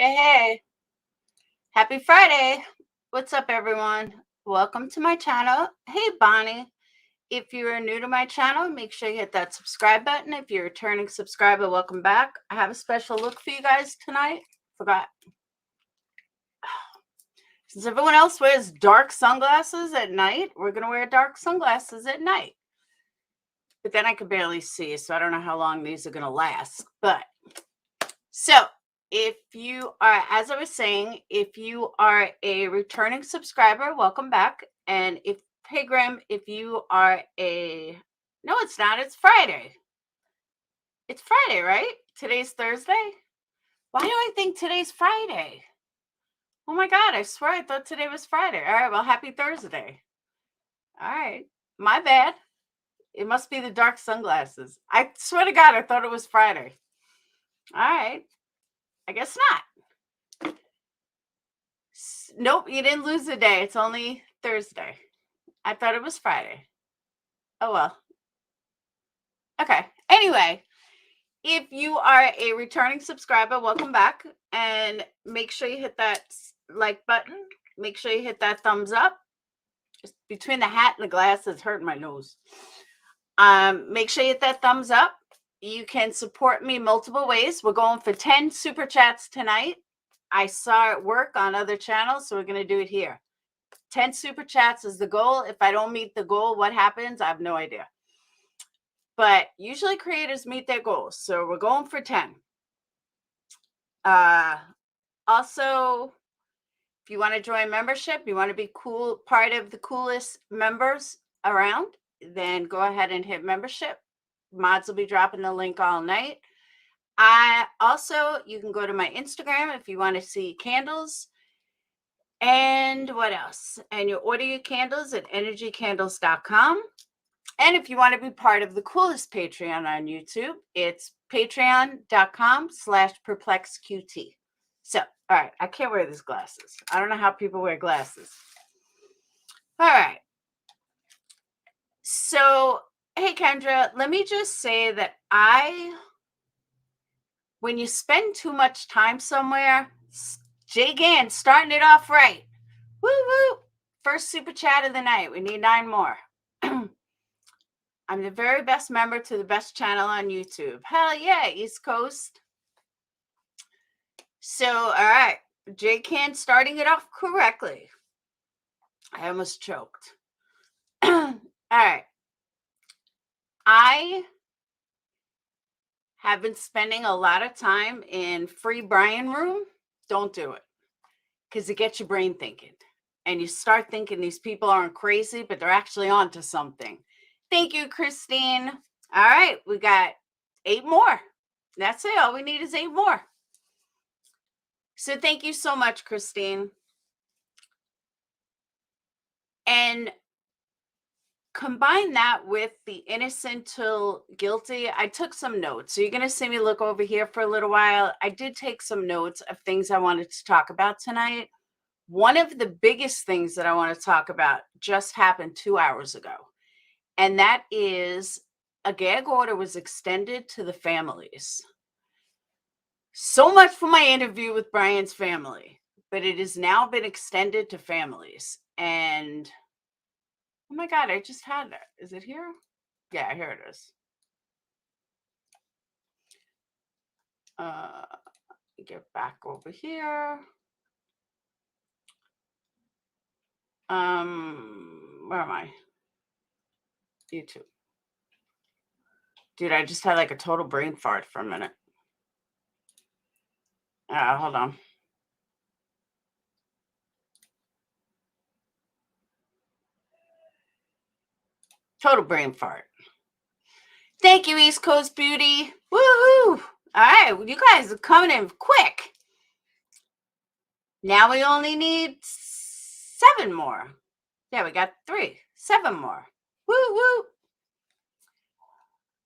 Hey, hey, happy Friday. What's up, everyone? Welcome to my channel. Hey, Bonnie. If you are new to my channel, make sure you hit that subscribe button. If you're a returning subscriber, welcome back. I have a special look for you guys tonight. Forgot. Since everyone else wears dark sunglasses at night, we're going to wear dark sunglasses at night. But then I can barely see, so I don't know how long these are going to last. But so if you are, as I was saying, if you are a returning subscriber, welcome back. And if, hey, Graham, if you are no, it's not, it's Friday. It's Friday, right? Today's Thursday. Why do I think today's Friday? Oh my God, I swear I thought today was Friday. All right, well, happy Thursday. All right, my bad. It must be the dark sunglasses. I swear to God, I thought it was Friday. All right, I guess not. Nope, you didn't lose a day. It's only Thursday. I thought it was Friday. Oh, well. Okay. Anyway, if you are a returning subscriber, welcome back. And make sure you hit that like button. Make sure you hit that thumbs up. Just between the hat and the glasses, hurting my nose. Make sure you hit that thumbs up. You can support me multiple ways. We're going for 10 super chats tonight. I saw it work on other channels, so we're going to do it here. 10 super chats is the goal. If I don't meet the goal, what happens? I have no idea. But usually creators meet their goals. So we're going for 10. Also, if you want to join membership, you want to be cool, part of the coolest members around, then go ahead and hit membership. Mods will be dropping the link all night. You can go to my Instagram if you want to see candles. And what else? And you order your candles at energycandles.com. And if you want to be part of the coolest Patreon on YouTube, it's patreon.com/PURPLEXEDQT. So, all right, I can't wear these glasses. I don't know how people wear glasses. All right. So, hey, Kendra, let me just say that when you spend too much time somewhere, Jay Gann starting it off right. Woo woo. First super chat of the night. We need 9 more. I'm the very best member to the best channel on YouTube. Hell yeah, East Coast. So, all right. Jay Can starting it off correctly. I almost choked. All right. I have been spending a lot of time in free Brian room. Don't do it. Because it gets your brain thinking. And you start thinking these people aren't crazy, but they're actually onto something. Thank you, Christine. All right, we got 8 more. That's it. All we need is 8 more. So thank you so much, Christine. And combine that with the innocent till guilty. I took some notes. So you're going to see me look over here for a little while. I did take some notes of things I wanted to talk about tonight. One of the biggest things that I want to talk about just happened 2 hours ago. And that is a gag order was extended to the families. So much for my interview with Brian's family, but it has now been extended to families. And oh my God, I just had that. Is it here? Yeah, here it is. Get back over here. Where am I? YouTube. Dude, I just had like a total brain fart for a minute. Hold on. Total brain fart. Thank you, East Coast Beauty. Woohoo! All right, well, you guys are coming in quick. Now we only need 7 more. Yeah, we got 3. 7 more. Woo woo.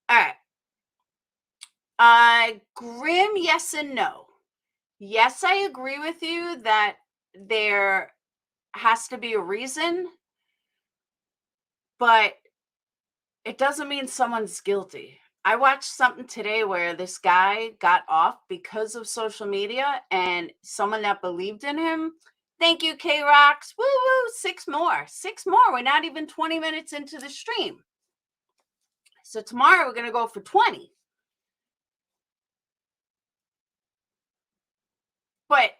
All right. Grim, yes and no. Yes, I agree with you that there has to be a reason, but it doesn't mean someone's guilty. I watched something today where this guy got off because of social media and someone that believed in him. Thank you, K Rocks. Woo woo, 6 more. 6 more. We're not even 20 minutes into the stream. So tomorrow we're going to go for 20. But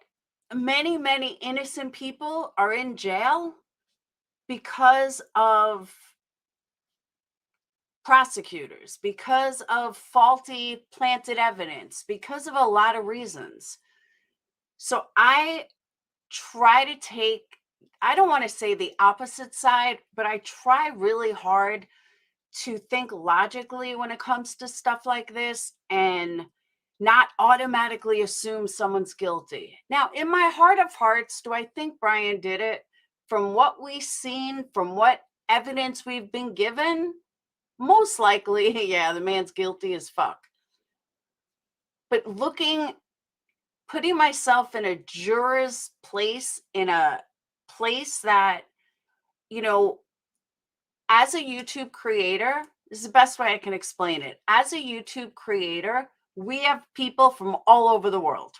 many, many innocent people are in jail because of prosecutors, because of faulty planted evidence, because of a lot of reasons. So I try to take, I don't want to say the opposite side, but I try really hard to think logically when it comes to stuff like this and not automatically assume someone's guilty. Now, in my heart of hearts, do I think Brian did it? From what we've seen, from what evidence we've been given, most likely, yeah, the man's guilty as fuck. But putting myself in a juror's place, in a place that, as a YouTube creator, this is the best way I can explain it. As a YouTube creator, we have people from all over the world.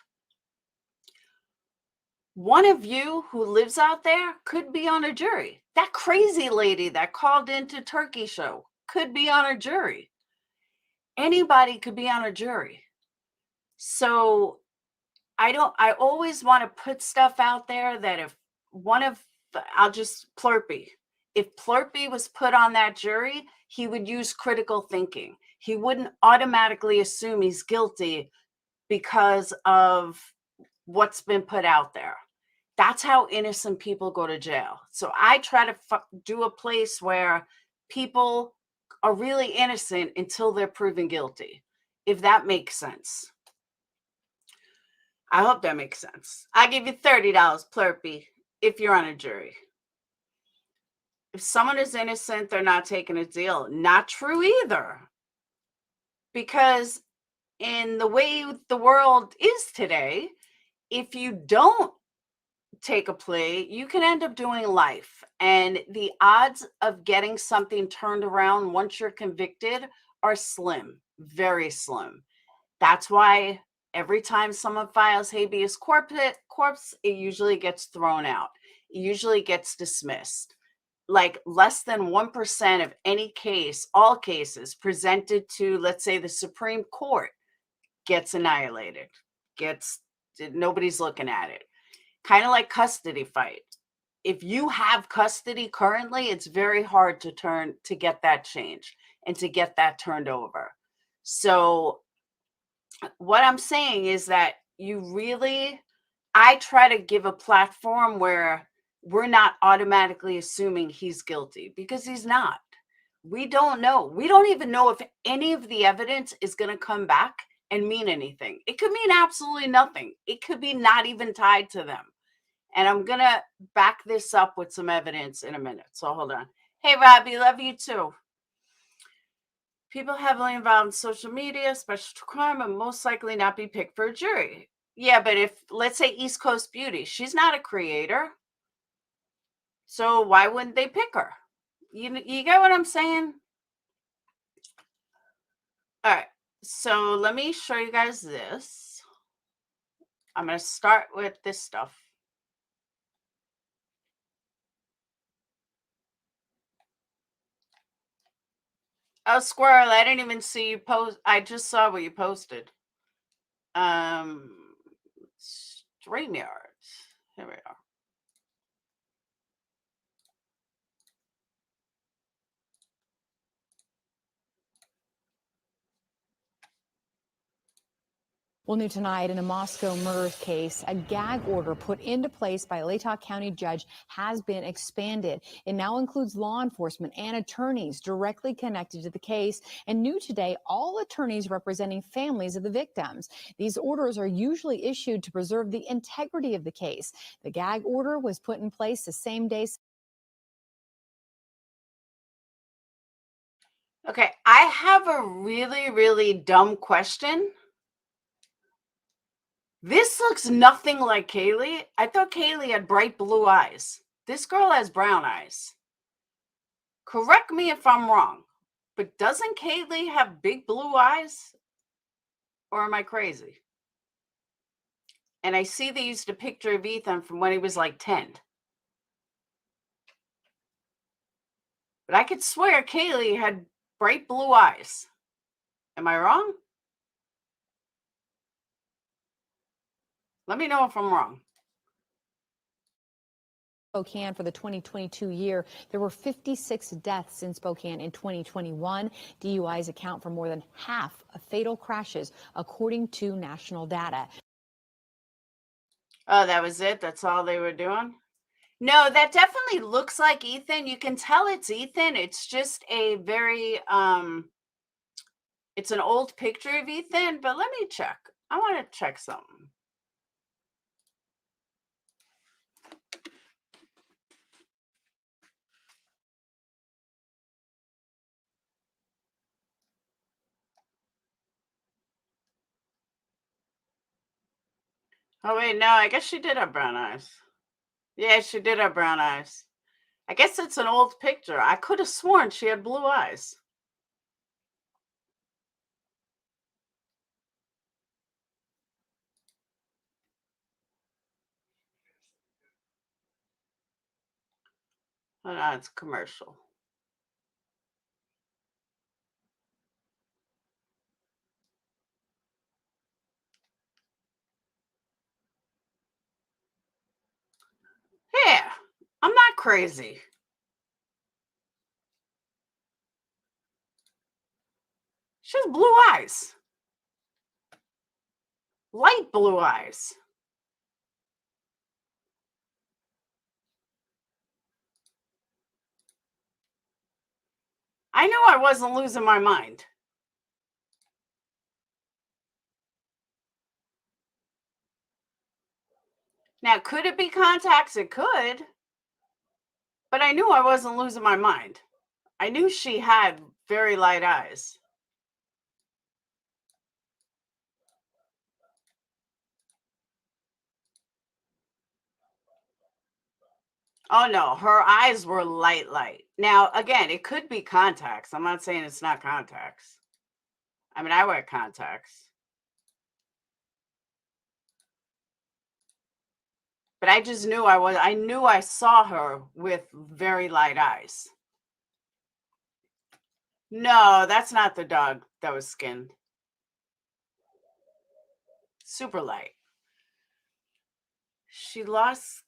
One of you who lives out there could be on a jury. That crazy lady that called into Turkey show could be on a jury. Anybody could be on a jury. So I always want to put stuff out there that if I'll just Plurpy. If Plurpy was put on that jury, he would use critical thinking. He wouldn't automatically assume he's guilty because of what's been put out there. That's how innocent people go to jail. So I try to do a place where people are really innocent until they're proven guilty, if that makes sense. I hope that makes sense. I give you $30, Plurpy, if you're on a jury. If someone is innocent, they're not taking a deal. Not true either. Because in the way the world is today, if you don't take a plea, you can end up doing life. And the odds of getting something turned around once you're convicted are slim, very slim. That's why every time someone files habeas corpus, it usually gets thrown out. It usually gets dismissed. Like less than 1% of any case, all cases presented to, let's say, the Supreme Court gets annihilated. Nobody's looking at it. Kind of like custody fight. If you have custody currently, it's very hard to get that changed and to get that turned over. So what I'm saying is that I try to give a platform where we're not automatically assuming he's guilty, because he's not. We don't know. We don't even know if any of the evidence is going to come back and mean anything. It could mean absolutely nothing. It could be not even tied to them. And I'm going to back this up with some evidence in a minute. So hold on. Hey, Robbie, love you too. People heavily involved in social media, special crime, will most likely not be picked for a jury. Yeah, but if, let's say, East Coast Beauty, she's not a creator. So why wouldn't they pick her? You get what I'm saying? All right. So let me show you guys this. I'm going to start with this stuff. Oh, Squirrel, I didn't even see you post. I just saw what you posted. StreamYard. Here we are. Well, new tonight in a Moscow murder case, a gag order put into place by a Latah County judge has been expanded. It now includes law enforcement and attorneys directly connected to the case. And new today, all attorneys representing families of the victims. These orders are usually issued to preserve the integrity of the case. The gag order was put in place the same day. Okay, I have a really, really dumb question. This looks nothing like Kaylee. I thought Kaylee had bright blue eyes. This girl has brown eyes. Correct me if I'm wrong. But doesn't Kaylee have big blue eyes? Or am I crazy? And I see they used a picture of Ethan from when he was like 10. But I could swear Kaylee had bright blue eyes. Am I wrong? Let me know if I'm wrong. Spokane for the 2022 year. There were 56 deaths in Spokane in 2021. DUIs account for more than half of fatal crashes, according to national data. Oh, that was it? That's all they were doing? No, that definitely looks like Ethan. You can tell it's Ethan. It's just a very, it's an old picture of Ethan, but let me check. I want to check something. Oh, wait, no, I guess she did have brown eyes. Yeah, she did have brown eyes. I guess it's an old picture. I could have sworn she had blue eyes. Oh, no, it's commercial. Yeah, I'm not crazy. She has blue eyes. Light blue eyes. I knew I wasn't losing my mind. Now, could it be contacts? It could. But I knew I wasn't losing my mind. I knew she had very light eyes. Oh, no, her eyes were light. Now, again, it could be contacts. I'm not saying it's not contacts. I mean, I wear contacts. But I just knew I knew I saw her with very light eyes. No, that's not the dog that was skinned. Super light. She lost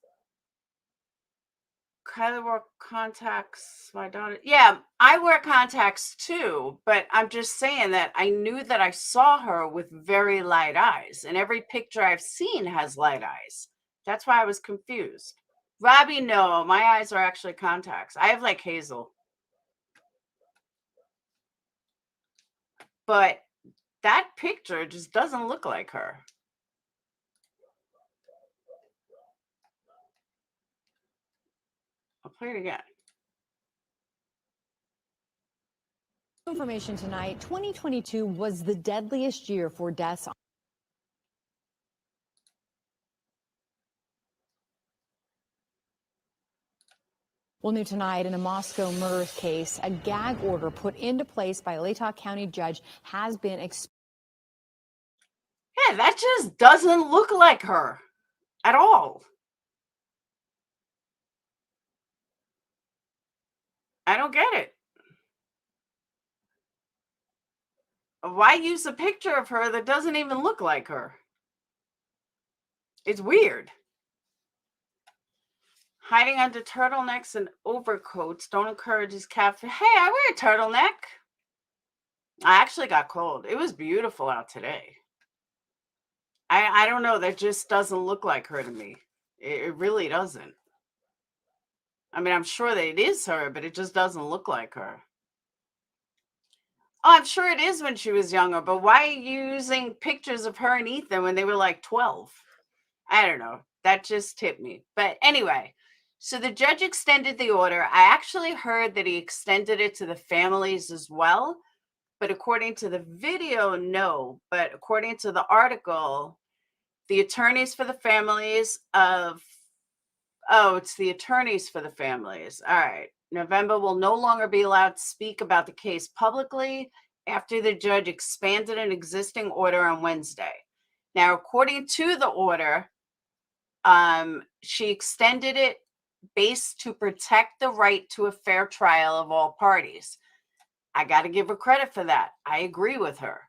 Kylie wore contacts. My daughter. Yeah, I wear contacts too, but I'm just saying that I knew that I saw her with very light eyes, and every picture I've seen has light eyes. That's why I was confused. Robbie, no, my eyes are actually contacts. I have like hazel. But that picture just doesn't look like her. I'll play it again. Information tonight, 2022 was the deadliest year for deaths. Well, new tonight in a Moscow murder case, a gag order put into place by a Latah County judge has been Yeah, that just doesn't look like her at all. I don't get it. Why use a picture of her that doesn't even look like her? It's weird. Hiding under turtlenecks and overcoats don't encourage his catfish. Hey, I wear a turtleneck. I actually got cold. It was beautiful out today. I don't know. That just doesn't look like her to me. It really doesn't. I mean, I'm sure that it is her, but it just doesn't look like her. Oh, I'm sure it is when she was younger, but why are you using pictures of her and Ethan when they were like 12? I don't know. That just tipped me. But anyway, so the judge extended the order. I actually heard that he extended it to the families as well. But according to the video, no. But according to the article, the attorneys for the families of, oh, it's the attorneys for the families. All right. November will no longer be allowed to speak about the case publicly after the judge expanded an existing order on Wednesday. Now, according to the order, she extended it based to protect the right to a fair trial of all parties. I got to give her credit for that. I agree with her.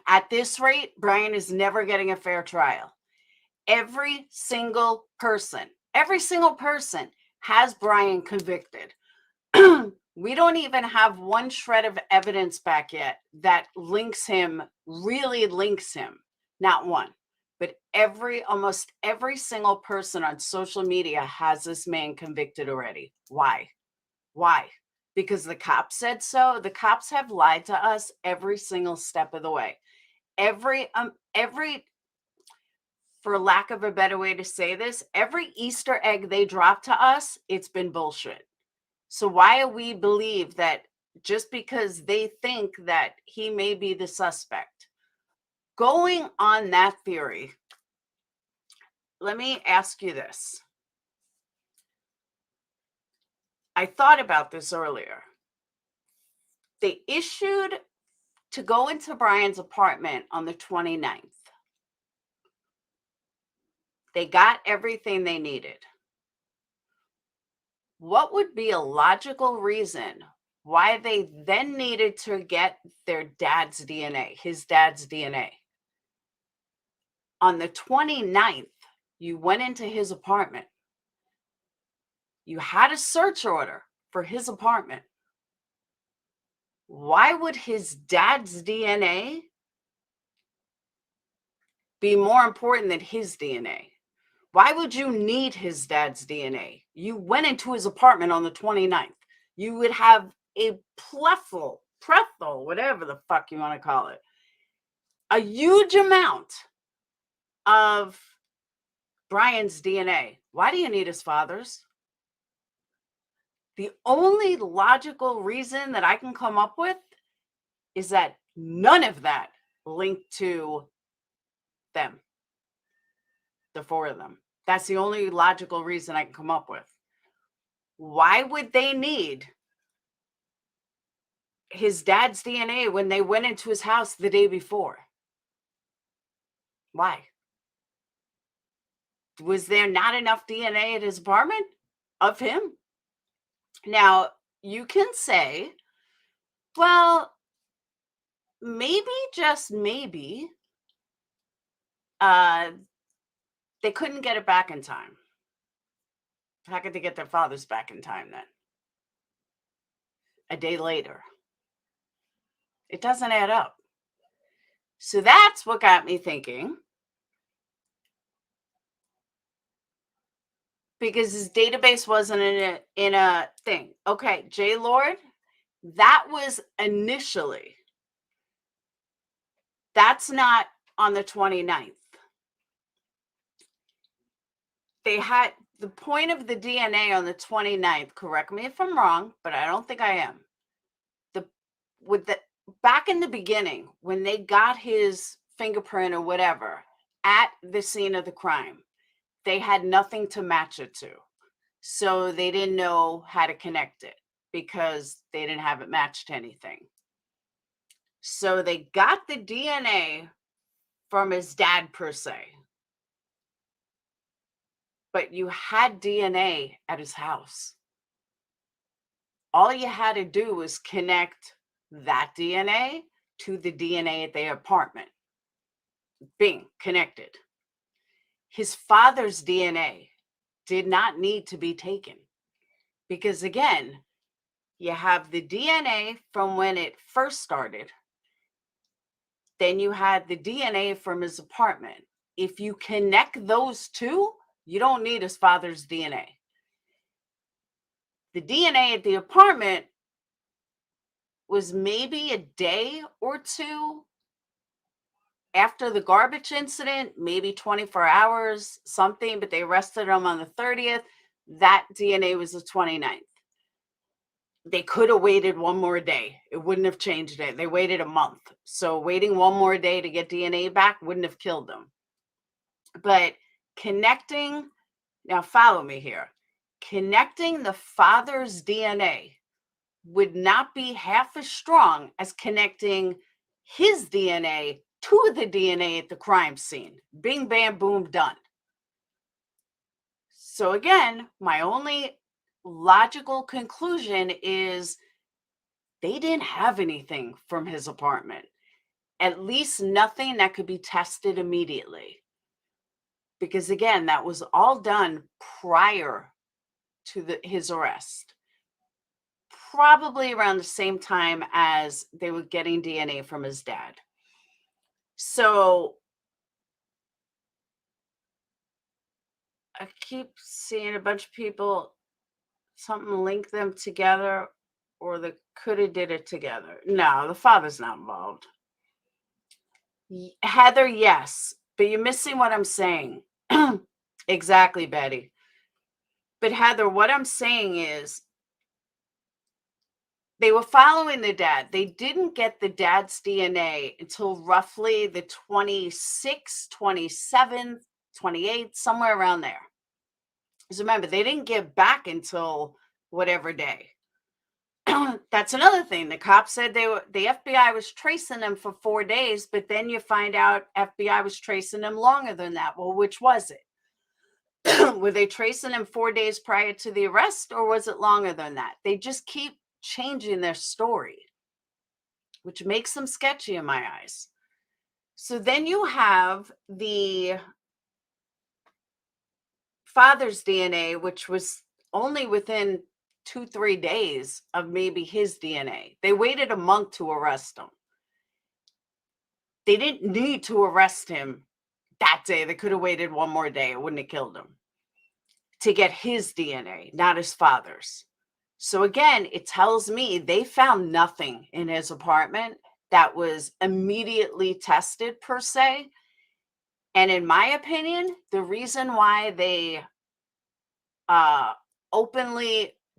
At this rate, Bryan is never getting a fair trial. Every single person has Bryan convicted. We don't even have one shred of evidence back yet that really links him. Not one. But almost every single person on social media has this man convicted already. Why? Because the cops said so. The cops have lied to us every single step of the way. Every, for lack of a better way to say this, every Easter egg they drop to us, it's been bullshit. So why do we believe that just because they think that he may be the suspect? Going on that theory, let me ask you this. I thought about this earlier. They issued to go into Bryan's apartment on the 29th. They got everything they needed. What would be a logical reason why they then needed to get their dad's DNA, his dad's DNA? On the 29th, you went into his apartment. You had a search order for his apartment. Why would his dad's DNA be more important than his DNA? Why would you need his dad's DNA? You went into his apartment on the 29th. You would have a plethora, whatever the fuck you want to call it, a huge amount of Bryan's DNA. Why do you need his father's? The only logical reason that I can come up with is that none of that linked to them, the four of them. That's the only logical reason I can come up with. Why would they need his dad's DNA when they went into his house the day before? Why? Was there not enough DNA at his apartment of him? Now, you can say, well, maybe, just maybe, they couldn't get it back in time. How could they get their fathers back in time then? A day later. It doesn't add up. So that's what got me thinking. Because his database wasn't in a thing. Okay, J. Lord, that was initially. That's not on the 29th. They had the point of the DNA on the 29th. Correct me if I'm wrong, but I don't think I am. Back in the beginning, when they got his fingerprint or whatever at the scene of the crime, they had nothing to match it to. So they didn't know how to connect it because they didn't have it matched to anything. So they got the DNA from his dad per se. But you had DNA at his house. All you had to do was connect that DNA to the DNA at their apartment. Bing, connected. His father's DNA did not need to be taken because, again, you have the DNA from when it first started. Then you had the DNA from his apartment. If you connect those two, you don't need his father's DNA. The DNA at the apartment was maybe a day or two after the garbage incident, maybe 24 hours, something, but they arrested him on the 30th. That DNA was the 29th. They could have waited one more day. It wouldn't have changed it. They waited a month. So waiting one more day to get DNA back wouldn't have killed them. But connecting, now follow me here, connecting the father's DNA would not be half as strong as connecting his DNA to the DNA at the crime scene. Bing, bam, boom, done. So again, my only logical conclusion is they didn't have anything from his apartment. At least nothing that could be tested immediately. Because again, that was all done prior to his arrest. Probably around the same time as they were getting DNA from his dad. So I keep seeing a bunch of people, something link them together, or they could have did it together. No, the father's not involved. Heather, yes, but you're missing what I'm saying. Exactly, Betty. But Heather, what I'm saying is they were following the dad. They didn't get the dad's DNA until roughly the 26th, 27th, 28th, somewhere around there. Because remember, they didn't get back until whatever day. That's another thing. The cops said the FBI was tracing them for 4 days, but then you find out FBI was tracing them longer than that. Well, which was it? Were they tracing them 4 days prior to the arrest, or was it longer than that? They just keep changing their story, which makes them sketchy in my eyes. So then you have the father's DNA, which was only within 2-3 days of maybe his DNA. They waited a month to arrest him. They didn't need to arrest him that day. They could have waited one more day. It wouldn't have killed him. To get his DNA, not his father's. So again, it tells me they found nothing in his apartment that was immediately tested per se. And in my opinion, the reason why they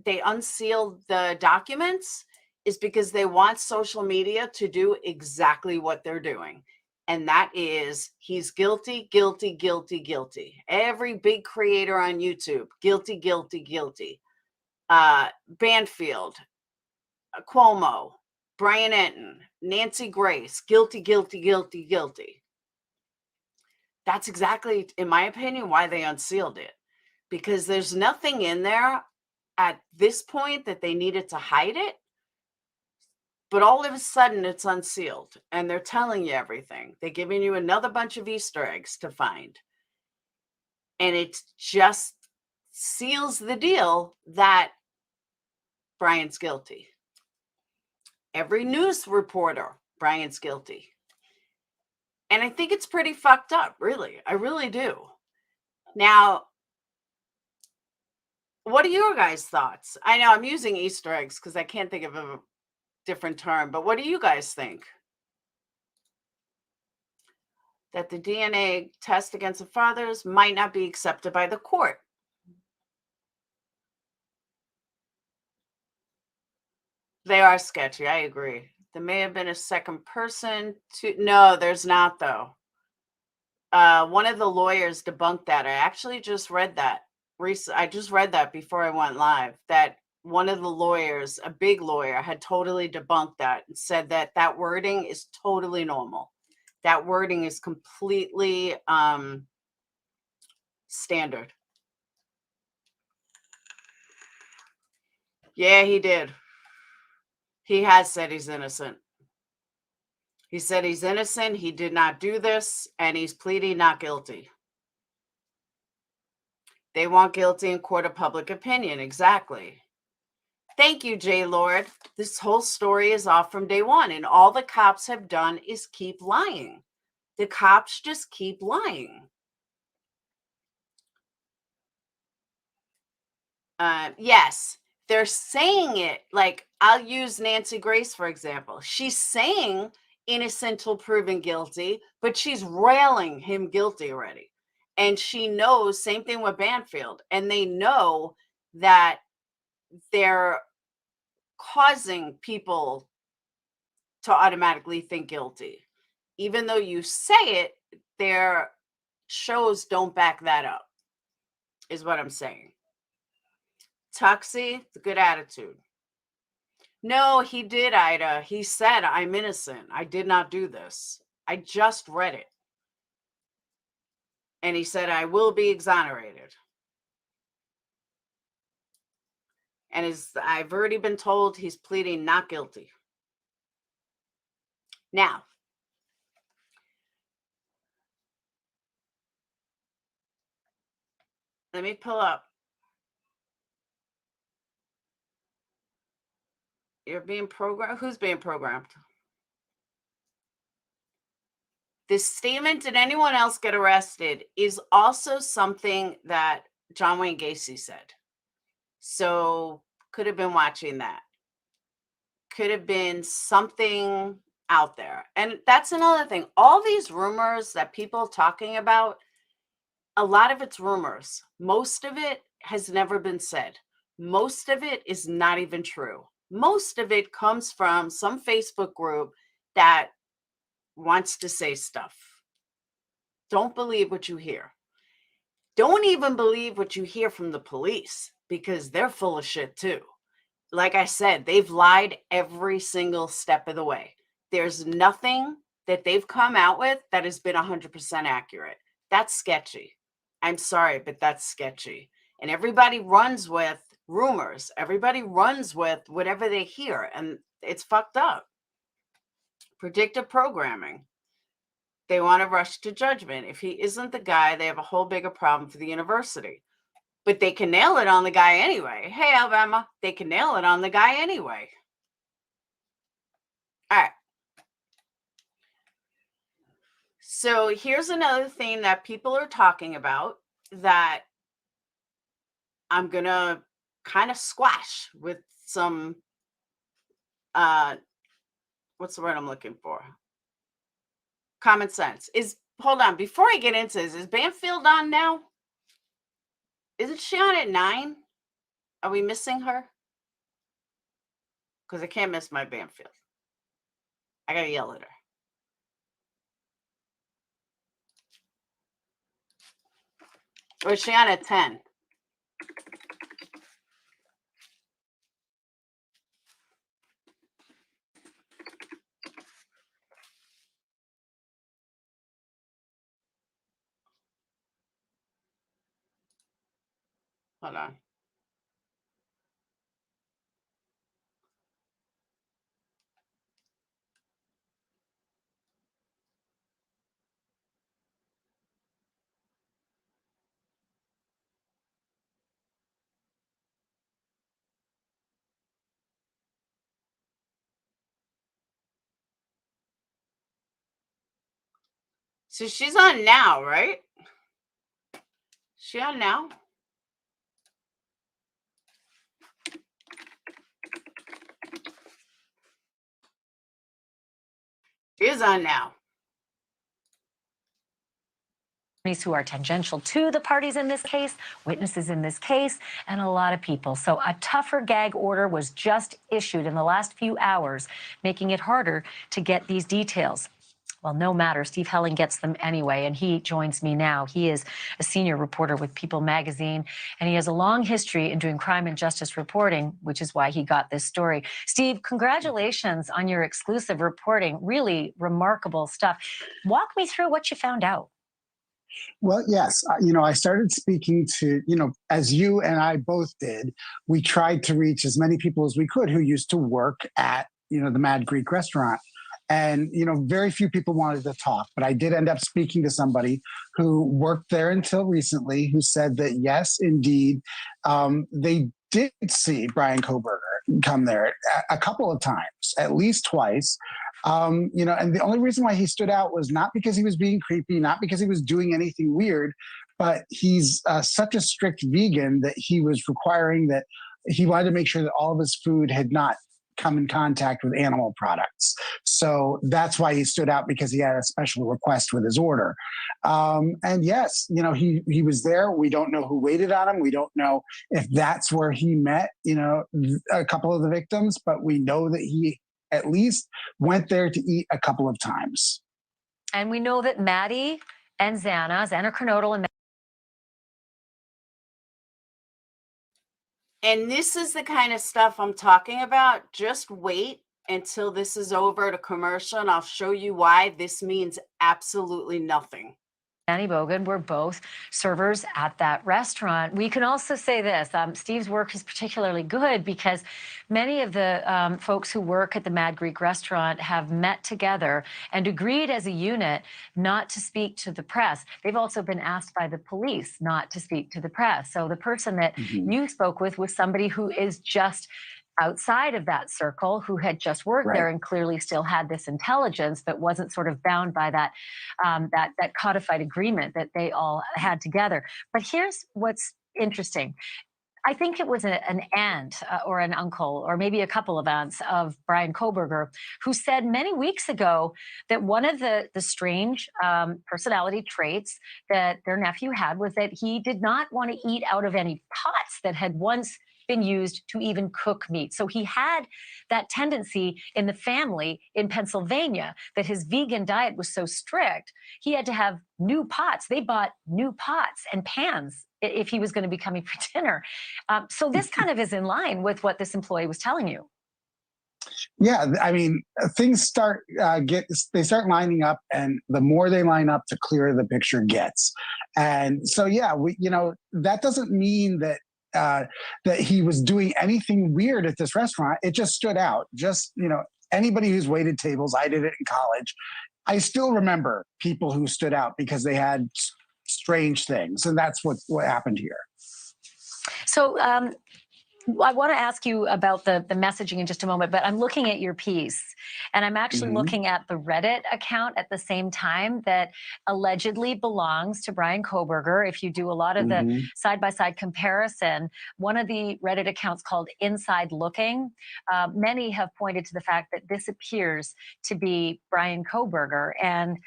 they unsealed the documents is because they want social media to do exactly what they're doing. And that is, he's guilty, guilty, guilty, guilty. Every big creator on YouTube, guilty, guilty, guilty. Banfield, Cuomo, Brian Enton, Nancy Grace, guilty, guilty, guilty, guilty. That's exactly, in my opinion, why they unsealed it. Because there's nothing in there at this point that they needed to hide it. But all of a sudden, it's unsealed. And they're telling you everything. They're giving you another bunch of Easter eggs to find. And it just seals the deal that Brian's guilty. Every news reporter, Brian's guilty. And I think it's pretty fucked up, really. I really do. Now, what are your guys' thoughts? I know I'm using Easter eggs because I can't think of a different term, but what do you guys think? That the DNA test against the fathers might not be accepted by the court. They are sketchy. I agree. There may have been a second person to. No, there's not, though. One of the lawyers debunked that. I actually just read that. I just read that before I went live, that one of the lawyers, a big lawyer, had totally debunked that and said that that wording is totally normal. That wording is completely standard. Yeah, he did. He has said he's innocent. He said he's innocent. He did not do this, and he's pleading not guilty. They want guilty in court of public opinion. Exactly. Thank you, J. Lord. This whole story is off from day one, and all the cops have done is keep lying. The cops just keep lying. Yes, they're saying it like, I'll use Nancy Grace, for example. She's saying innocent till proven guilty, but she's railing him guilty already. And she knows, same thing with Banfield, and they know that they're causing people to automatically think guilty. Even though you say it, their shows don't back that up, is what I'm saying. Tuxie, the good attitude. No, he did, Ida. He said, I'm innocent. I did not do this. I just read it. And he said, I will be exonerated. And I've already been told he's pleading not guilty. Now, let me pull up. You're being programmed? Who's being programmed? This statement, did anyone else get arrested, is also something that John Wayne Gacy said. So could have been watching that. Could have been something out there. And that's another thing. All these rumors that people talking about, a lot of it's rumors. Most of it has never been said. Most of it is not even true. Most of it comes from some Facebook group that wants to say stuff. Don't believe what you hear. Don't even believe what you hear from the police, because they're full of shit too. Like I said, they've lied every single step of the way. There's nothing that they've come out with that has been 100% accurate. That's sketchy. I'm sorry, but that's sketchy. And everybody runs with rumors. Everybody runs with whatever they hear, and it's fucked up. Predictive programming. They want to rush to judgment. If he isn't the guy, they have a whole bigger problem for the university. But they can nail it on the guy anyway. Hey, Alabama, they can nail it on the guy anyway. All right. So here's another thing that people are talking about that I'm going to kind of squash with some, what's the word I'm looking for? Common sense. Hold on, before I get into this, is Banfield on now? Isn't she on at 9? Are we missing her? Because I can't miss my Banfield. I got to yell at her. Or is she on at 10? Hold on. So she's on now, right? She on now? She is on now. Who are tangential to the parties in this case, witnesses in this case, and a lot of people. So a tougher gag order was just issued in the last few hours, making it harder to get these details. Well, no matter. Steve Helling gets them anyway, and he joins me now. He is a senior reporter with People magazine, and he has a long history in doing crime and justice reporting, which is why he got this story. Steve, congratulations on your exclusive reporting. Really remarkable stuff. Walk me through what you found out. Well, yes. I started speaking to, as you and I both did, we tried to reach as many people as we could who used to work at, the Mad Greek restaurant. And, very few people wanted to talk, but I did end up speaking to somebody who worked there until recently, who said that, yes, indeed, they did see Bryan Kohberger come there a couple of times, at least twice. And the only reason why he stood out was not because he was being creepy, not because he was doing anything weird, but he's such a strict vegan that he was requiring that he wanted to make sure that all of his food had not come in contact with animal products. So that's why he stood out, because he had a special request with his order. And yes, he was there. We don't know who waited on him. We don't know if that's where he met, a couple of the victims, but we know that he at least went there to eat a couple of times. And we know that Maddie and Xana Kernodle and And this is the kind of stuff I'm talking about. Just wait until this is over to commercial, and I'll show you why this means absolutely nothing. Danny Bogan were both servers at that restaurant. We can also say this, Steve's work is particularly good because many of the folks who work at the Mad Greek restaurant have met together and agreed as a unit not to speak to the press. They've also been asked by the police not to speak to the press. So the person that you spoke with was somebody who is just outside of that circle, who had just worked there and clearly still had this intelligence, but wasn't sort of bound by that that codified agreement that they all had together. But here's what's interesting. I think it was an aunt or an uncle or maybe a couple of aunts of Bryan who said many weeks ago that one of the strange personality traits that their nephew had was that he did not want to eat out of any pots that had once been used to even cook meat. So he had that tendency in the family in Pennsylvania that his vegan diet was so strict, he had to have new pots. They bought new pots and pans if he was going to be coming for dinner. So this kind of is in line with what this employee was telling you. Yeah, I mean, things start start lining up, and the more they line up, the clearer the picture gets. And so, yeah, that doesn't mean that that he was doing anything weird at this restaurant. It just stood out. Just, anybody who's waited tables, I did it in college. I still remember people who stood out because they had strange things. And that's what happened here. So I want to ask you about the messaging in just a moment, but I'm looking at your piece and I'm actually looking at the Reddit account at the same time that allegedly belongs to Bryan. If you do a lot of the side-by-side comparison, one of the Reddit accounts called Inside Looking, many have pointed to the fact that this appears to be Bryan, and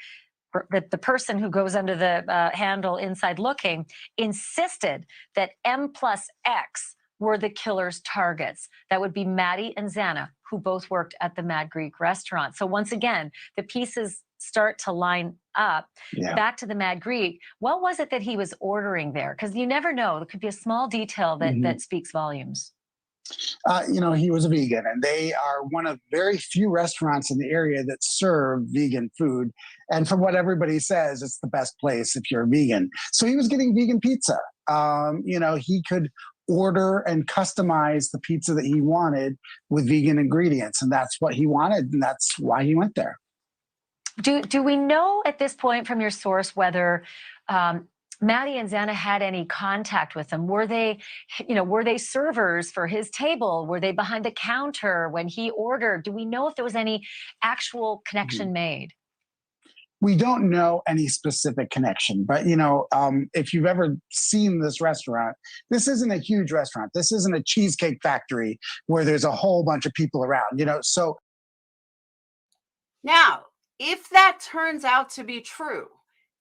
that the person who goes under the handle Inside Looking insisted that M+X were the killer's targets. That would be Maddie and Xana, who both worked at the Mad Greek restaurant. So once again, the pieces start to line up. Back to the Mad Greek, what was it that he was ordering there? Because you never know. There could be a small detail that speaks volumes. He was a vegan, and they are one of very few restaurants in the area that serve vegan food. And from what everybody says, it's the best place if you're a vegan. So he was getting vegan pizza. He could order and customize the pizza that he wanted with vegan ingredients, and that's what he wanted, and that's why he went there. Do we know at this point from your source whether Maddie and Xana had any contact with him? Were they servers for his table? Were they behind the counter when he ordered? Do we know if there was any actual connection made? We don't know any specific connection, but if you've ever seen this restaurant, this isn't a huge restaurant. This isn't a cheesecake factory where there's a whole bunch of people around, so. Now, if that turns out to be true,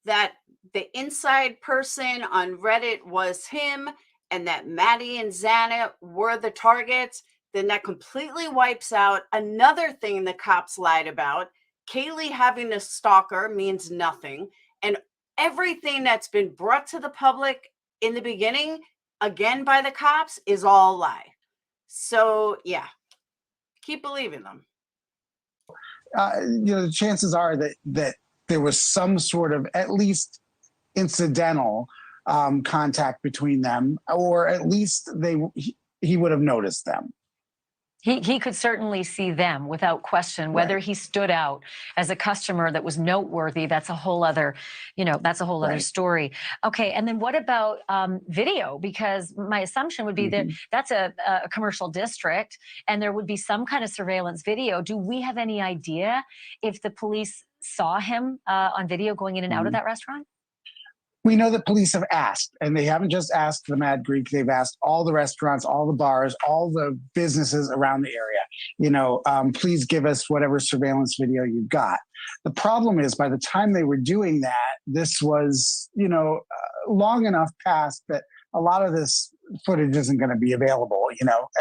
that the inside person on Reddit was him and that Maddie and Xana were the targets, then that completely wipes out another thing the cops lied about. Kaylee having a stalker means nothing. And everything that's been brought to the public in the beginning, again by the cops, is all a lie. So, yeah, keep believing them. The chances are that there was some sort of at least incidental contact between them, or at least he would have noticed them. He could certainly see them without question. Whether he stood out as a customer that was noteworthy, that's a whole other, other story. Okay, and then what about video? Because my assumption would be that that's a commercial district, and there would be some kind of surveillance video. Do we have any idea if the police saw him on video going in and out of that restaurant? We know that police have asked, and they haven't just asked the Mad Greek. They've asked all the restaurants, all the bars, all the businesses around the area, please give us whatever surveillance video you've got. The problem is, by the time they were doing that, this was, long enough past that a lot of this footage isn't going to be available.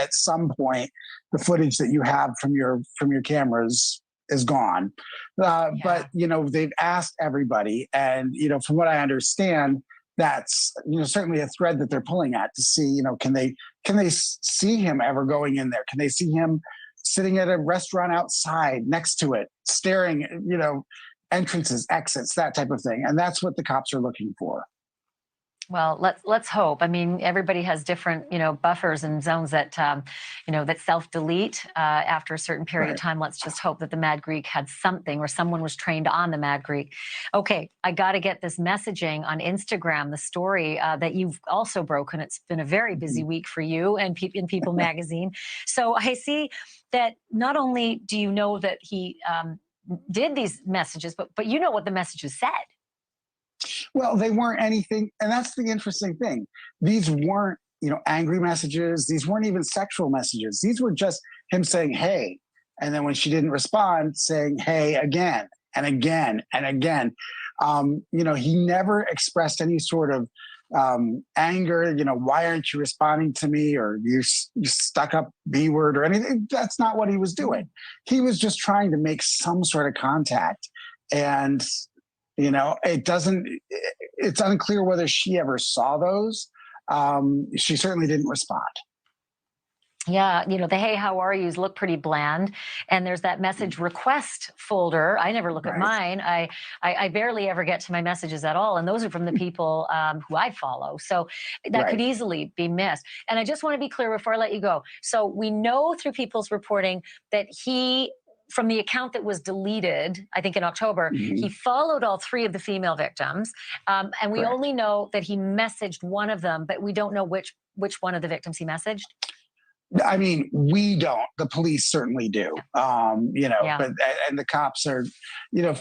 At some point, the footage that you have from your cameras is gone. But, they've asked everybody. And, from what I understand, that's, certainly a thread that they're pulling at to see, can they see him ever going in there? Can they see him sitting at a restaurant outside next to it, staring, entrances, exits, that type of thing? And that's what the cops are looking for. Well, let's hope. I mean, everybody has different, buffers and zones that, that self-delete after a certain period of time. Let's just hope that the Mad Greek had something, or someone was trained on the Mad Greek. Okay, I got to get this messaging on Instagram, the story that you've also broken. It's been a very busy week for you and in People Magazine. So I see that not only do you know that he did these messages, but you know what the messages said. Well, they weren't anything, and that's the interesting thing. These weren't, angry messages. These weren't even sexual messages. These were just him saying, hey, and then when she didn't respond, saying, hey, again and again and again. He never expressed any sort of anger, why aren't you responding to me, or you stuck up B word or anything. That's not what he was doing. He was just trying to make some sort of contact. And it's unclear whether she ever saw those. She certainly didn't respond. Yeah, the hey, how are yous look pretty bland. And there's that message request folder. I never look at mine. I barely ever get to my messages at all. And those are from the people who I follow. So that could easily be missed. And I just want to be clear before I let you go. So we know through People's reporting that from the account that was deleted, I think in October, he followed all 3 of the female victims. And we only know that he messaged one of them, but we don't know which one of the victims he messaged. I mean, we don't. The police certainly do. But and the cops are,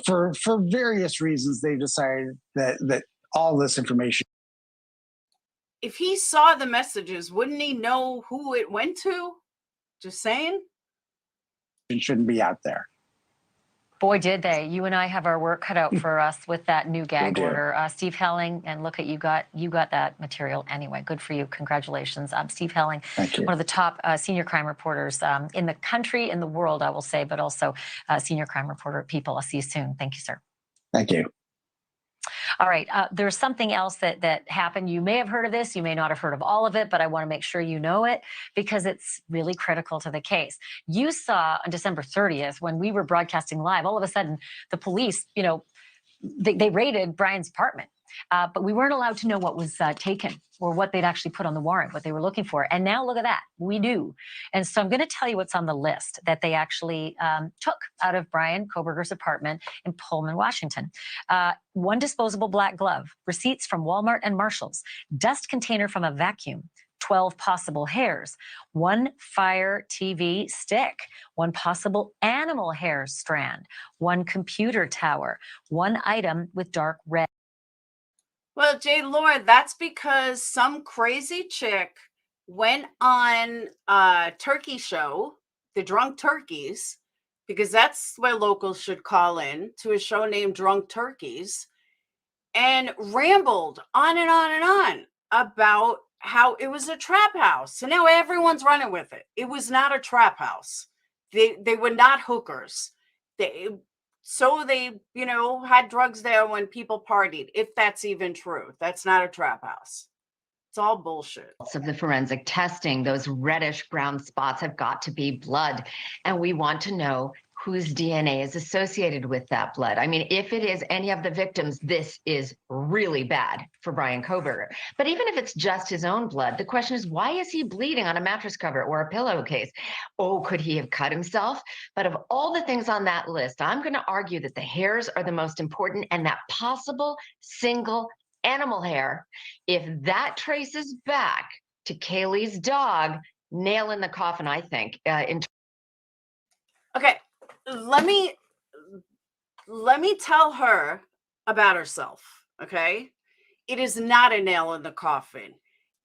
for various reasons, they decided that all this information. If he saw the messages, wouldn't he know who it went to? Just saying. It shouldn't be out there. Boy, did they. You and I have our work cut out for us with that new gag order. Steve Helling, and look at you got that material anyway. Good for you. Congratulations. Steve Helling, one of the top senior crime reporters in the country, in the world, I will say, but also senior crime reporter at People. I'll see you soon. Thank you, sir. Thank you. All right. There's something else that happened. You may have heard of this. You may not have heard of all of it, but I want to make sure you know it because it's really critical to the case. You saw on December 30th, when we were broadcasting live, all of a sudden the police, they raided Brian's apartment, but we weren't allowed to know what was taken or what they'd actually put on the warrant, what they were looking for. And now look at that, we do. And so I'm going to tell you what's on the list that they actually took out of Brian Kohberger's apartment in Pullman, Washington. 1 disposable black glove, receipts from Walmart and Marshall's, dust container from a vacuum, 12 possible hairs, 1 Fire TV stick, 1 possible animal hair strand, 1 computer tower, 1 item with dark red. Well, Jay Lord, that's because some crazy chick went on a turkey show, the Drunk Turkeys, because that's where locals should call in, to a show named Drunk Turkeys, and rambled on and on and on about how it was a trap house. So now everyone's running with it. It was not a trap house. They were not hookers. They had drugs there when people partied, if that's even true. That's not a trap house. It's all bullshit. Of the forensic testing, those reddish brown spots have got to be blood. And we want to know whose DNA is associated with that blood. I mean, if it is any of the victims, this is really bad for Bryan Kohberger. But even if it's just his own blood, the question is, why is he bleeding on a mattress cover or a pillowcase? Oh, could he have cut himself? But of all the things on that list, I'm going to argue that the hairs are the most important, and that possible single animal hair, if that traces back to Kaylee's dog, nail in the coffin, I think. Okay, let me tell her about herself, okay? It is not a nail in the coffin.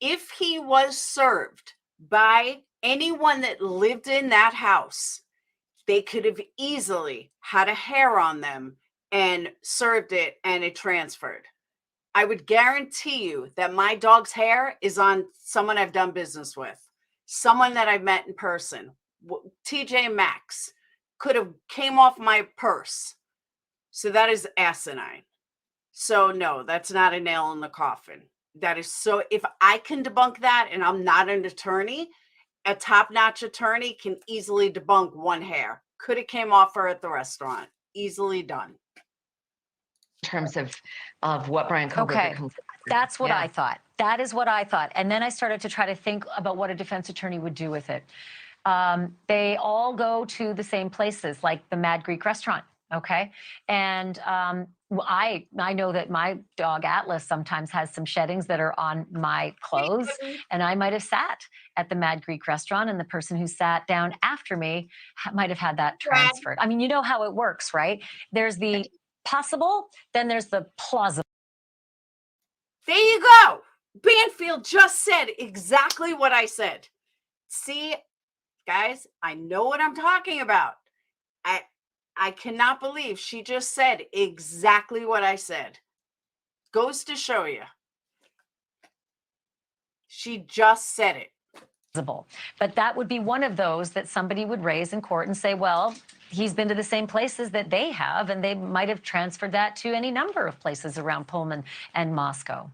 If he was served by anyone that lived in that house, they could have easily had a hair on them and served it, and it transferred. I would guarantee you that my dog's hair is on someone I've done business with, someone that I've met in person. TJ Maxx could have came off my purse. So that is asinine. So no, that's not a nail in the coffin. That is so, if I can debunk that, and I'm not an attorney, a top-notch attorney can easily debunk one hair. Could have came off her at the restaurant. Easily done. In terms of what Bryan Kohlberger Okay. comes. That's what Yeah. I thought. That is what I thought. And then I started to try to think about what a defense attorney would do with it. They all go to the same places, like the Mad Greek restaurant. Okay. And I know that my dog Atlas sometimes has some sheddings that are on my clothes. And I might have sat at the Mad Greek restaurant, and the person who sat down after me might have had that transferred. I mean, you know how it works, right? There's the possible, then there's the plausible. There you go. Banfield just said exactly what I said. See, guys, I know what I'm talking about. I cannot believe she just said exactly what I said. Goes to show you. She just said it. But that would be one of those that somebody would raise in court and say, well, he's been to the same places that they have, and they might have transferred that to any number of places around Pullman and Moscow.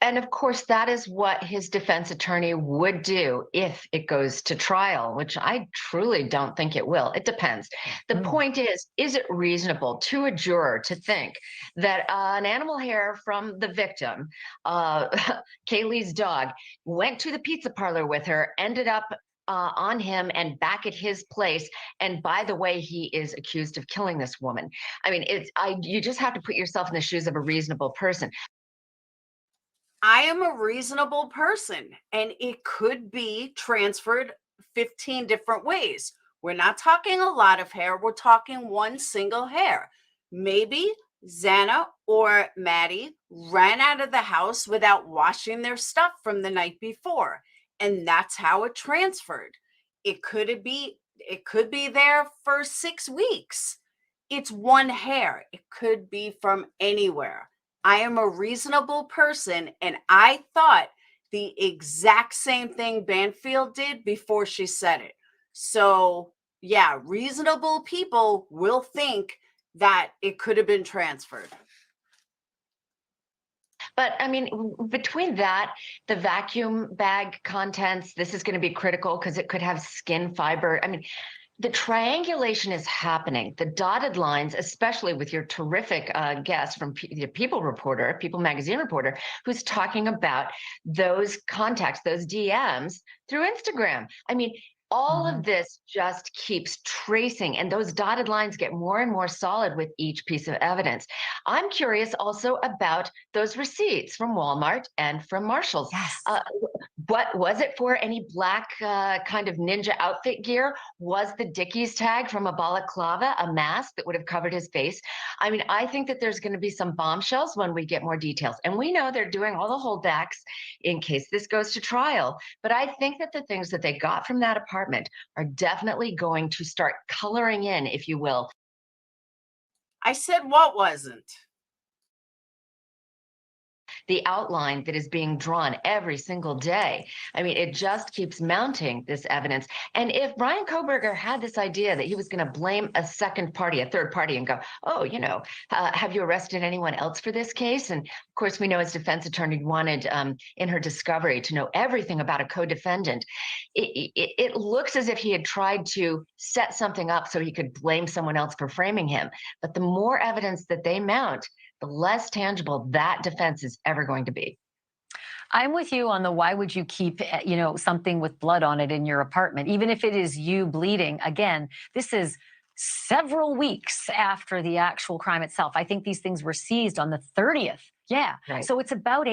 And of course, that is what his defense attorney would do if it goes to trial, which I truly don't think it will. It depends. The point is it reasonable to a juror to think that an animal hair from the victim, Kaylee's dog, went to the pizza parlor with her, ended up on him and back at his place, and by the way, he is accused of killing this woman. I mean, you just have to put yourself in the shoes of a reasonable person. I am a reasonable person, and it could be transferred 15 different ways. We're not talking a lot of hair. We're talking one single hair. Maybe Xana or Maddie ran out of the house without washing their stuff from the night before, and that's how it transferred. It could be there for 6 weeks. It's one hair. It could be from anywhere. I am a reasonable person, and I thought the exact same thing Banfield did before she said it. So, yeah, reasonable people will think that it could have been transferred. But I mean, between that, the vacuum bag contents, this is going to be critical because it could have skin fiber. I mean, the triangulation is happening. The dotted lines, especially with your terrific guest from the People Magazine reporter, who's talking about those contacts, those DMs through Instagram. I mean, all of this just keeps tracing, and those dotted lines get more and more solid with each piece of evidence. I'm curious also about those receipts from Walmart and from Marshall's. Yes. What was it for? Any black kind of ninja outfit gear? Was the Dickies tag from a balaclava a mask that would have covered his face? I mean, I think that there's going to be some bombshells when we get more details. And we know they're doing all the holdbacks in case this goes to trial. But I think that the things that they got from that apartment are definitely going to start coloring in, if you will. I said what wasn't? The outline that is being drawn every single day. I mean, it just keeps mounting this evidence. And if Bryan Kohlberger had this idea that he was going to blame a third party, and go, oh, have you arrested anyone else for this case? And of course, we know his defense attorney wanted in her discovery to know everything about a co-defendant. It looks as if he had tried to set something up so he could blame someone else for framing him. But the more evidence that they mount, the less tangible that defense is ever going to be. I'm with you on the why would you keep, something with blood on it in your apartment, even if it is you bleeding. Again, this is several weeks after the actual crime itself. I think these things were seized on the 30th. Yeah. Right. So it's about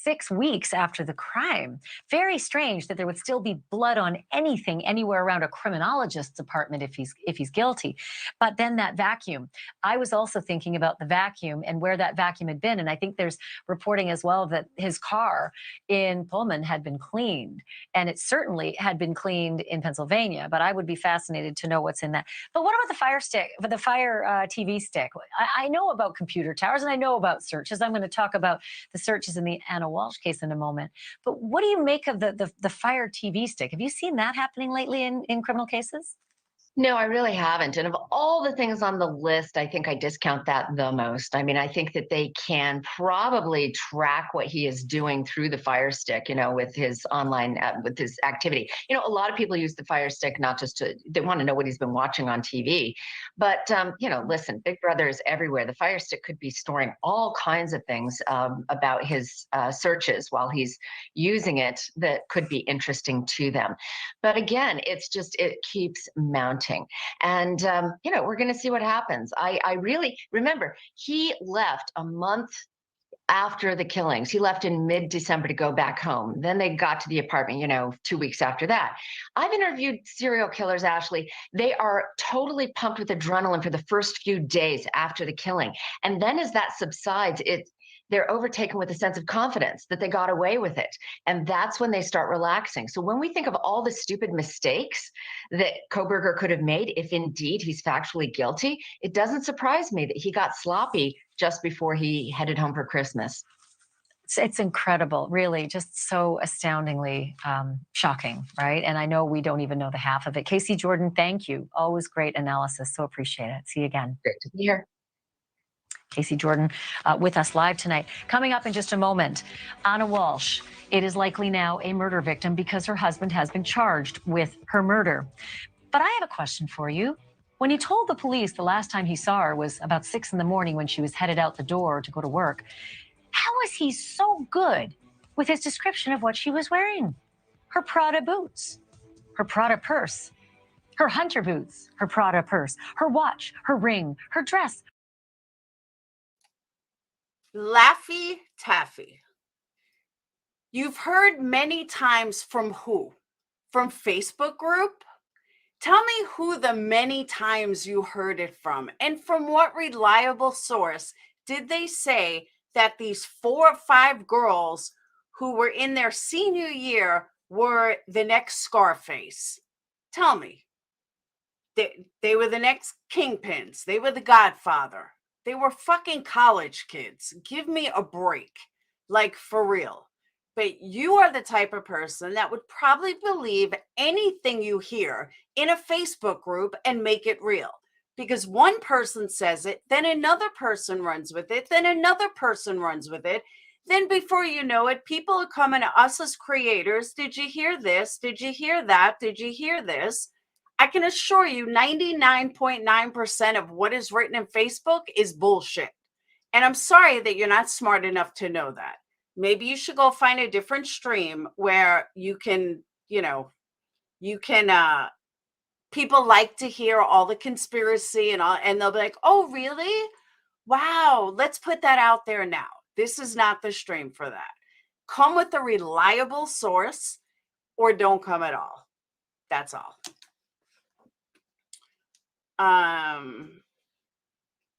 6 weeks after the crime. Very strange that there would still be blood on anything anywhere around a criminologist's apartment if he's guilty. But then that vacuum. I was also thinking about the vacuum and where that vacuum had been. And I think there's reporting as well that his car in Pullman had been cleaned. And it certainly had been cleaned in Pennsylvania. But I would be fascinated to know what's in that. But what about the fire stick, the fire TV stick? I know about computer towers and I know about searches. I'm going to talk about the searches in the Anna Walsh case in a moment. But what do you make of the fire TV stick? Have you seen that happening lately in criminal cases? No, I really haven't. And of all the things on the list, I think I discount that the most. I mean, I think that they can probably track what he is doing through the Fire Stick, with his online, with his activity. A lot of people use the Fire Stick not just they want to know what he's been watching on TV. But, listen, Big Brother is everywhere. The Fire Stick could be storing all kinds of things about his searches while he's using it that could be interesting to them. But again, it keeps mounting. And, we're going to see what happens. I really remember he left a month after the killings. He left in mid-December to go back home. Then they got to the apartment, 2 weeks after that. I've interviewed serial killers, Ashley. They are totally pumped with adrenaline for the first few days after the killing. And then as that subsides, they're overtaken with a sense of confidence that they got away with it. And that's when they start relaxing. So when we think of all the stupid mistakes that Kohberger could have made, if indeed he's factually guilty, it doesn't surprise me that he got sloppy just before he headed home for Christmas. It's incredible, really, just so astoundingly shocking, right? And I know we don't even know the half of it. Casey Jordan, thank you. Always great analysis. So appreciate it. See you again. Great to be here. Casey Jordan with us live tonight. Coming up in just a moment, Anna Walsh. It is likely now a murder victim because her husband has been charged with her murder. But I have a question for you. When he told the police the last time he saw her was about 6 a.m. when she was headed out the door to go to work, how was he so good with his description of what she was wearing? Her Prada boots, her Prada purse, her Hunter boots, her Prada purse, her watch, her ring, her dress. Laffy Taffy. You've heard many times from who? From Facebook group? Tell me who the many times you heard it from, and from what reliable source did they say that these 4 or 5 girls who were in their senior year were the next Scarface? Tell me. They were the next Kingpins. They were the Godfather. They were fucking college kids. Give me a break. Like, for real. But you are the type of person that would probably believe anything you hear in a Facebook group and make it real. Because one person says it, then another person runs with it, then another person runs with it. Then before you know it, people are coming to us as creators. Did you hear this? Did you hear that? Did you hear this? I can assure you 99.9% of what is written in Facebook is bullshit. And I'm sorry that you're not smart enough to know that. Maybe you should go find a different stream where you can, people like to hear all the conspiracy and they'll be like, oh, really? Wow, let's put that out there now. This is not the stream for that. Come with a reliable source or don't come at all. That's all.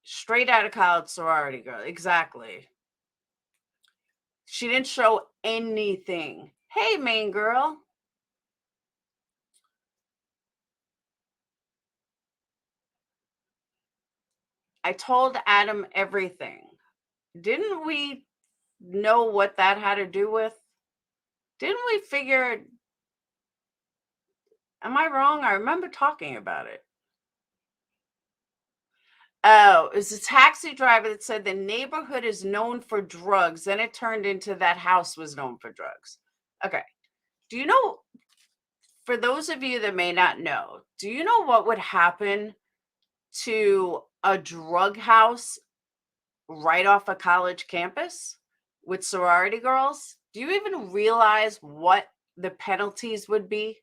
Straight out of college sorority girl. Exactly. She didn't show anything. Hey, main girl. I told Adam everything. Didn't we know what that had to do with? Didn't we figure? Am I wrong? I remember talking about it. Oh, it was a taxi driver that said the neighborhood is known for drugs. Then it turned into that house was known for drugs. Okay. Do you know, for those of you that may not know, do you know what would happen to a drug house right off a college campus with sorority girls? Do you even realize what the penalties would be?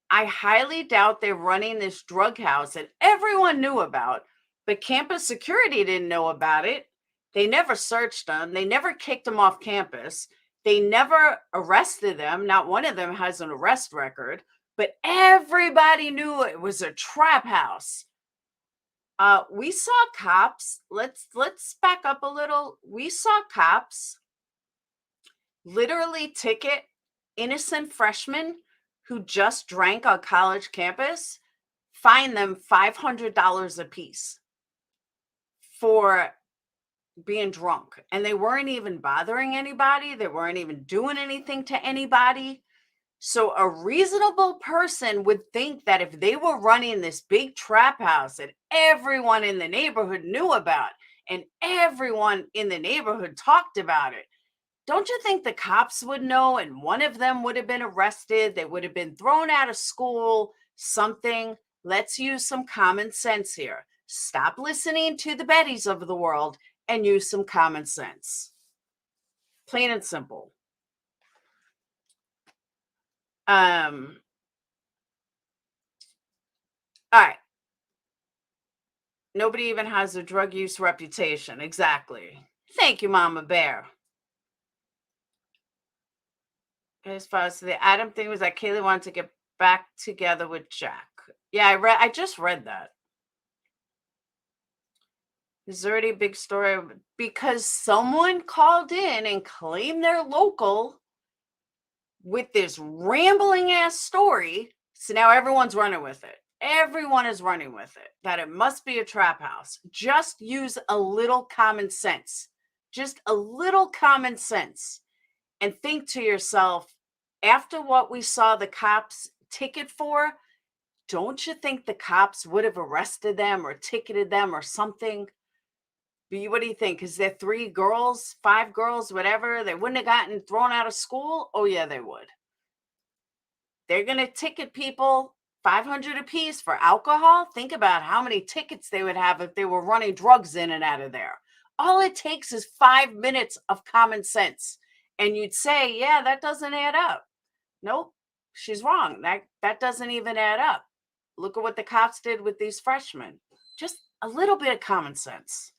I highly doubt they're running this drug house that everyone knew about, but campus security didn't know about it. They never searched them. They never kicked them off campus. They never arrested them. Not one of them has an arrest record, but everybody knew it was a trap house. We saw cops. Let's back up a little. We saw cops literally ticket innocent freshmen who just drank on college campus, fine them $500 a piece for being drunk. And they weren't even bothering anybody. They weren't even doing anything to anybody. So a reasonable person would think that if they were running this big trap house that everyone in the neighborhood knew about and everyone in the neighborhood talked about it, don't you think the cops would know and one of them would have been arrested? They would have been thrown out of school, something. Let's use some common sense here. Stop listening to the Bettys of the world and use some common sense. Plain and simple. All right. Nobody even has a drug use reputation. Exactly. Thank you, Mama Bear. As far as the Adam thing was that Kaylee wanted to get back together with Jack. Yeah, I just read that. There's already a big story because someone called in and claimed they're local with this rambling ass story. So now everyone's running with it. Everyone is running with it, that it must be a trap house. Just use a little common sense. Just a little common sense. And think to yourself, after what we saw the cops ticket for, don't you think the cops would have arrested them or ticketed them or something? What do you think? Is there 3 girls, 5 girls, whatever? They wouldn't have gotten thrown out of school? Oh, yeah, they would. They're going to ticket people $500 apiece for alcohol. Think about how many tickets they would have if they were running drugs in and out of there. All it takes is 5 minutes of common sense. And you'd say, yeah, that doesn't add up. Nope, she's wrong. That doesn't even add up. Look at what the cops did with these freshmen. Just a little bit of common sense.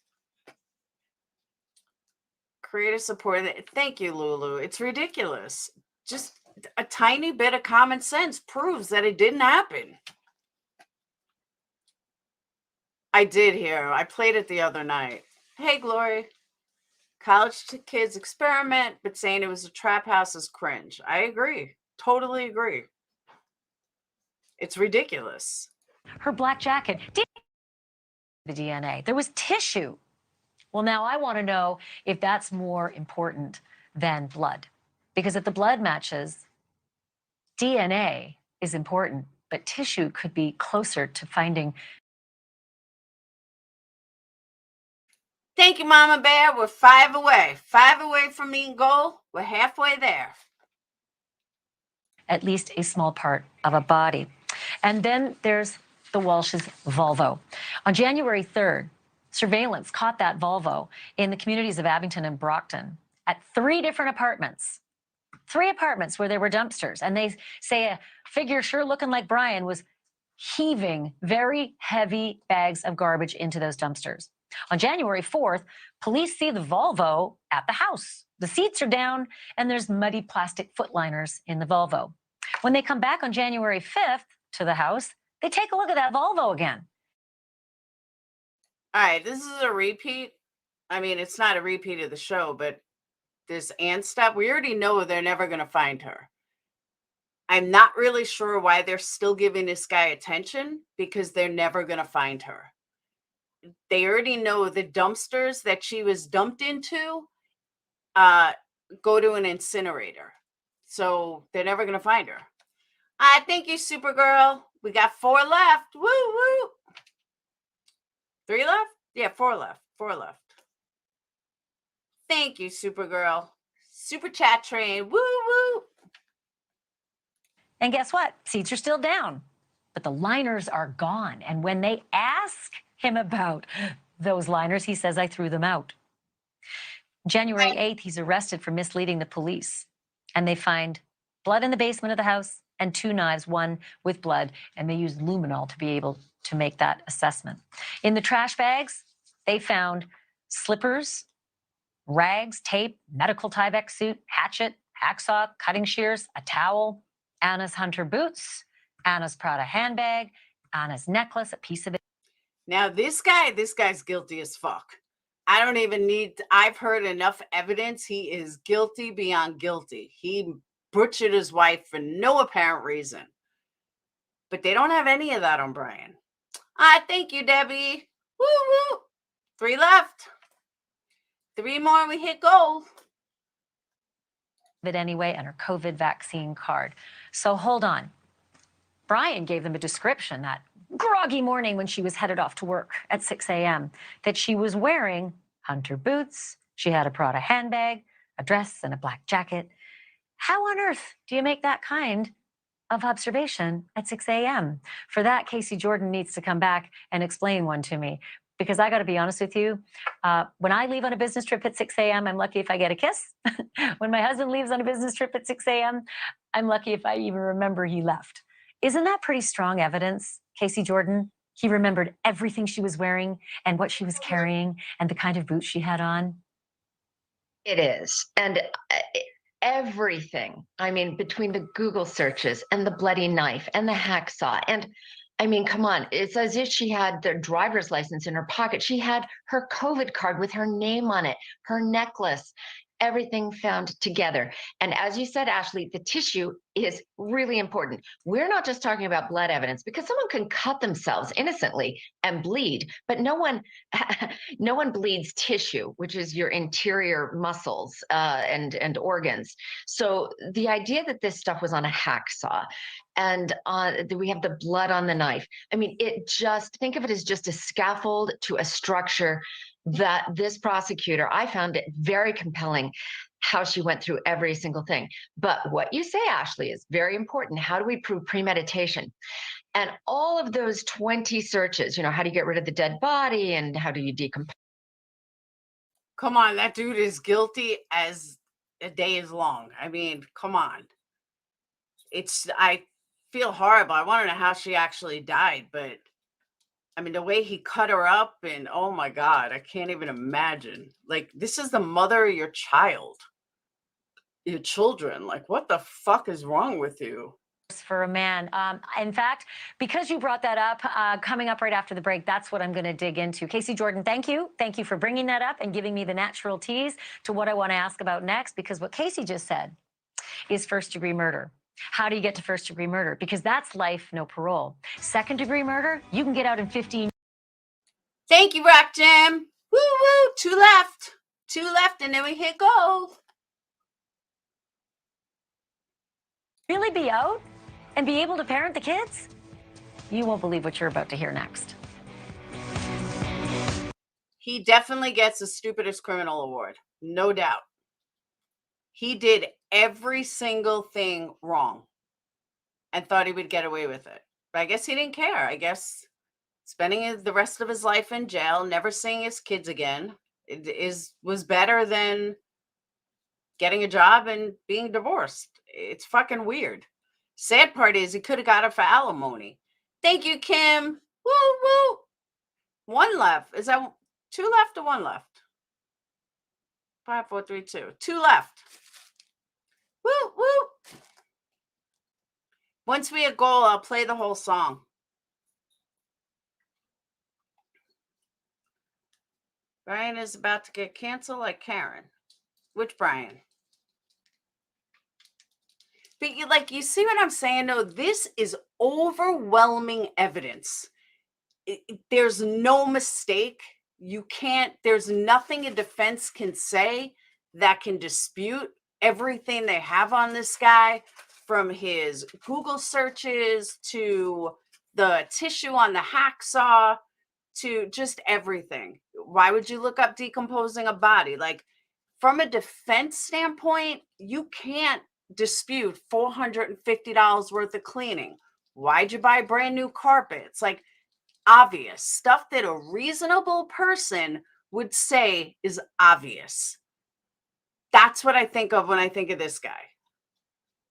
Creator support. Thank you, Lulu. It's ridiculous. Just a tiny bit of common sense proves that it didn't happen. I did hear. I played it the other night. Hey, Glory. College kids experiment, but saying it was a trap house is cringe. I agree. Totally agree. It's ridiculous. Her black jacket did the DNA. There was tissue. Well, now I want to know if that's more important than blood. Because if the blood matches, DNA is important, but tissue could be closer to finding. Thank you, Mama Bear. We're 5 away. 5 away from meeting goal. We're halfway there. At least a small part of a body. And then there's the Walsh's Volvo. On January 3rd, surveillance caught that Volvo in the communities of Abington and Brockton at 3 different apartments. 3 apartments where there were dumpsters. And they say a figure sure looking like Brian was heaving very heavy bags of garbage into those dumpsters. On January 4th, police see the Volvo at the house. The seats are down and there's muddy plastic footliners in the Volvo. When they come back on January 5th to the house, they take a look at that Volvo again. All right, this is a repeat. I mean, it's not a repeat of the show, but this Ann stuff, we already know they're never going to find her. I'm not really sure why they're still giving this guy attention, because they're never going to find her. They already know the dumpsters that she was dumped into go to an incinerator. So they're never going to find her. Thank you, Supergirl. We got 4 left. Woo, woo. 3 left? Yeah, 4 left. 4 left. Thank you, Supergirl. Super chat train. Woo, woo. And guess what? Seats are still down, but the liners are gone. And when they ask him about those liners, he says, I threw them out. January 8th, he's arrested for misleading the police. And they find blood in the basement of the house and 2 knives, one with blood. And they used luminol to be able to make that assessment. In the trash bags, they found slippers, rags, tape, medical Tyvek suit, hatchet, hacksaw, cutting shears, a towel, Anna's Hunter boots, Anna's Prada handbag, Anna's necklace, a piece of it. Now, this guy's guilty as fuck. I don't even need, I've heard enough evidence. He is guilty beyond guilty. He butchered his wife for no apparent reason. But they don't have any of that on Brian. Thank you, Debbie. Woo, woo. 3 left. 3 more and we hit gold. it anyway, and her COVID vaccine card. So hold on. Brian gave them a description that groggy morning when she was headed off to work at 6 a.m. that she was wearing hunter boots, she had a Prada handbag, a dress, and a black jacket. How on earth do you make that kind of observation at 6 a.m.? For that, Casey Jordan needs to come back and explain one to me. Because I got to be honest with you, when I leave on a business trip at 6 a.m., I'm lucky if I get a kiss. When my husband leaves on a business trip at 6 a.m., I'm lucky if I even remember he left. Isn't that pretty strong evidence, Casey Jordan? He remembered everything she was wearing and what she was carrying and the kind of boots she had on. It is. And everything, I mean, between the Google searches and the bloody knife and the hacksaw, and I mean, come on, it's as if she had the driver's license in her pocket. She had her COVID card with her name on it, her necklace, everything found together. And as you said, Ashley, the tissue is really important. We're not just talking about blood evidence, because someone can cut themselves innocently and bleed, but no one bleeds tissue, which is your interior muscles and organs. So the idea that this stuff was on a hacksaw, and we have the blood on the knife. I mean, think of it as just a scaffold to a structure that this prosecutor, I found it very compelling how she went through every single thing. But what you say, Ashley, is very important. How do we prove premeditation? And all of those 20 searches, how do you get rid of the dead body and how do you decompose? Come on, that dude is guilty as a day is long. I mean, come on. I feel horrible. I want to know how she actually died, but I mean, the way he cut her up, and oh my God, I can't even imagine. Like, this is the mother of your child, your children. Like, what the fuck is wrong with you? For a man. In fact, because you brought that up, coming up right after the break, that's what I'm going to dig into. Casey Jordan, thank you. Thank you for bringing that up and giving me the natural tease to what I want to ask about next, because what Casey just said is first-degree murder. How do you get to first-degree murder? Because that's life, no parole. Second-degree murder, you can get out in 15. Thank you, Rock Jam. Woo woo. Two left, and then we hit go. Really be out and be able to parent the kids? You won't believe what you're about to hear next. He definitely gets the stupidest criminal award, no doubt. He did every single thing wrong and thought he would get away with it. But I guess he didn't care. I guess spending the rest of his life in jail, never seeing his kids again, was better than getting a job and being divorced. It's fucking weird. Sad part is he could have got it for alimony. Thank you, Kim. Woo, woo. One left. Is that two left or one left? 5, 4, 3, 2. Two left. Woo, woo. Once we hit goal, I'll play the whole song. Brian is about to get canceled like Karen. Which Brian? But you see what I'm saying? No, this is overwhelming evidence. There's no mistake. There's nothing a defense can say that can dispute everything they have on this guy, from his Google searches to the tissue on the hacksaw to just everything. Why would you look up decomposing a body? Like, from a defense standpoint, you can't dispute $450 worth of cleaning. Why'd you buy brand new carpets? Like, obvious stuff that a reasonable person would say is obvious. That's what I think of when I think of this guy.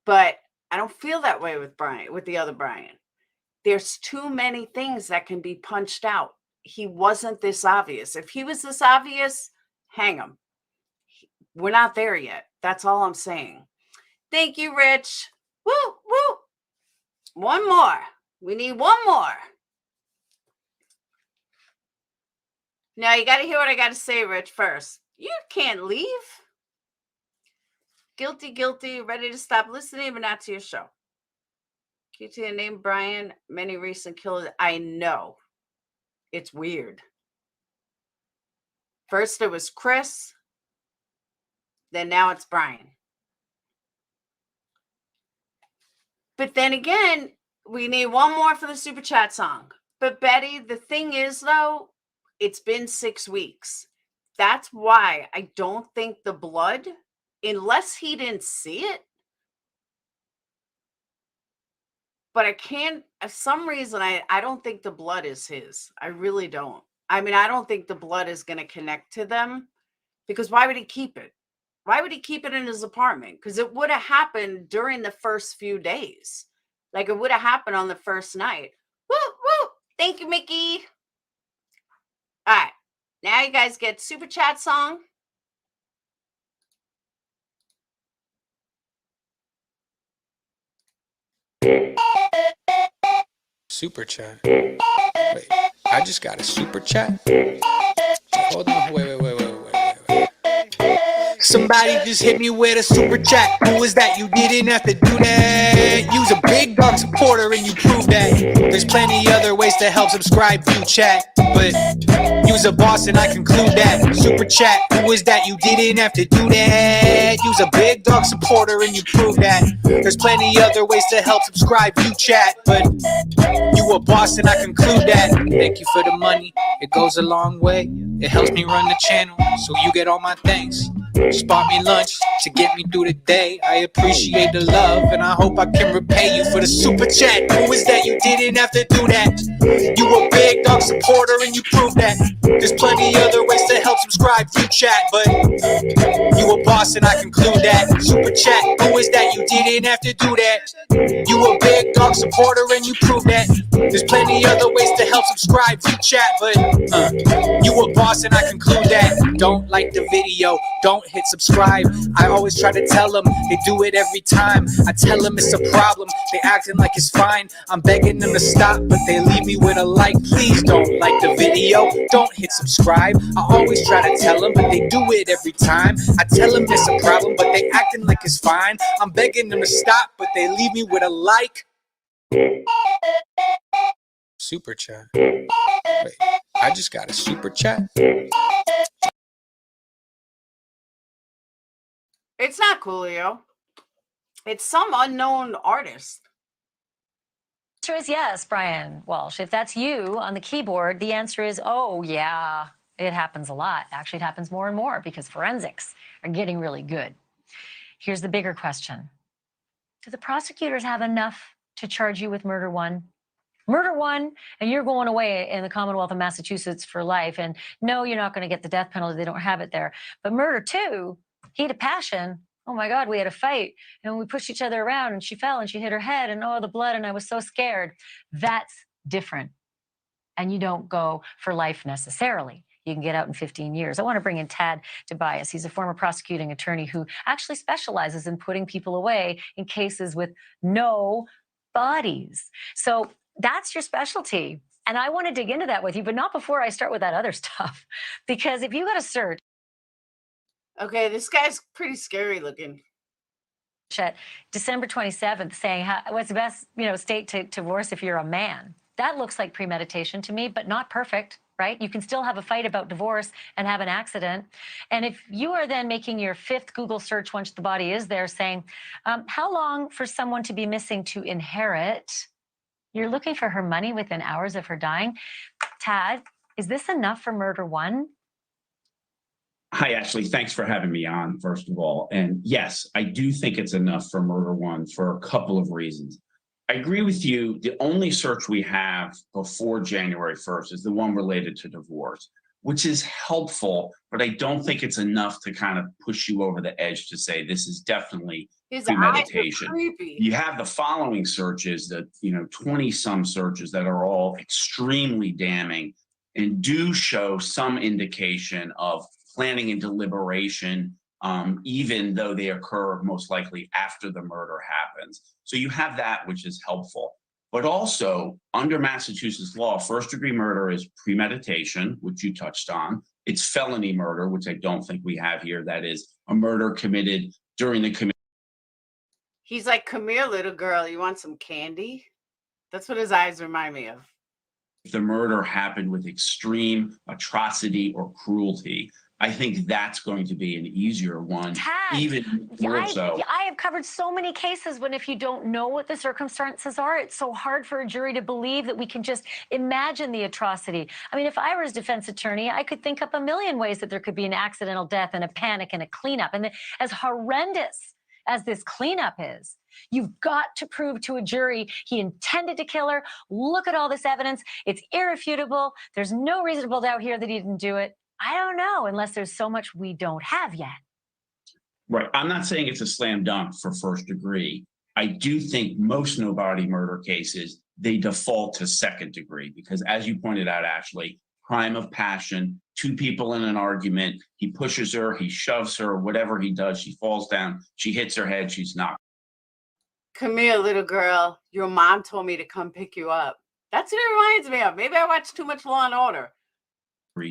But I don't feel that way with the other Brian. There's too many things that can be punched out. He wasn't this obvious. If he was this obvious, hang him. We're not there yet. That's all I'm saying. Thank you, Rich. Woo, woo. One more. We need one more. Now, you got to hear what I got to say, Rich, first. You can't leave. Guilty, guilty, ready to stop listening, but not to your show. QT named Brian, many recent killers. I know. It's weird. First it was Chris. Then now it's Brian. But then again, we need one more for the super chat song. But Betty, the thing is, though, it's been 6 weeks. That's why I don't think the blood, unless he didn't see it. But I can't, for some reason, I don't think the blood is his. I really don't. I mean, I don't think the blood is going to connect to them, because why would he keep it? Why would he keep it in his apartment? Because it would have happened during the first few days. Like, it would have happened on the first night. Woo, woo. Thank you, Mickey. All right. Now you guys get super chat song. Super chat. Wait, I just got a super chat. Hold on. Wait. Somebody just hit me with a super chat. Who was that? You didn't have to do that. Use a big dog supporter and you prove that. There's plenty other ways to help. Subscribe, view, chat, but use a boss and I conclude that. Super chat. Who was that? You didn't have to do that. Use a big dog supporter and you prove that. There's plenty other ways to help. Subscribe, view, chat, but you a boss and I conclude that. Thank you for the money. It goes a long way. It helps me run the channel, so you get all my thanks. Just bought me lunch to get me through the day. I appreciate the love and I hope I can repay you for the super chat. Who is that? You didn't have to do that. You a big dog supporter and you prove that. There's plenty other ways to help. Subscribe, view, chat, but you a boss and I conclude that. Super chat. Who is that? You didn't have to do that. You a big dog supporter and you prove that. There's plenty other ways to help. Subscribe, view, chat, but you a boss and I conclude that. Don't like the video, don't hit subscribe. I always try to tell them, they do it every time. I tell them it's a problem, they acting like it's fine. I'm begging them to stop, but they leave me with a like. Please don't like the video, don't hit subscribe. I always try to tell them, but they do it every time. I tell them it's a problem, but they acting like it's fine. I'm begging them to stop, but they leave me with a like. Super chat. Wait, I just got a super chat. It's not Coolio. It's some unknown artist. The answer is yes, Brian Walsh. If that's you on the keyboard, the answer is, oh, yeah, it happens a lot. Actually, it happens more and more because forensics are getting really good. Here's the bigger question. Do the prosecutors have enough to charge you with murder one? Murder one, and you're going away in the Commonwealth of Massachusetts for life. And no, you're not going to get the death penalty. They don't have it there. But murder two, heat of passion. Oh my God, we had a fight and we pushed each other around and she fell and she hit her head and oh, the blood and I was so scared. That's different. And you don't go for life necessarily. You can get out in 15 years. I want to bring in Tad Tobias. He's a former prosecuting attorney who actually specializes in putting people away in cases with no bodies. So that's your specialty. And I want to dig into that with you, but not before I start with that other stuff. Because if you got a search, Okay, this guy's pretty scary looking. at December 27th saying, what's the best state to divorce if you're a man? That looks like premeditation to me, but not perfect, right? You can still have a fight about divorce and have an accident. And if you are then making your 5th Google search once the body is there saying, how long for someone to be missing to inherit? You're looking for her money within hours of her dying. Tad, is this enough for murder one? Hi, Ashley. Thanks for having me on, first of all. And yes, I do think it's enough for murder one for a couple of reasons. I agree with you. The only search we have before January 1st is the one related to divorce, which is helpful, but I don't think it's enough to kind of push you over the edge to say this is definitely premeditation. You have the following searches that, 20 some searches that are all extremely damning and do show some indication of planning and deliberation, even though they occur most likely after the murder happens. So you have that, which is helpful. But also, under Massachusetts law, first-degree murder is premeditation, which you touched on. It's felony murder, which I don't think we have here. That is a murder committed during the commission. He's like, come here, little girl. You want some candy? That's what his eyes remind me of. If the murder happened with extreme atrocity or cruelty, I think that's going to be an easier one, Tad, even more so. I have covered so many cases when if you don't know what the circumstances are, it's so hard for a jury to believe that we can just imagine the atrocity. I mean, if I were his defense attorney, I could think up a million ways that there could be an accidental death and a panic and a cleanup. And as horrendous as this cleanup is, you've got to prove to a jury he intended to kill her. Look at all this evidence. It's irrefutable. There's no reasonable doubt here that he didn't do it. I don't know, unless there's so much we don't have yet. Right. I'm not saying it's a slam dunk for first degree. I do think most no-body murder cases, they default to second degree because, as you pointed out, Ashley, crime of passion, two people in an argument, he pushes her, he shoves her, whatever he does, she falls down, she hits her head, she's knocked. Come here, little girl. Your mom told me to come pick you up. That's what it reminds me of. Maybe I watched too much Law and Order.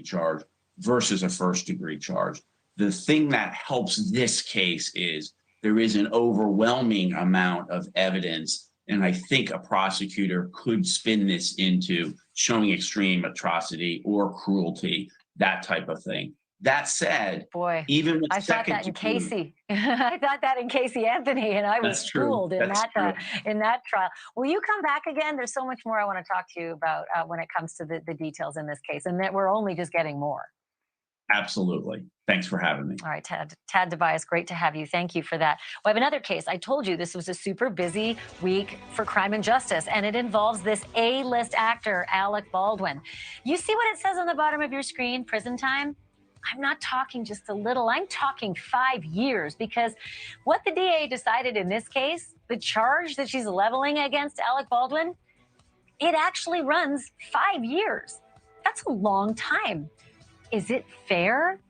Charge versus a first degree charge. The thing that helps this case is there is an overwhelming amount of evidence, and I think a prosecutor could spin this into showing extreme atrocity or cruelty, that type of thing. That said, boy, even with I thought that in Casey. I thought that in Casey Anthony, and I was fooled in that trial. Will you come back again? There's so much more I want to talk to you about when it comes to the details in this case, and that we're only just getting more. Absolutely. Thanks for having me. All right, Tad Tobias, great to have you. Thank you for that. Well, I have another case. I told you this was a super busy week for crime and justice, and it involves this A-list actor, Alec Baldwin. You see what it says on the bottom of your screen, prison time? I'm not talking just a little, I'm talking 5 years, because what the DA decided in this case, the charge that she's leveling against Alec Baldwin, it actually runs 5 years. That's a long time. Is it fair?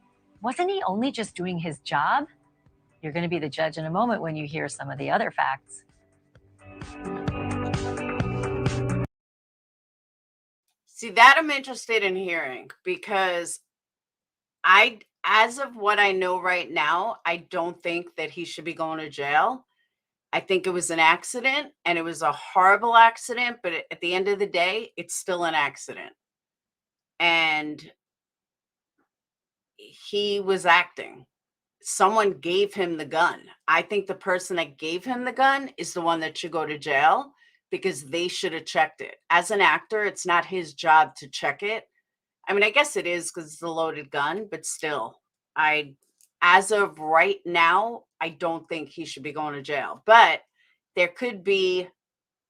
Wasn't he only just doing his job? You're going to be the judge in a moment when you hear some of the other facts. See, that I'm interested in hearing, because as of what I know right now, I don't think that he should be going to jail. I think it was an accident, and it was a horrible accident, but at the end of the day, it's still an accident. And he was acting. Someone gave him the gun. I think the person that gave him the gun is the one that should go to jail, because they should have checked it. As an actor, it's not his job to check it. I mean, I guess it is because it's a loaded gun, but still, as of right now, I don't think he should be going to jail. But there could be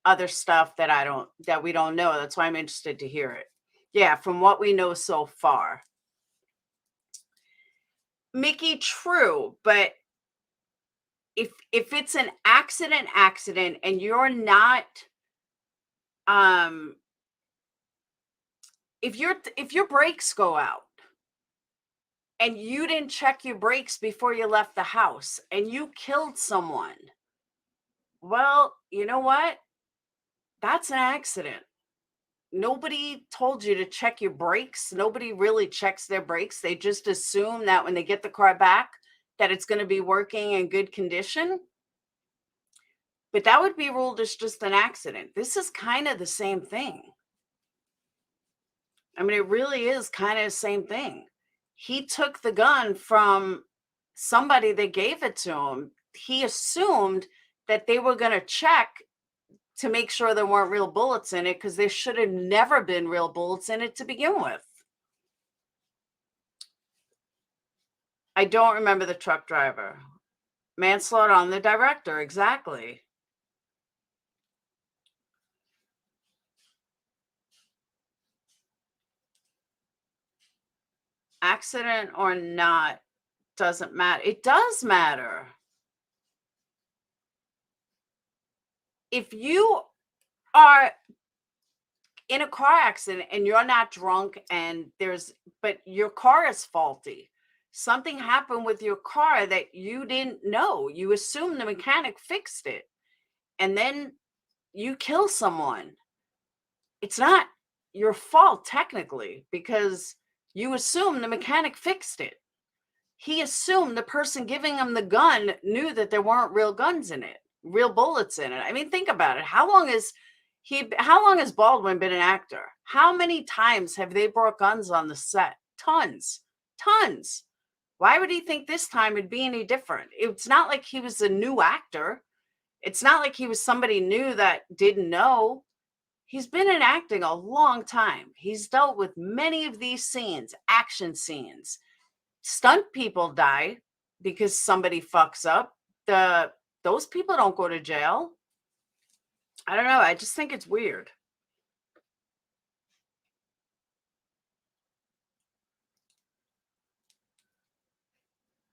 other stuff that we don't know. That's why I'm interested to hear it. Yeah, from what we know so far. Mickey, true, but if it's an accident and you're not if your brakes go out and you didn't check your brakes before you left the house and you killed someone, well, you know what? That's an accident. Nobody told you to check your brakes. Nobody really checks their brakes. They just assume that when they get the car back, that it's going to be working in good condition. But that would be ruled as just an accident. This is kind of the same thing. I mean, it really is kind of the same thing. He took the gun from somebody that gave it to him. He assumed that they were going to check to make sure there weren't real bullets in it, because there should have never been real bullets in it to begin with. I don't remember the truck driver. Manslaughter on the director, exactly. Accident or not, doesn't matter. It does matter. If you are in a car accident and you're not drunk but your car is faulty, something happened with your car that you didn't know, you assume the mechanic fixed it, and then you kill someone, it's not your fault technically, because you assume the mechanic fixed it. He assumed the person giving him the gun knew that there weren't real guns in it, real bullets in it. I mean, think about it. How long has Baldwin been an actor? How many times have they brought guns on the set? Tons. Why would he think this time would be any different? It's not like he was a new actor. It's not like he was somebody new that didn't know. He's been in acting a long time. He's dealt with many of these scenes, action scenes. Stunt people die because somebody fucks up. Those people don't go to jail. I don't know. I just think it's weird.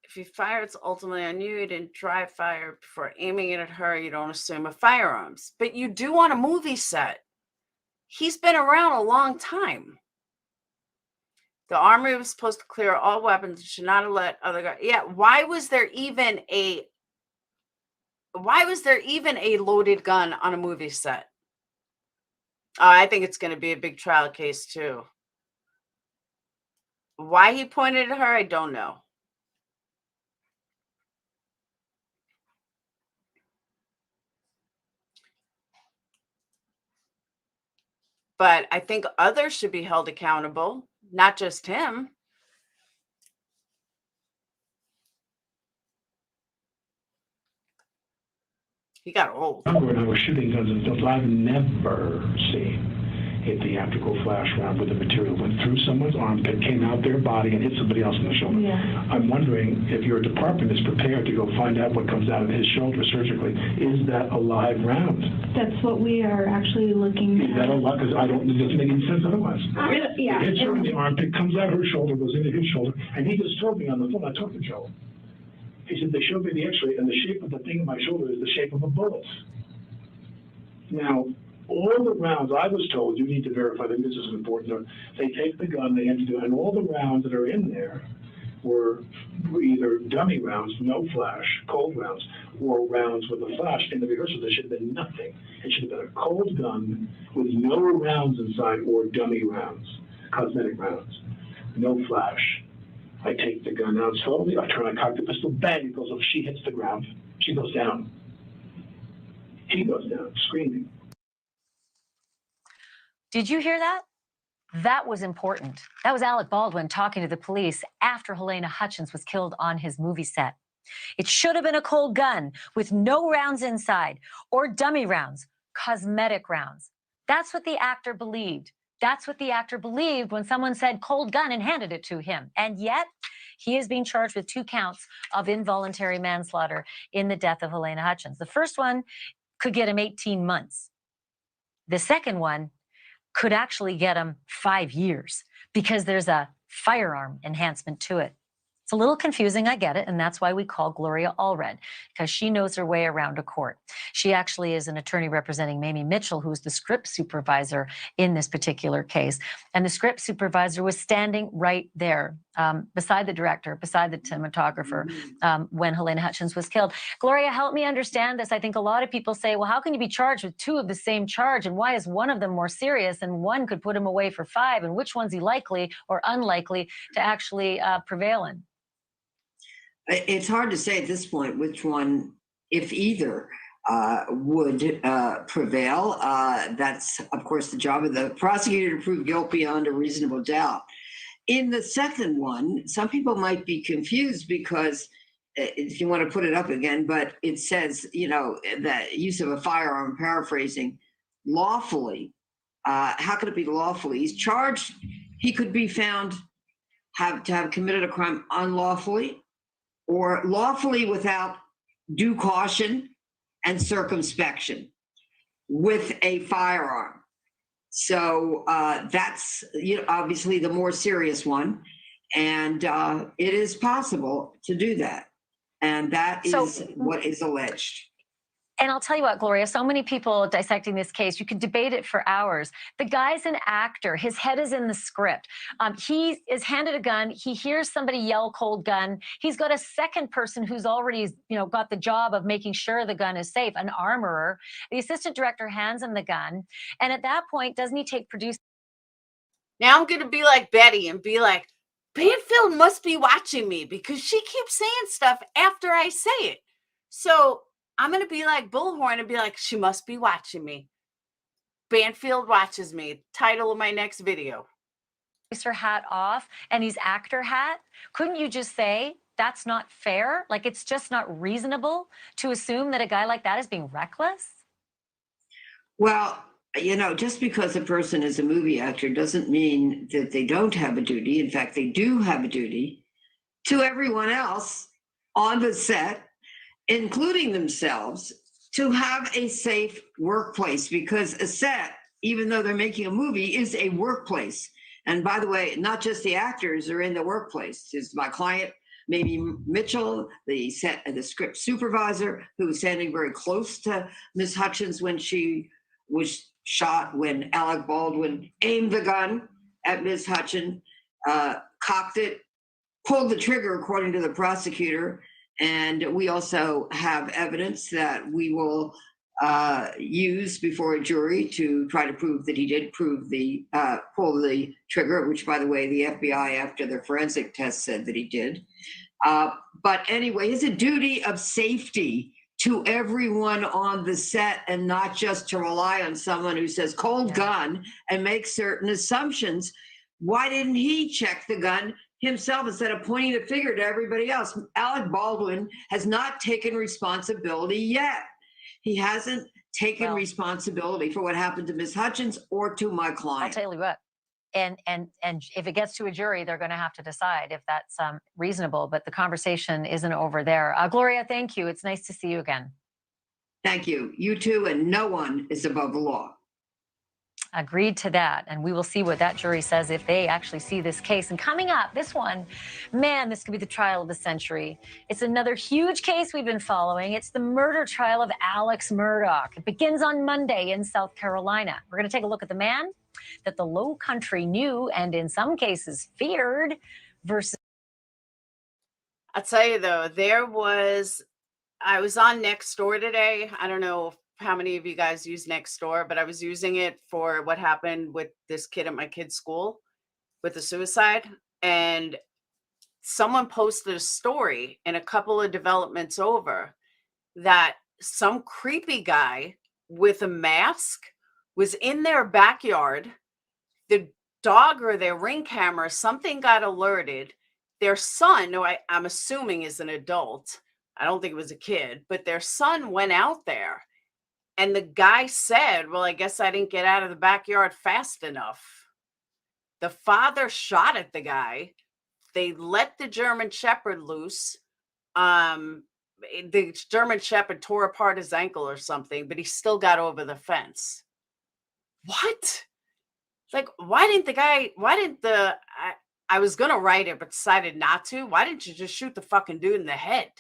If you fire, it's ultimately on you. You didn't dry fire before aiming it at her. You don't assume a firearms, but you do on a movie set. He's been around a long time. The armory was supposed to clear all weapons. It should not have let other guys. Yeah, why was there even a loaded gun on a movie set? Oh, I think it's going to be a big trial case too. Why he pointed at her, I don't know. But I think others should be held accountable, not just him. He got old. When I was shooting guns and stuff, I've never seen a theatrical flash round where the material went through someone's armpit, came out their body, and hit somebody else in the shoulder. Yeah. I'm wondering if your department is prepared to go find out what comes out of his shoulder surgically. Is that a live round? That's what we are actually looking at. Is that a live? Because it doesn't make any sense otherwise. Yeah. It hits her in the armpit, comes out her shoulder, goes into his shoulder, and he just told me on the phone, I talked to Joe. He said, they showed me the x-ray, and the shape of the thing in my shoulder is the shape of a bullet. Now, all the rounds, I was told, you need to verify, I think this is important, they take the gun, they empty it, and all the rounds that are in there were either dummy rounds, no flash, cold rounds, or rounds with a flash. In the rehearsal, there should have been nothing. It should have been a cold gun with no rounds inside or dummy rounds, cosmetic rounds, no flash. I take the gun out slowly, I turn, I cock the pistol, bang, it goes off, she hits the ground, she goes down. He goes down, screaming. Did you hear that? That was important. That was Alec Baldwin talking to the police after Helena Hutchins was killed on his movie set. It should have been a cold gun with no rounds inside or dummy rounds, cosmetic rounds. That's what the actor believed. That's what the actor believed when someone said cold gun and handed it to him. And yet, he is being charged with 2 counts of involuntary manslaughter in the death of Helena Hutchins. The first one could get him 18 months. The second one could actually get him 5 years because there's a firearm enhancement to it. It's a little confusing, I get it, and that's why we call Gloria Allred, because she knows her way around a court. She actually is an attorney representing Mamie Mitchell, who's the script supervisor in this particular case. And the script supervisor was standing right there beside the director, beside the cinematographer, when Helena Hutchins was killed. Gloria, help me understand this. I think a lot of people say, well, how can you be charged with 2 of the same charge? And why is one of them more serious and one could put him away for 5? And which one's he likely or unlikely to actually prevail in? It's hard to say at this point which one, if either, would prevail. That's, of course, the job of the prosecutor to prove guilt beyond a reasonable doubt. In the second one, some people might be confused because, if you want to put it up again, but it says, you know, that use of a firearm, paraphrasing, lawfully. How could it be lawfully? He's charged, he could be found to have committed a crime unlawfully, or lawfully without due caution and circumspection with a firearm. So that's, you know, obviously the more serious one. And it is possible to do that. And that is what is alleged. And I'll tell you what, Gloria, so many people dissecting this case, you could debate it for hours. The guy's an actor. His head is in the script. He is handed a gun. He hears somebody yell cold gun. He's got a second person who's already, you know, got the job of making sure the gun is safe, an armorer. The assistant director hands him the gun. And at that point, doesn't he take producer? Now I'm going to be like Betty and be like, Banfield must be watching me because she keeps saying stuff after I say it. So I'm going to be like Bullhorn and be like, she must be watching me. Banfield watches me. Title of my next video. producer hat off and he's actor hat, couldn't you just say that's not fair? Like, it's just not reasonable to assume that a guy like that is being reckless? Well, just because a person is a movie actor doesn't mean that they don't have a duty. In fact, they do have a duty to everyone else on the set, including themselves, to have a safe workplace, because a set, even though they're making a movie, is a workplace. And by the way, not just the actors are in the workplace. It's my client, maybe Mitchell, the script supervisor, who was standing very close to Ms. Hutchins when she was shot, when Alec Baldwin aimed the gun at Ms. Hutchins, cocked it, pulled the trigger, according to the prosecutor. And we also have evidence that we will use before a jury to try to prove that he did pull the trigger, which, by the way, the FBI, after the forensic test, said that he did. But anyway, it's a duty of safety to everyone on the set, and not just to rely on someone who says cold gun and make certain assumptions. Why didn't he check the gun himself instead of pointing the finger to everybody else? Alec Baldwin has not taken responsibility yet. He hasn't taken responsibility for what happened to Ms. Hutchins or to my client. I'll tell you what. And if it gets to a jury, they're going to have to decide if that's reasonable. But the conversation isn't over there. Gloria, thank you. It's nice to see you again. Thank you. You too. And no one is above the law. Agreed to that. And we will see what that jury says if they actually see this case. And coming up, this one, man, this could be the trial of the century. It's another huge case we've been following. It's the murder trial of Alex Murdaugh. It begins on Monday in South Carolina. We're going to take a look at the man that the Low Country knew and in some cases feared versus. I'll tell you though, I was on Nextdoor today. I don't know how many of you guys use Nextdoor, but I was using it for what happened with this kid at my kid's school with the suicide. And someone posted a story and a couple of developments over that some creepy guy with a mask was in their backyard. The dog or their Ring camera, something got alerted. Their son, who I'm assuming is an adult, I don't think it was a kid, but their son went out there. And the guy said, well, I guess I didn't get out of the backyard fast enough. The father shot at the guy. They let the German Shepherd loose. The German Shepherd tore apart his ankle or something, but he still got over the fence. What? Like, I was going to write it, but decided not to. Why didn't you just shoot the fucking dude in the head?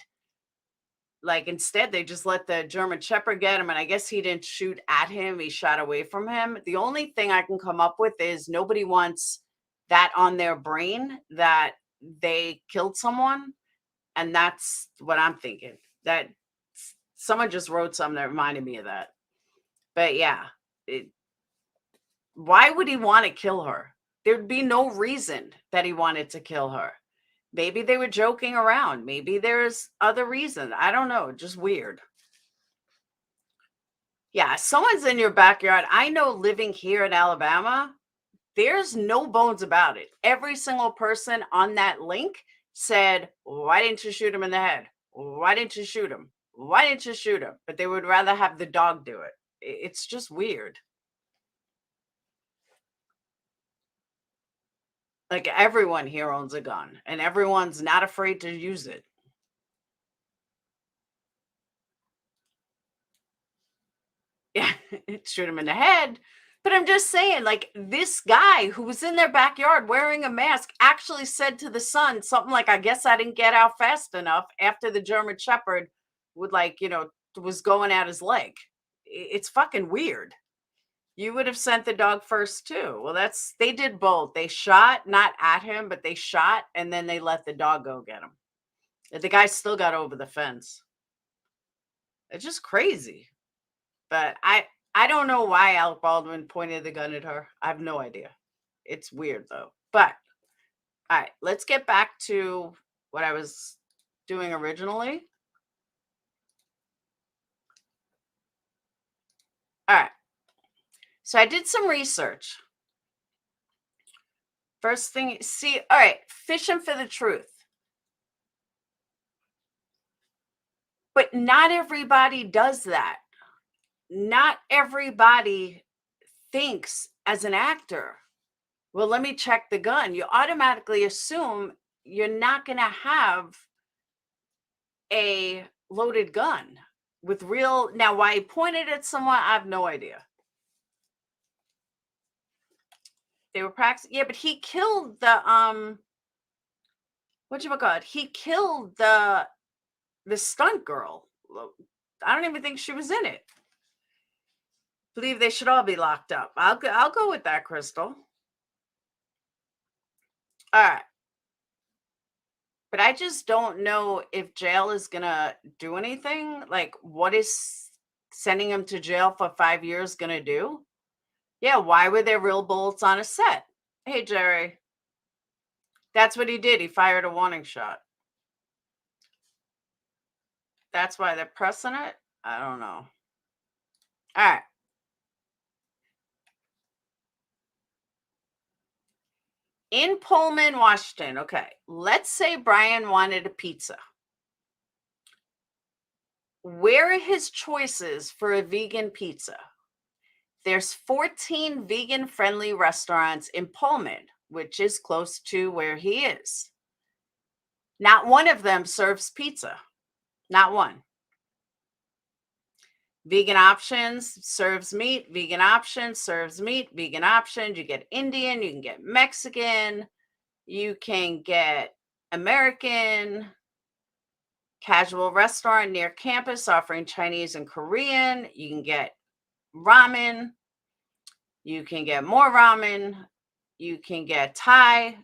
Like, instead, they just let the German Shepherd get him. And I guess he didn't shoot at him. He shot away from him. The only thing I can come up with is nobody wants that on their brain that they killed someone. And that's what I'm thinking. That someone just wrote something that reminded me of that. But yeah, why would he want to kill her? There'd be no reason that he wanted to kill her. Maybe they were joking around. Maybe there's other reason. I don't know. Just weird. Yeah, someone's in your backyard. I know, living here in Alabama, there's no bones about it. Every single person on that link said, why didn't you shoot him in the head? Why didn't you shoot him? Why didn't you shoot him? But they would rather have the dog do it. It's just weird. Like, everyone here owns a gun and everyone's not afraid to use it. Yeah, shoot him in the head. But I'm just saying, like, this guy who was in their backyard wearing a mask actually said to the son something like, I guess I didn't get out fast enough, after the German Shepherd would, like, was going at his leg. It's fucking weird. You would have sent the dog first too. Well, they did both. They shot, not at him, but they shot, and then they let the dog go get him. The guy still got over the fence. It's just crazy. But I don't know why Alec Baldwin pointed the gun at her. I have no idea. It's weird though. But all right, let's get back to what I was doing originally. All right. So I did some research. First thing, see, all right, fishing for the truth. But not everybody does that. Not everybody thinks as an actor, well, let me check the gun. You automatically assume you're not going to have a loaded gun with real. Now, why he pointed at someone, I have no idea. They were practicing. Yeah, but he killed the whatchamacallit? He killed the stunt girl. I don't even think she was in it. Believe they should all be locked up. I'll go with that, Crystal. All right. But I just don't know if jail is gonna do anything. Like, what is sending him to jail for 5 years gonna do? Yeah, why were there real bullets on a set? Hey, Jerry. That's what he did. He fired a warning shot. That's why they're pressing it? I don't know. All right. In Pullman, Washington. Okay. Let's say Brian wanted a pizza. Where are his choices for a vegan pizza? There's 14 vegan-friendly restaurants in Pullman, which is close to where he is. Not one of them serves pizza. Not one. Vegan options serves meat. Vegan options serves meat. Vegan options. You get Indian. You can get Mexican. You can get American. Casual restaurant near campus offering Chinese and Korean. You can get ramen. You can get more ramen. You can get Thai.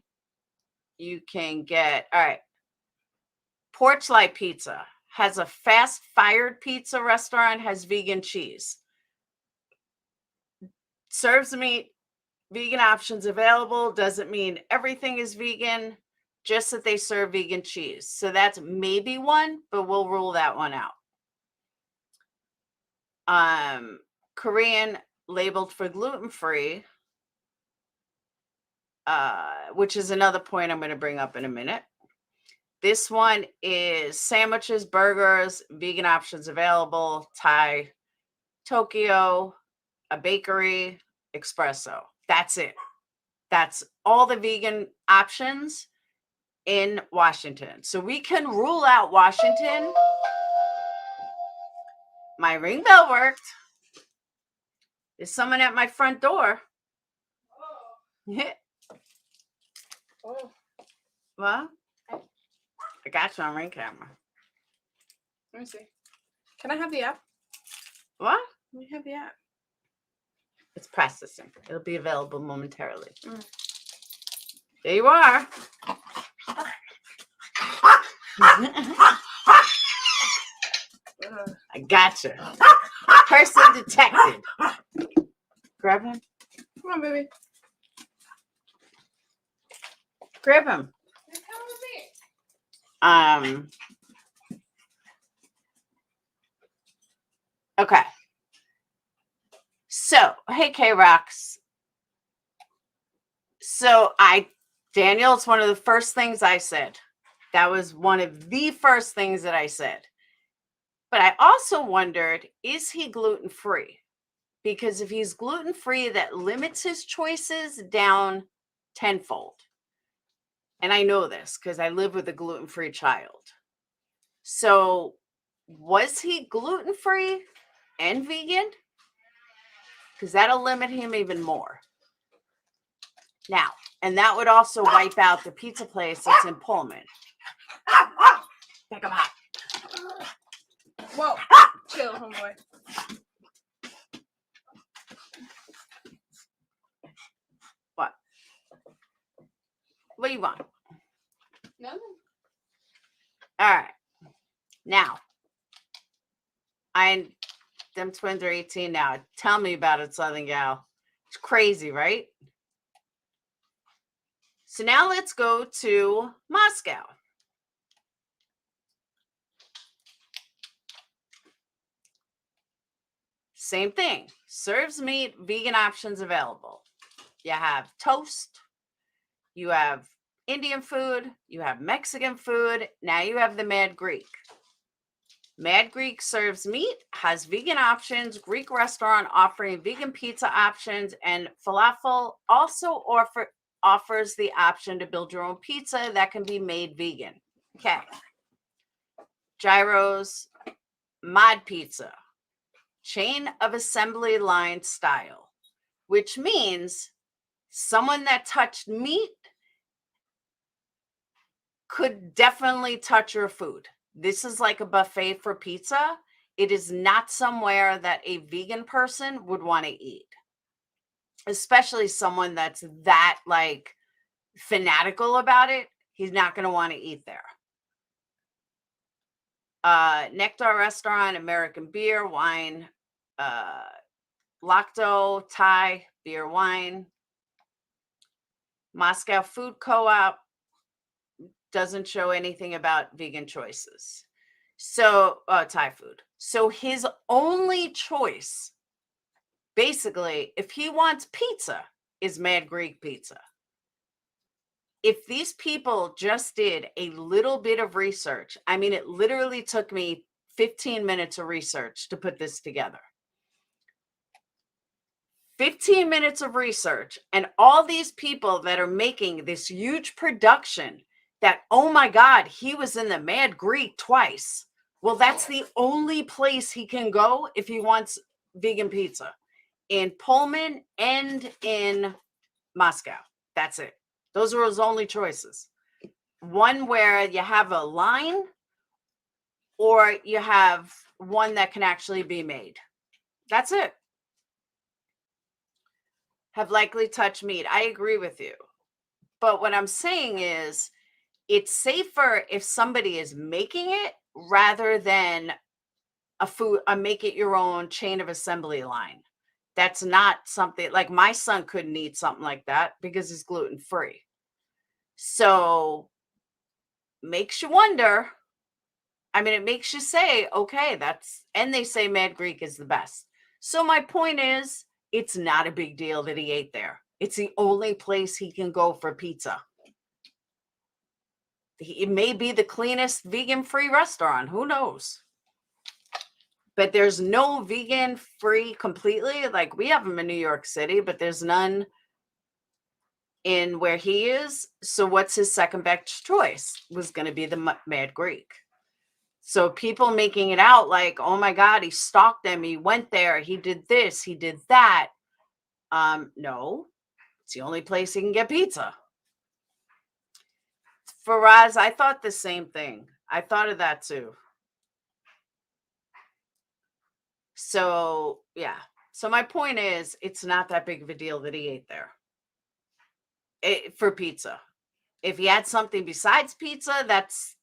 You can get, all right. Porchlight Pizza has a fast-fired pizza restaurant, has vegan cheese. Serves meat, vegan options available. Doesn't mean everything is vegan, just that they serve vegan cheese. So that's maybe one, but we'll rule that one out. Korean labeled for gluten-free, which is another point I'm going to bring up in a minute. This one is sandwiches, burgers, vegan options available, Thai, Tokyo, a bakery, espresso. That's it. That's all the vegan options in Washington. So we can rule out Washington. My ring bell worked. There's someone at my front door. Oh. Well, I got you on ring camera. Let me see. Can I have the app? What? Let me have the app. It's processing. It'll be available momentarily. There you are. I gotcha. Person detected. Grab him. Come on, baby. Grab him. Okay. So, hey, K-Rocks. So, Daniel, it's one of the first things I said. That was one of the first things that I said. But I also wondered, is he gluten-free? Because if he's gluten-free, that limits his choices down tenfold. And I know this because I live with a gluten-free child. So was he gluten-free and vegan? Because that'll limit him even more. Now, and that would also wipe out the pizza place that's in Pullman. Pick him up. Whoa. Chill, homeboy. What? What do you want? Nothing. All right. Now, them twins are 18 now. Tell me about it, Southern Gal. It's crazy, right? So now let's go to Moscow. Same thing. Serves meat, vegan options available. You have toast. You have Indian food, you have Mexican food, now you have the Mad Greek. Mad Greek serves meat, has vegan options, Greek restaurant offering vegan pizza options, and falafel also offers the option to build your own pizza that can be made vegan. Okay. Gyros, Mod Pizza, chain of assembly line style, which means someone that touched meat could definitely touch your food. This is like a buffet for pizza. It is not somewhere that a vegan person would want to eat, especially someone that's that like fanatical about it. He's not going to want to eat there. Nectar Restaurant, American beer, wine, Lacto, Thai, beer, wine. Moscow Food Co-op doesn't show anything about vegan choices. So, Thai food. So his only choice, basically, if he wants pizza, is Mad Greek Pizza. If these people just did a little bit of research, I mean, it literally took me 15 minutes of research to put this together. 15 minutes of research, and all these people that are making this huge production that, oh my God, he was in the Mad Greek twice. Well, that's the only place he can go if he wants vegan pizza, in Pullman and in Moscow. That's it. Those are his only choices. One where you have a line, or you have one that can actually be made. That's it. Have likely touched meat. I agree with you. But what I'm saying is, it's safer if somebody is making it rather than a make it your own chain of assembly line. That's not something like my son couldn't eat something like that because he's gluten free. So makes you wonder. I mean, it makes you say, okay, and they say Mad Greek is the best. So my point is, it's not a big deal that he ate there. It's the only place he can go for pizza. It may be the cleanest vegan-free restaurant. Who knows? But there's no vegan-free completely. Like, we have them in New York City, but there's none in where he is. So what's his second best choice? Was going to be the Mad Greek. So people making it out like, oh my God, he stalked them. He went there. He did this. He did that. No, it's the only place he can get pizza. Faraz, I thought the same thing. I thought of that too. So, yeah. So my point is, it's not that big of a deal that he ate there for pizza. If he had something besides pizza,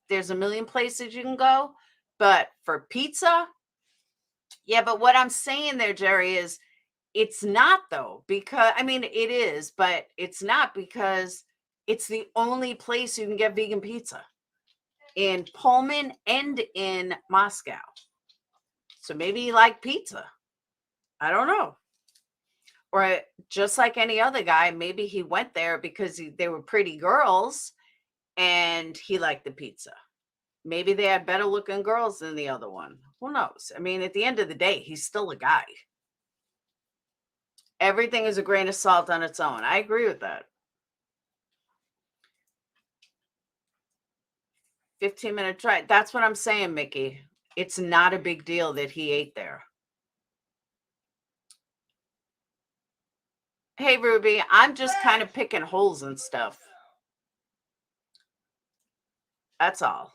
there's a million places you can go. But for pizza, yeah. But what I'm saying there, Jerry, is it's not though, because I mean, it is, but it's not because it's the only place you can get vegan pizza in Pullman and in Moscow. So maybe he liked pizza. I don't know. Or just like any other guy, maybe he went there because they were pretty girls and he liked the pizza. Maybe they had better looking girls than the other one. Who knows? I mean, at the end of the day, he's still a guy. Everything is a grain of salt on its own. I agree with that. 15-minute drive. That's what I'm saying, Mickey. It's not a big deal that he ate there. Hey, Ruby, I'm just kind of picking holes and stuff. That's all.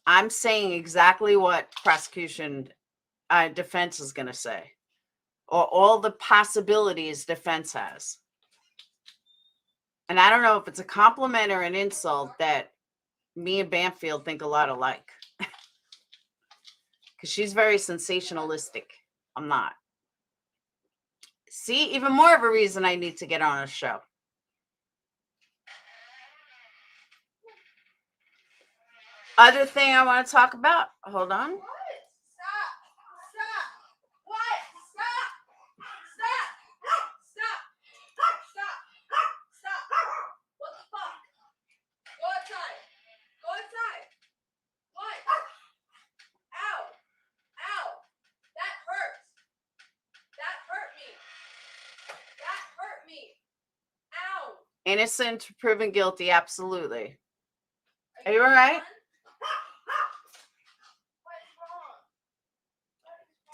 I'm saying exactly what prosecution defense is going to say, or all the possibilities defense has. And I don't know if it's a compliment or an insult that me and Banfield think a lot alike. Because she's very sensationalistic. I'm not. See, even more of a reason I need to get on a show. Other thing I want to talk about. Hold on. What? Stop. Stop. What? Stop. Stop. Stop. Stop. Stop. Innocent proven guilty, absolutely. Are you all right?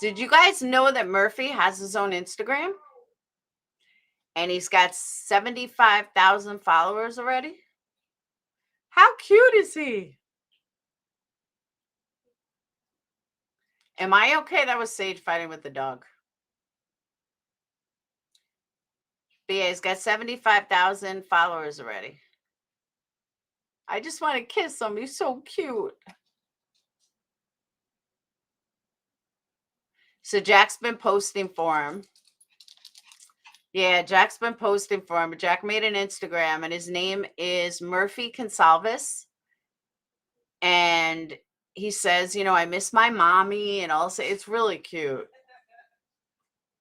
Did you guys know that Murphy has his own Instagram? And he's got 75,000 followers already? How cute is he? Am I okay that was Sage fighting with the dog? But yeah, he's got 75,000 followers already. I just want to kiss him. He's so cute. So Jack's been posting for him. Yeah, Jack's been posting for him. Jack made an Instagram, and his name is Murphy Consalvis. And he says, you know, I miss my mommy, and also it's really cute.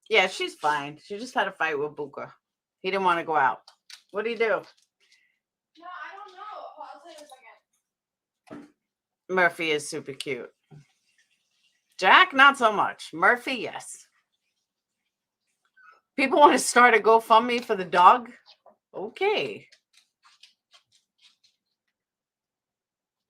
Yeah, she's fine. She just had a fight with Buka. He didn't want to go out. What do you do? No, I don't know. I'll tell you in a second. Murphy is super cute. Jack, not so much. Murphy, yes. People want to start a GoFundMe for the dog? Okay.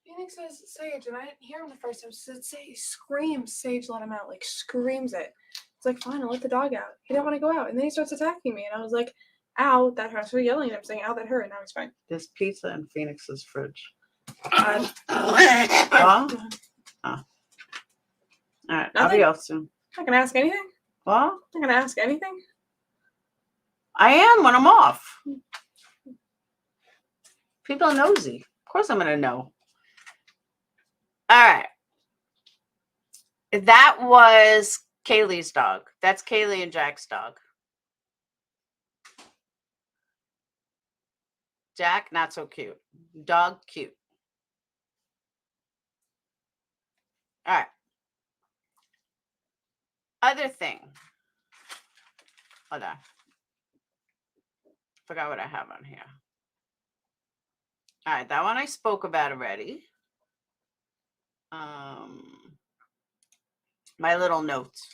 Phoenix says Sage, and I didn't hear him the first time. Said Sage screams. Sage let him out, like screams it. It's like, fine, I'll let the dog out. He didn't want to go out, and then he starts attacking me, and I was like, "Ow, that hurt!" So yelling at him, saying, "Ow, that hurt!" And now he's fine. There's pizza in Phoenix's fridge. Huh? Oh. All right, I'll be out soon. Not gonna ask anything. Well, Not gonna ask anything. I am when I'm off. People are nosy. Of course I'm going to know. All right. That was Kaylee's dog. That's Kaylee and Jack's dog. Jack, not so cute. Dog, cute. All right. Other thing. Hold on. Forgot what I have on here. All right, that one I spoke about already. My little notes.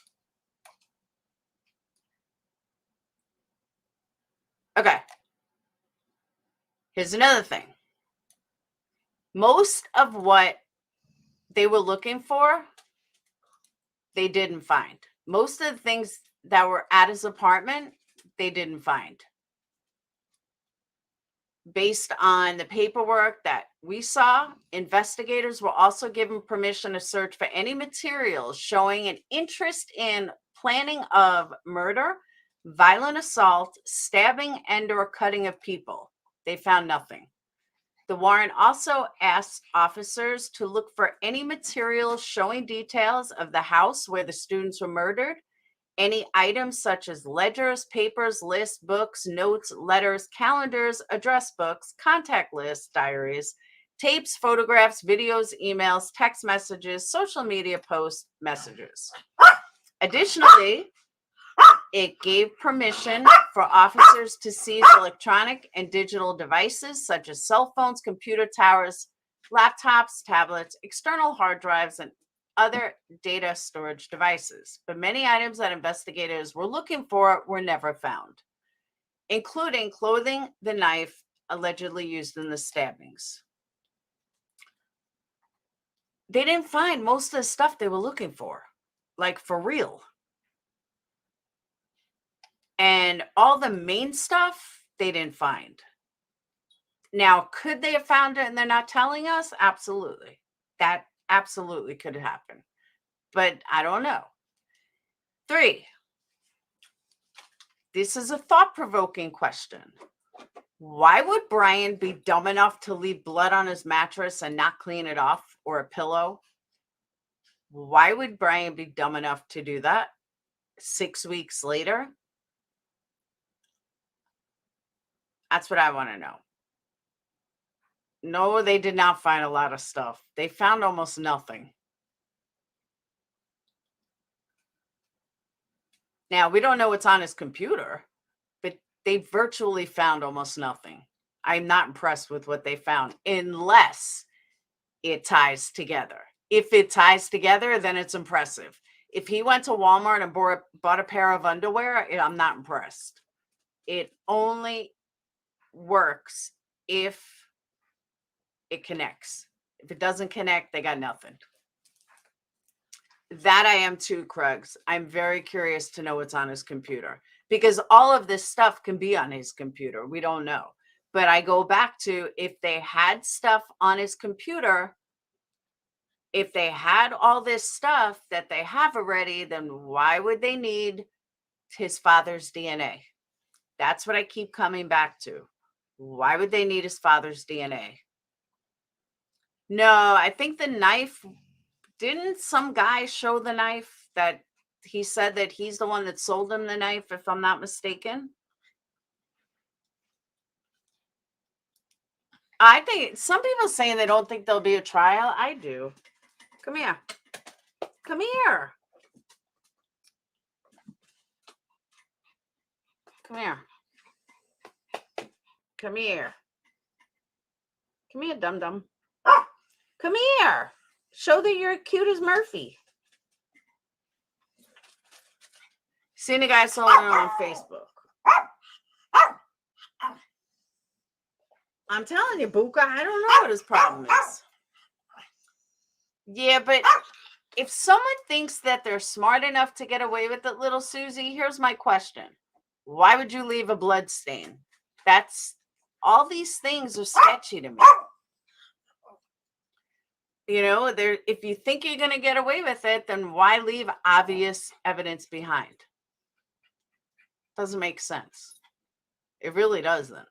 Okay. Here's another thing. Most of what they were looking for, they didn't find. Most of the things that were at his apartment, they didn't find. Based on the paperwork that we saw, investigators were also given permission to search for any materials showing an interest in planning of murder, violent assault, stabbing, and/or cutting of people. They found nothing. The warrant also asked officers to look for any materials showing details of the house where the students were murdered, any items such as ledgers, papers, lists, books, notes, letters, calendars, address books, contact lists, diaries, tapes, photographs, videos, emails, text messages, social media posts, messages. Additionally, it gave permission for officers to seize electronic and digital devices such as cell phones, computer towers, laptops, tablets, external hard drives, and other data storage devices. But many items that investigators were looking for were never found, including clothing, the knife allegedly used in the stabbings. They didn't find most of the stuff they were looking for, like for real. And all the main stuff, they didn't find. Now, could they have found it and they're not telling us? Absolutely. That absolutely could happen. But I don't know. 3, this is a thought-provoking question. Why would Brian be dumb enough to leave blood on his mattress and not clean it off, or a pillow? Why would Brian be dumb enough to do that 6 weeks later? That's what I want to know. No, they did not find a lot of stuff. They found almost nothing. Now, we don't know what's on his computer, but they virtually found almost nothing. I'm not impressed with what they found, unless it ties together. If it ties together, then it's impressive. If he went to Walmart and bought a pair of underwear, I'm not impressed. It only works if it connects. If it doesn't connect, they got nothing. That I am too, Krugs. I'm very curious to know what's on his computer, because all of this stuff can be on his computer. We don't know. But I go back to, if they had stuff on his computer, if they had all this stuff that they have already, then why would they need his father's DNA? That's what I keep coming back to. Why would they need his father's DNA? No, I think the knife, didn't some guy show the knife that he said that he's the one that sold him the knife, if I'm not mistaken? I think some people saying they don't think there'll be a trial. I do. Come here. Come here. Come here. Come here. Come here, dum-dum. Come here. Show that you're cute as Murphy. Seen a guy selling it on Facebook. I'm telling you, Buka, I don't know what his problem is. Yeah, but if someone thinks that they're smart enough to get away with it, little Susie, here's my question. Why would you leave a blood stain? That's, all these things are sketchy to me. You know, there, if you think you're going to get away with it, then why leave obvious evidence behind? Doesn't make sense. It really doesn't.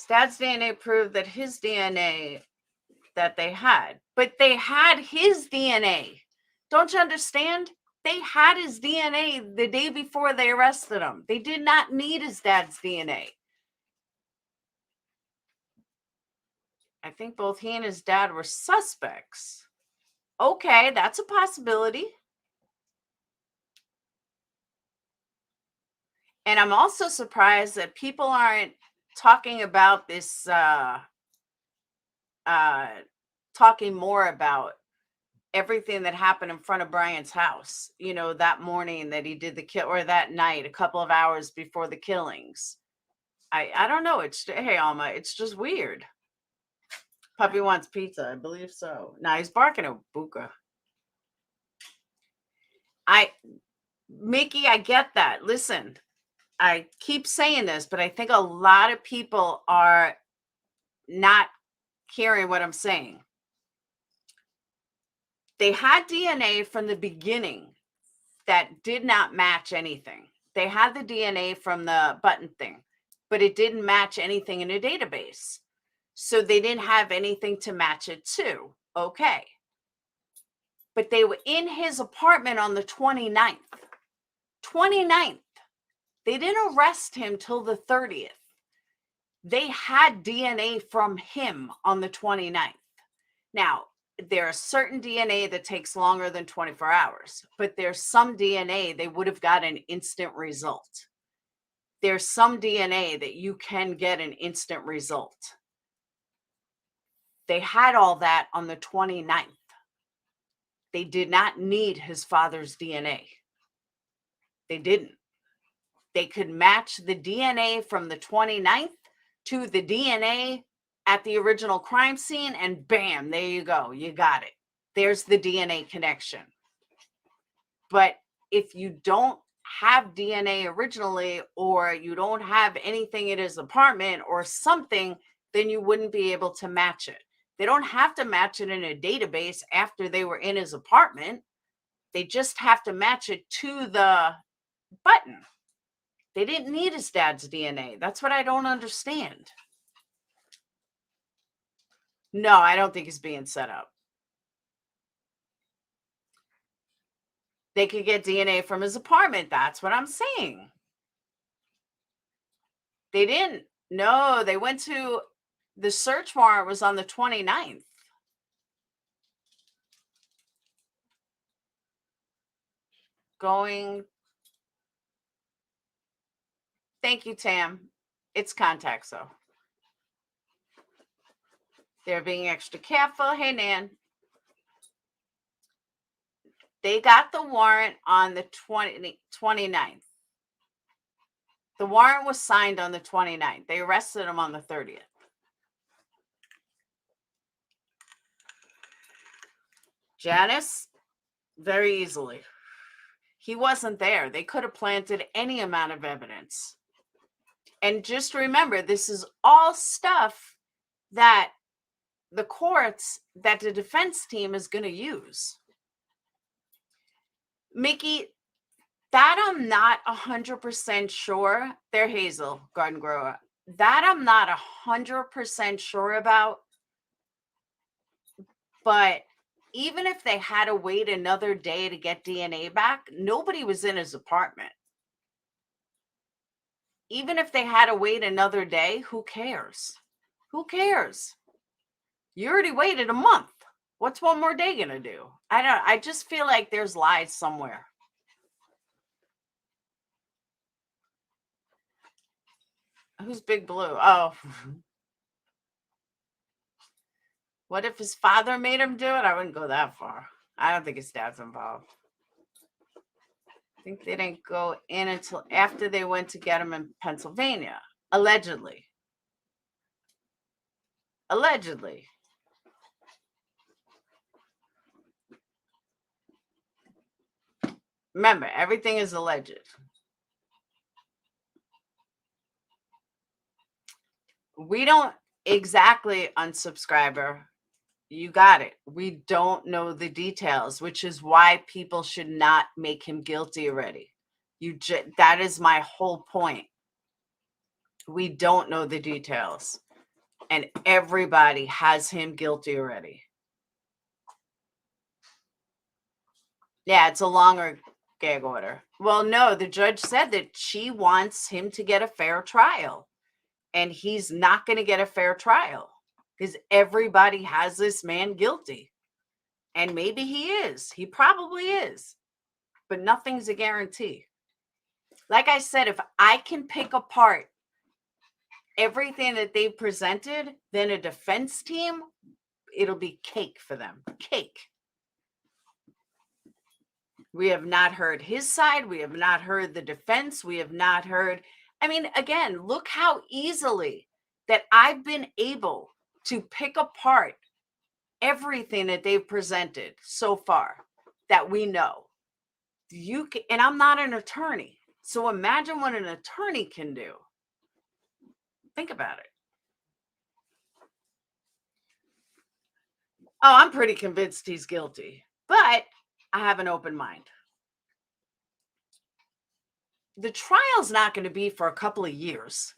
Dad's DNA proved that his DNA that they had, but they had his DNA. Don't you understand? They had his DNA the day before they arrested him. They did not need his dad's DNA. I think both he and his dad were suspects. Okay, that's a possibility. And I'm also surprised that people aren't talking about this, talking more about everything that happened in front of Brian's house, you know, that morning that he did the kill, or that night, a couple of hours before the killings. I don't know. It's, hey, Alma, it's just weird. Puppy wants pizza. I believe so. Now he's barking at Buka. Mickey, I get that. Listen, I keep saying this, but I think a lot of people are not hearing what I'm saying. They had DNA from the beginning that did not match anything. They had the DNA from the button thing, but it didn't match anything in a database. So they didn't have anything to match it to. Okay. But they were in his apartment on the 29th. 29th. They didn't arrest him till the 30th. They had DNA from him on the 29th. Now, there's certain DNA that takes longer than 24 hours, but there's some DNA they would have got an instant result. There's some DNA that you can get an instant result. They had all that on the 29th. They did not need his father's DNA. They didn't. They could match the DNA from the 29th to the DNA at the original crime scene, and bam, there you go. You got it. There's the DNA connection. But if you don't have DNA originally, or you don't have anything in his apartment or something, then you wouldn't be able to match it. They don't have to match it in a database after they were in his apartment. They just have to match it to the button. They didn't need his dad's DNA. That's what I don't understand. No, I don't think he's being set up. They could get DNA from his apartment. That's what I'm saying. They didn't. No, they went to, the search warrant was on the 29th. Going. Thank you, Tam. It's contacts, though. They're being extra careful. Hey, Nan. They got the warrant on the 29th. The warrant was signed on the 29th. They arrested him on the 30th. Janice, very easily. He wasn't there. They could have planted any amount of evidence. And just remember, this is all stuff that the courts, that the defense team is going to use. Mickey, that I'm not 100% sure. They're Hazel, garden grower. That I'm not 100% sure about. But even if they had to wait another day to get DNA back, nobody was in his apartment. Even if they had to wait another day, who cares? Who cares? You already waited a month. What's one more day gonna do? I just feel like there's lies somewhere. Who's Big Blue? Oh. What if his father made him do it? I wouldn't go that far. I don't think his dad's involved. I think they didn't go in until after they went to get him in Pennsylvania. Allegedly. Allegedly. Remember, everything is alleged. We don't exactly, unsubscriber. You got it. We don't know the details, which is why people should not make him guilty already. That is my whole point. We don't know the details. And everybody has him guilty already. Yeah, it's a longer gag order. Well, no, the judge said that she wants him to get a fair trial. And he's not going to get a fair trial. Because everybody has this man guilty. And maybe he is. He probably is. But nothing's a guarantee. Like I said, if I can pick apart everything that they presented, then a defense team, it'll be cake for them. Cake. We have not heard his side. We have not heard the defense. We have not heard. I mean, again, look how easily that I've been able to pick apart everything that they've presented so far that we know. And I'm not an attorney. So imagine what an attorney can do. Think about it. Oh, I'm pretty convinced he's guilty, but I have an open mind. The trial's not going to be for a couple of years.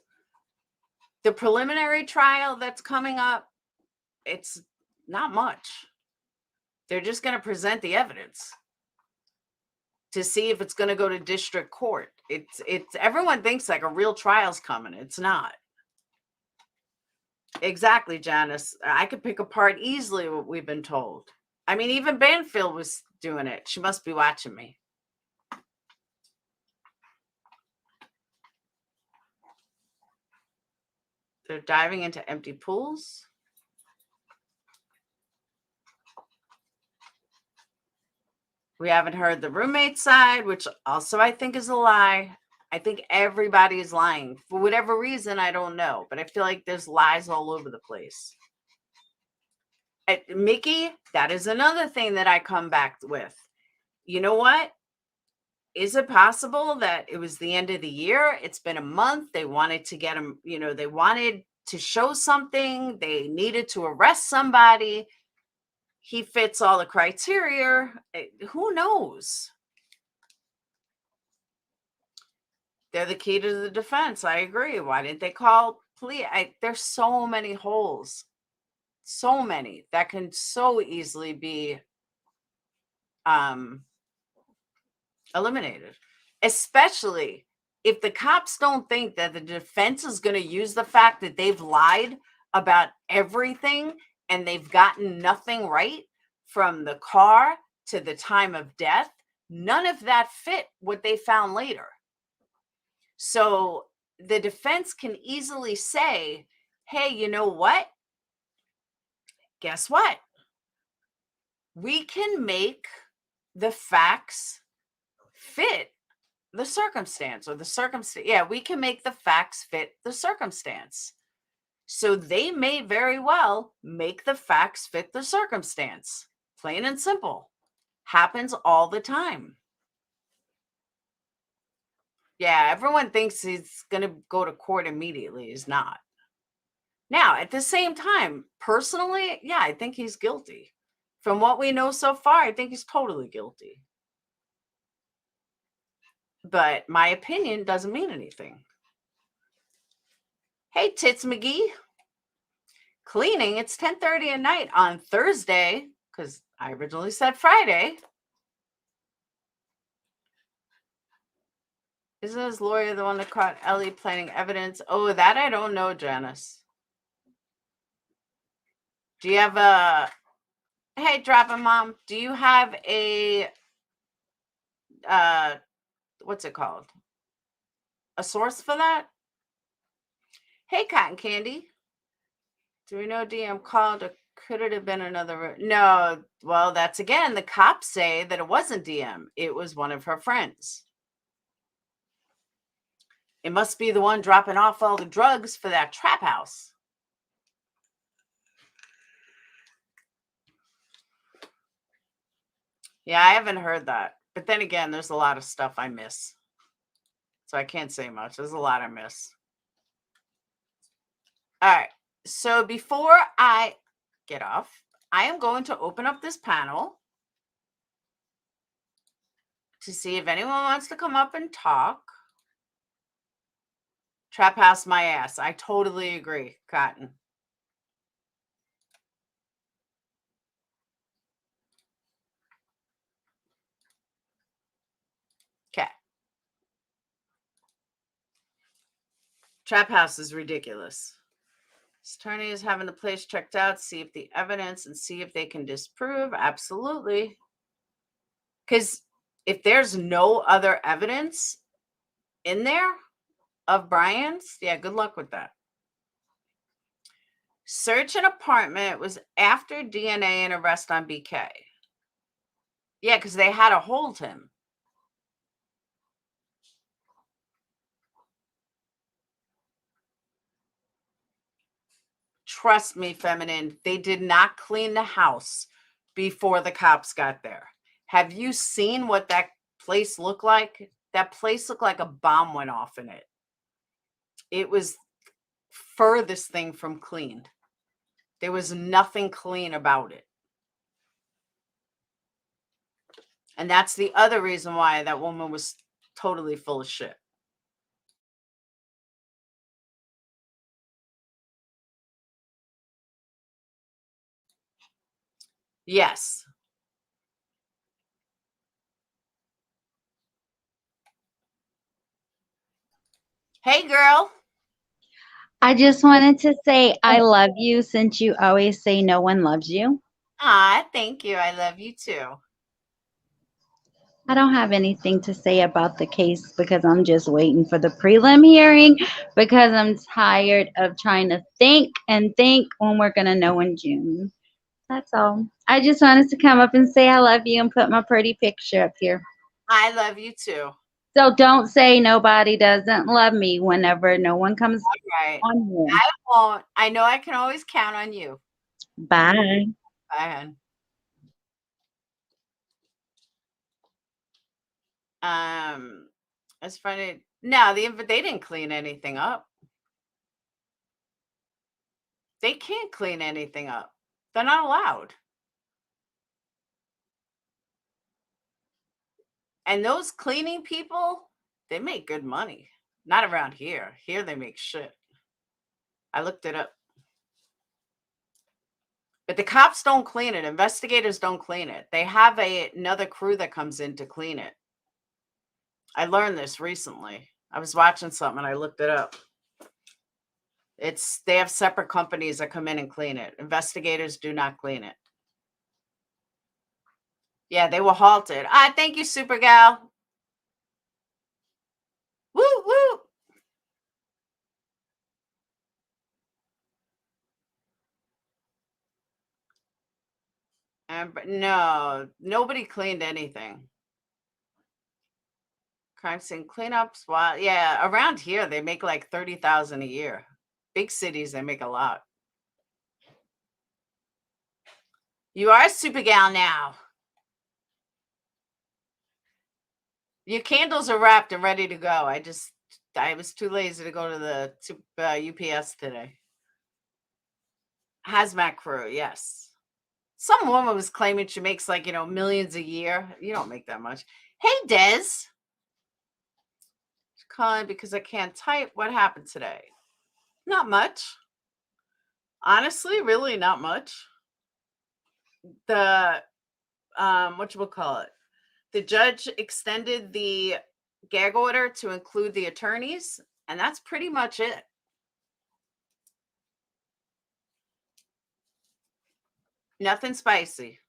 The preliminary trial that's coming up, it's not much. They're just going to present the evidence to see if it's going to go to district court. It's everyone thinks like a real trial's coming. It's not. Exactly, Janice. I could pick apart easily what we've been told. I mean, even Banfield was doing it. She must be watching me. They're diving into empty pools. We haven't heard the roommate side, which also I think is a lie. I think everybody is lying. For whatever reason, I don't know. But I feel like there's lies all over the place. Mickey, that is another thing that I come back with. You know what? Is it possible that it was the end of the year? It's been a month. They wanted to get him, they wanted to show something. They needed to arrest somebody. He fits all the criteria. Who knows? They're the key to the defense. I agree. Why didn't they call police? There's so many holes. So many that can so easily be eliminated, especially if the cops don't think that the defense is going to use the fact that they've lied about everything and they've gotten nothing right from the car to the time of death. None of that fit what they found later. So the defense can easily say, hey, you know what? Guess what? We can make the facts fit the circumstance, or the circumstance. Yeah, we can make the facts fit the circumstance. So they may very well make the facts fit the circumstance. Plain and simple. Happens all the time. Yeah, everyone thinks he's going to go to court immediately. He's not. Now, at the same time, personally, yeah, I think he's guilty. From what we know so far, I think he's totally guilty. But my opinion doesn't mean anything. Hey, Tits McGee. Cleaning, it's 10:30 at night on Thursday, because I originally said Friday. Isn't his lawyer the one that caught Ellie planting evidence? Oh, that I don't know, Janice. Do you have a... Hey, Dropping Mom, do you have a... what's it called? A source for that? Hey, Cotton Candy. Do we know DM called, or could it have been another? No, well, that's again, the cops say that it wasn't DM. It was one of her friends. It must be the one dropping off all the drugs for that trap house. Yeah, I haven't heard that. But then again, there's a lot of stuff I miss. So I can't say much. There's a lot I miss. All right. So before I get off, I am going to open up this panel to see if anyone wants to come up and talk. Trap house my ass. I totally agree, Cotton. Okay. Trap house is ridiculous. This attorney is having the place checked out, see if the evidence and see if they can disprove. Absolutely. Because if there's no other evidence in there of Brian's, yeah, good luck with that. Search an apartment was after DNA and arrest on BK. Yeah, because they had to hold him. Trust me, feminine, they did not clean the house before the cops got there. Have you seen what that place looked like? That place looked like a bomb went off in it. It was furthest thing from cleaned. There was nothing clean about it. And that's the other reason why that woman was totally full of shit. Yes. Hey, girl. I just wanted to say I love you since you always say no one loves you. Ah, thank you. I love you too. I don't have anything to say about the case because I'm just waiting for the prelim hearing because I'm tired of trying to think when we're going to know in June. That's all. I just wanted to come up and say I love you and put my pretty picture up here. I love you too. So don't say nobody doesn't love me whenever no one comes right. on here. I won't. I know I can always count on you. Bye. Bye, hon. It's funny. No, they didn't clean anything up. They can't clean anything up. They're not allowed. And those cleaning people, they make good money. Not around here. Here they make shit. I looked it up. But the cops don't clean it. Investigators don't clean it. They have another crew that comes in to clean it. I learned this recently. I was watching something and I looked it up. They have separate companies that come in and clean it. Investigators do not clean it. Yeah, they were halted. Thank you, Super Gal. Woo, woo. But no, nobody cleaned anything. Crime scene cleanups. Wow. Yeah, around here they make like 30,000 a year. Big cities they make a lot. You are a super gal now. Your candles are wrapped and ready to go. I was too lazy to go to the UPS today. Hazmat crew, yes. Some woman was claiming she makes like, millions a year. You don't make that much. Hey, Des. Calling because I can't type. What happened today? Not much. Honestly, really not much. The whatchamacallit? The judge extended the gag order to include the attorneys, and that's pretty much it. Nothing spicy.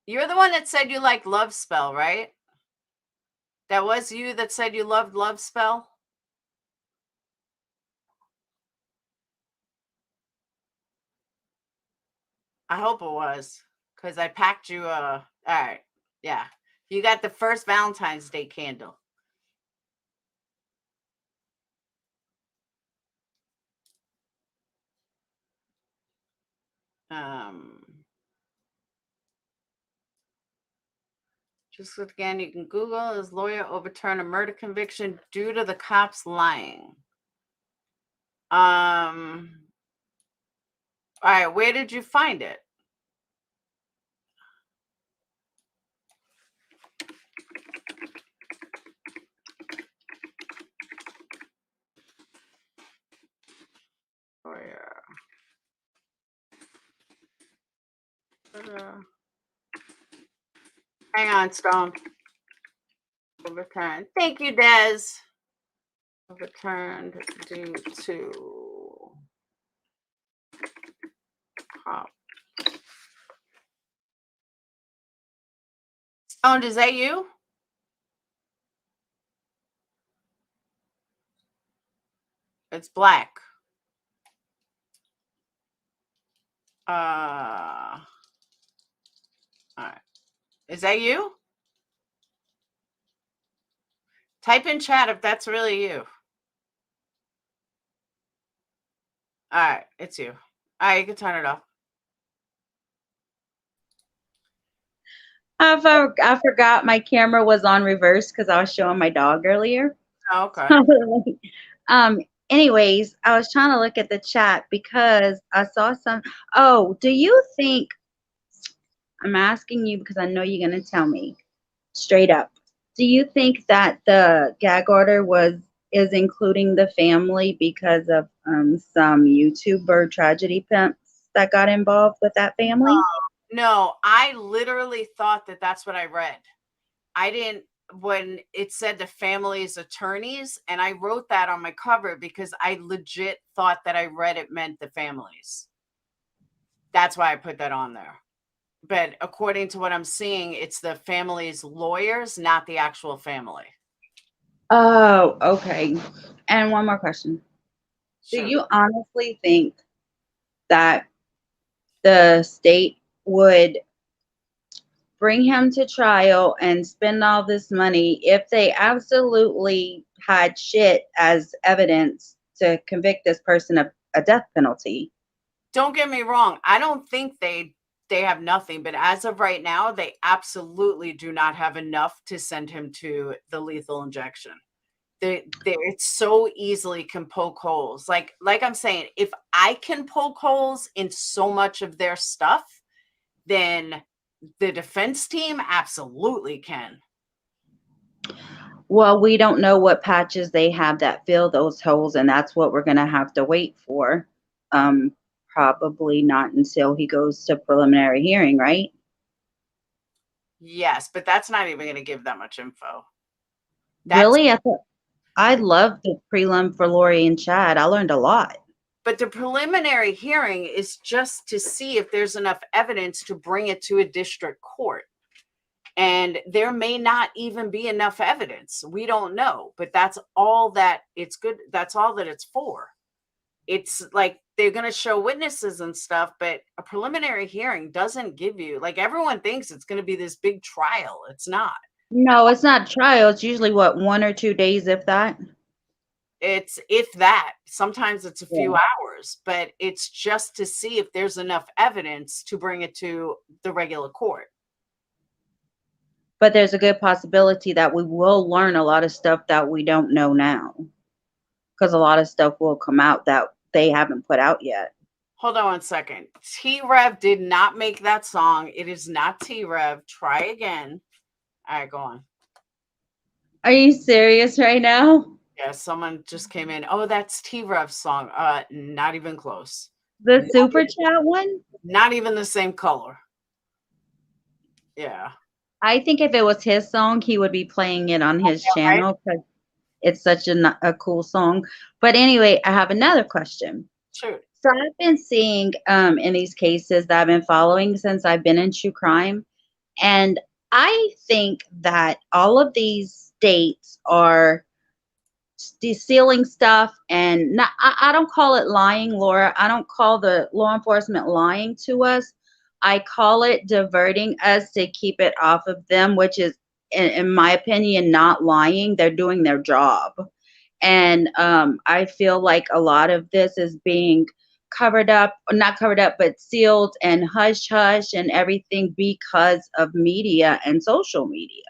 You're the one that said you like Love Spell, right? That was you that said you loved Love Spell? I hope it was, because I packed you all right. Yeah. You got the first Valentine's Day candle. Just again, you can Google, his lawyer overturn a murder conviction due to the cops lying. All right, where did you find it? Lawyer. Hang on, Stone. Overturned. Thank you, Des. Overturned due to cop. Stone, is that you? It's black. All right. Is that you? Type in chat if that's really you. All right, it's you. All right, you can turn it off. I forgot my camera was on reverse because I was showing my dog earlier. Oh, okay. Anyways, I was trying to look at the chat because I saw some. Oh, do you think, I'm asking you because I know you're going to tell me straight up. Do you think that the gag order is including the family because of some YouTuber tragedy pimps that got involved with that family? No, I literally thought that that's what I read. I didn't, when it said the family's attorneys, and I wrote that on my cover because I legit thought that I read it meant the families. That's why I put that on there. But according to what I'm seeing, it's the family's lawyers, not the actual family. Oh, okay. And one more question. Sure. Do you honestly think that the state would bring him to trial and spend all this money if they absolutely had shit as evidence to convict this person of a death penalty? Don't get me wrong. I don't think they have nothing, but as of right now, they absolutely do not have enough to send him to the lethal injection. It so easily can poke holes. Like I'm saying, if I can poke holes in so much of their stuff, then the defense team absolutely can. Well, we don't know what patches they have that fill those holes, and that's what we're going to have to wait for. Probably not until he goes to preliminary hearing, right? Yes, but that's not even going to give that much info. Really? I loved the prelim for Lori and Chad. I learned a lot. But the preliminary hearing is just to see if there's enough evidence to bring it to a district court. And there may not even be enough evidence. We don't know, but that's all that it's good. That's all that it's for. It's like they're going to show witnesses and stuff, but a preliminary hearing doesn't give you, like, everyone thinks it's going to be this big trial. It's not. No, it's not trial. It's usually what, 1 or 2 days, if that. It's if that. Sometimes it's a few hours, but it's just to see if there's enough evidence to bring it to the regular court. But there's a good possibility that we will learn a lot of stuff that we don't know now, because a lot of stuff will come out that they haven't put out yet. Hold on 1 second. T-Rev did not make that song. It is not T-Rev. Try again. All right, go on. Are you serious right now? Yeah, someone just came in. Oh, that's T-Rev's song. Not even close. The super chat one? Not even the same color. Yeah. I think if it was his song, he would be playing it on his channel because it's such a cool song. But anyway, I have another question. Sure. So I've been seeing in these cases that I've been following since I've been in true crime, and I think that all of these states are stealing stuff, and not, I don't call it lying, Laura. I don't call the law enforcement lying to us. I call it diverting us to keep it off of them, which is, in my opinion, not lying. They're doing their job. And I feel like a lot of this is being covered up, not covered up, but sealed and hush hush and everything because of media and social media.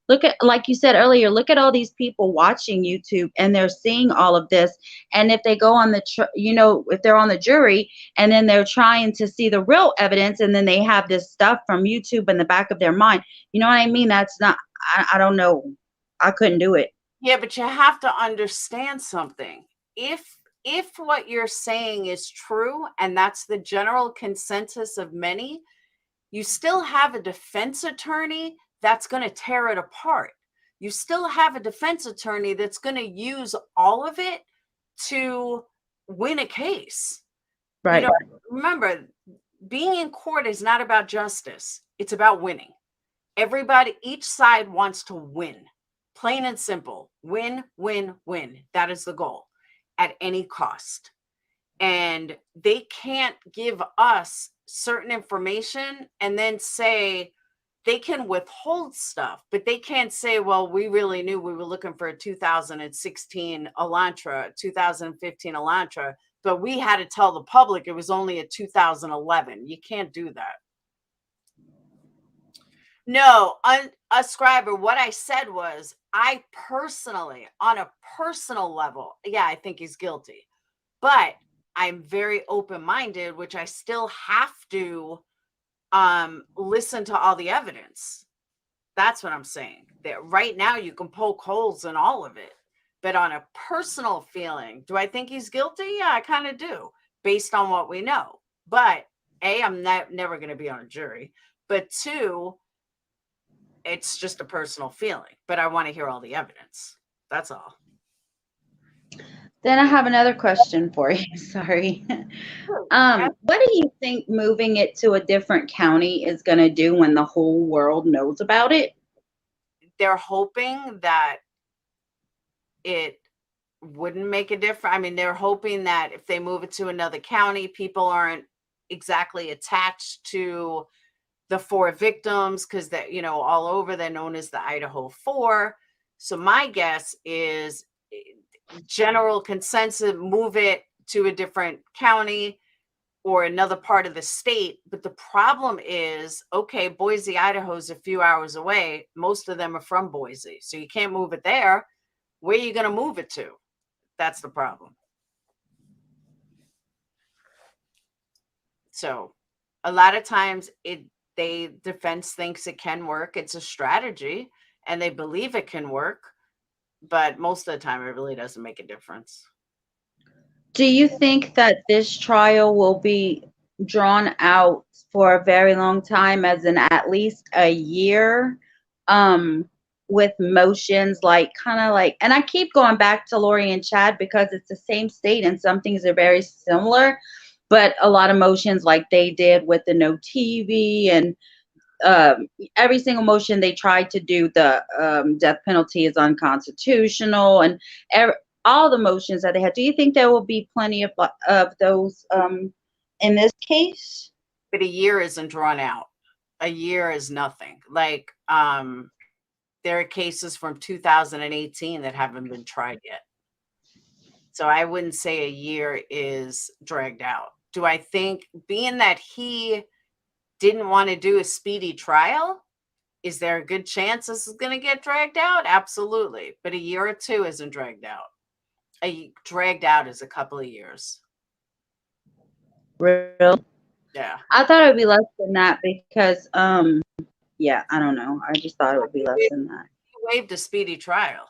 Look at, like you said earlier, look at all these people watching YouTube and they're seeing all of this. And if they go on the, if they're on the jury and then they're trying to see the real evidence and then they have this stuff from YouTube in the back of their mind, you know what I mean? That's not, I don't know. I couldn't do it. Yeah, but you have to understand something. If what you're saying is true, and that's the general consensus of many, you still have a defense attorney that's going to tear it apart. You still have a defense attorney that's going to use all of it to win a case. Right. Remember, being in court is not about justice. It's about winning. Everybody, each side wants to win. Plain and simple. Win, win, win. That is the goal at any cost. And they can't give us certain information and then say, they can withhold stuff, but they can't say, well, we really knew we were looking for a 2016 Elantra, 2015 Elantra, but we had to tell the public it was only a 2011. You can't do that. No, Scriber, what I said was, I personally, on a personal level, yeah, I think he's guilty, but I'm very open-minded, which I still have to listen to all the evidence. That's what I'm saying. That right now you can poke holes in all of it, but on a personal feeling, do I think he's guilty? Yeah, I kind of do, based on what we know. But A, I'm never going to be on a jury, but two, it's just a personal feeling, but I want to hear all the evidence. That's all. Then I have another question for you. Sorry. What do you think moving it to a different county is going to do when the whole world knows about it? They're hoping that it wouldn't make a difference. I mean, they're hoping that if they move it to another county, people aren't exactly attached to the 4 victims because they're, all over. They're known as the Idaho 4. So my guess is general consensus, move it to a different county or another part of the state. But the problem is, okay, Boise, Idaho is a few hours away. Most of them are from Boise. So you can't move it there. Where are you going to move it to? That's the problem. So a lot of times defense thinks it can work. It's a strategy and they believe it can work. But most of the time, it really doesn't make a difference. Do you think that this trial will be drawn out for a very long time, as in at least a year, with motions kind of like, and I keep going back to Lori and Chad because it's the same state and some things are very similar, but a lot of motions like they did with the no TV and every single motion they tried to do, the death penalty is unconstitutional, and all the motions that they had. Do you think there will be plenty of those in this case? But a year isn't drawn out. A year is nothing. Like, there are cases from 2018 that haven't been tried yet. So I wouldn't say a year is dragged out. Do I think, being that he didn't want to do a speedy trial, is there a good chance this is going to get dragged out? Absolutely. But a year or two isn't dragged out. Dragged out is a couple of years. Real? Yeah. I thought it would be less than that because, yeah, I don't know. I just thought it would be less than that. He waived a speedy trial.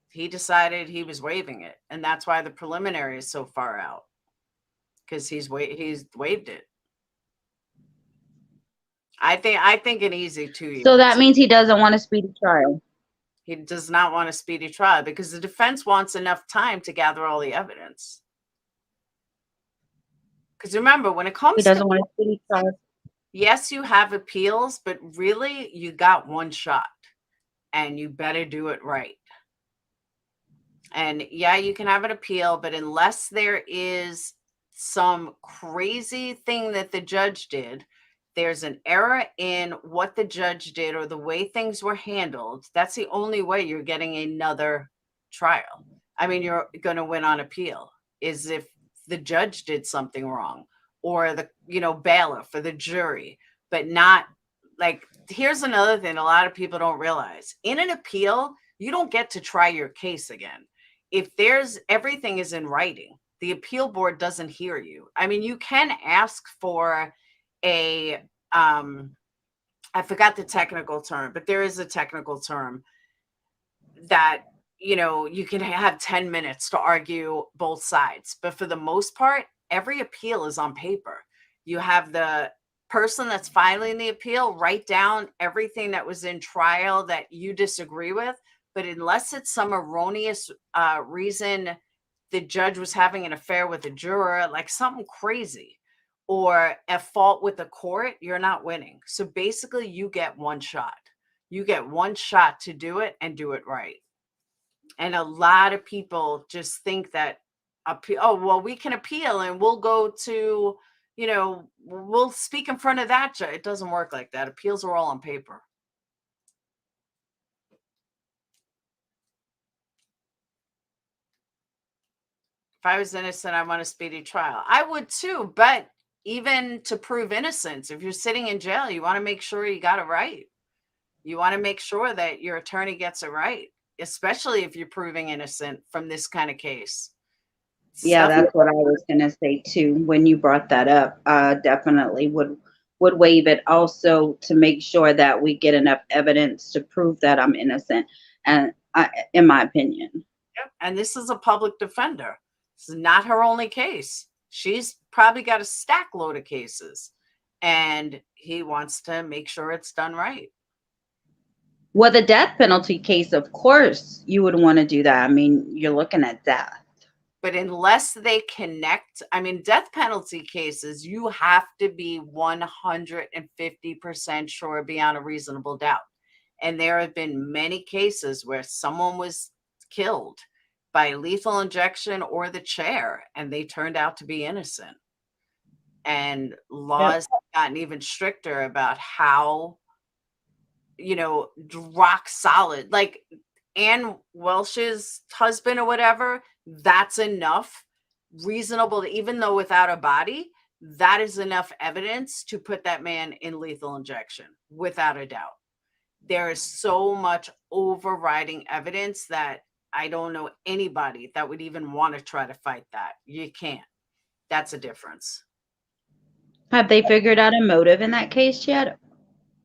He decided he was waiving it, and that's why the preliminary is so far out, because he's waived it. I think an easy 2 years. So that means he doesn't want a speedy trial. He does not want a speedy trial because the defense wants enough time to gather all the evidence. Because remember, when it comes He doesn't want a speedy trial. Yes, you have appeals, but really you got one shot and you better do it right. And yeah, you can have an appeal, but unless there is some crazy thing that the judge did, there's an error in what the judge did or the way things were handled, that's the only way you're getting another trial. I mean, you're going to win on appeal, is if the judge did something wrong, or the, bailiff or the jury, but not like, here's another thing a lot of people don't realize. In an appeal, you don't get to try your case again. If everything is in writing, the appeal board doesn't hear you. I mean, you can ask for I forgot the technical term, but there is a technical term that, you can have 10 minutes to argue both sides. But for the most part, every appeal is on paper. You have the person that's filing the appeal write down everything that was in trial that you disagree with. But unless it's some erroneous reason the judge was having an affair with a juror, like something crazy, or a fault with the court, you're not winning. So basically, you get one shot. You get one shot to do it and do it right. And a lot of people just think that, we can appeal and we'll go to, we'll speak in front of that judge. It doesn't work like that. Appeals are all on paper. If I was innocent, I want a speedy trial. I would too, but even to prove innocence, if you're sitting in jail, you want to make sure you got it right. You want to make sure that your attorney gets it right, especially if you're proving innocent from this kind of case. Yeah, that's what I was going to say too. When you brought that up, definitely would waive it also to make sure that we get enough evidence to prove that I'm innocent. And in my opinion. Yep. And this is a public defender. This is not her only case. She's probably got a stack load of cases, and he wants to make sure it's done right. Well, the death penalty case, of course, you would want to do that. I mean, you're looking at death. But unless they connect, I mean, death penalty cases, you have to be 150% sure beyond a reasonable doubt. And there have been many cases where someone was killed by lethal injection or the chair, and they turned out to be innocent. And laws have gotten even stricter about how, rock solid, like Ann Walsh's husband or whatever, that's enough reasonable, even though without a body, that is enough evidence to put that man in lethal injection, without a doubt. There is so much overriding evidence that I don't know anybody that would even want to try to fight that. You can't. That's a difference. Have they figured out a motive in that case yet?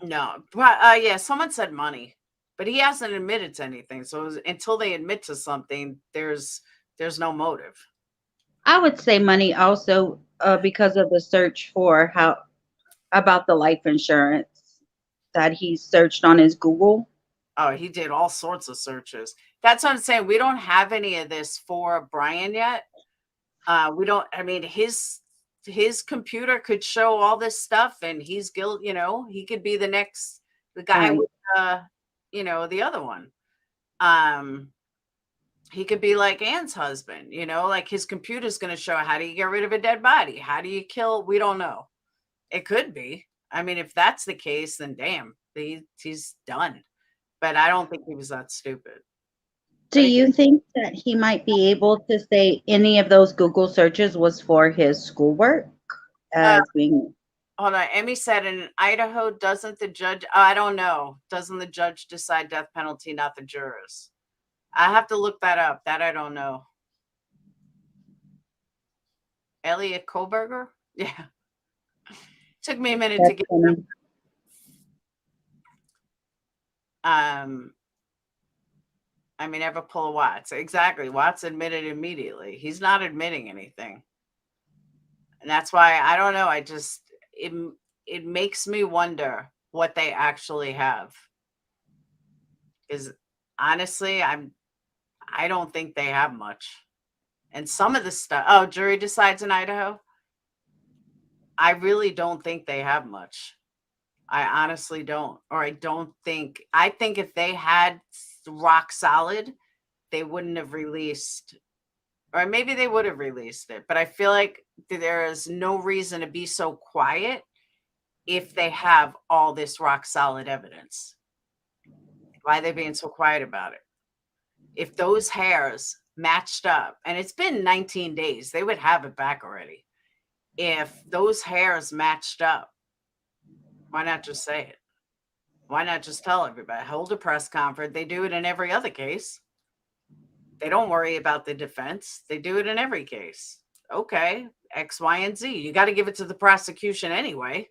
No. Yeah, someone said money, but he hasn't admitted to anything. So until they admit to something, there's no motive. I would say money also because of the search for about the life insurance that he searched on his Google. Oh, he did all sorts of searches. That's what I'm saying. We don't have any of this for Brian yet. We don't, I mean, his his computer could show all this stuff and he's guilty, he could be the guy Right. with, the other one. He could be like Ann's husband, like his computer's going to show how do you get rid of a dead body? How do you kill? We don't know. It could be. I mean, if that's the case, then damn, he's done. But I don't think he was that stupid. Do you think that he might be able to say any of those Google searches was for his schoolwork as being? Hold on. Emmy said in Idaho, doesn't the judge, I don't know. Doesn't the judge decide death penalty, not the jurors? I have to look that up. That I don't know. Alec Baldwin? Yeah. Took me a minute to get it. I mean, ever pull Watts. Exactly. Watts admitted immediately. He's not admitting anything. And that's why I don't know. It makes me wonder what they actually have. Because honestly, I don't think they have much. And some of the stuff, jury decides in Idaho. I really don't think they have much. I honestly don't. Or I think if they had rock solid, they wouldn't have released, or maybe they would have released it. But I feel like there is no reason to be so quiet if they have all this rock solid evidence. Why are they being so quiet about it? If those hairs matched up, and it's been 19 days, they would have it back already. If those hairs matched up, why not just say it? Why not just tell everybody? Hold a press conference. They do it in every other case. They don't worry about the defense. They do it in every case. Okay, X, Y, and Z. You got to give it to the prosecution anyway.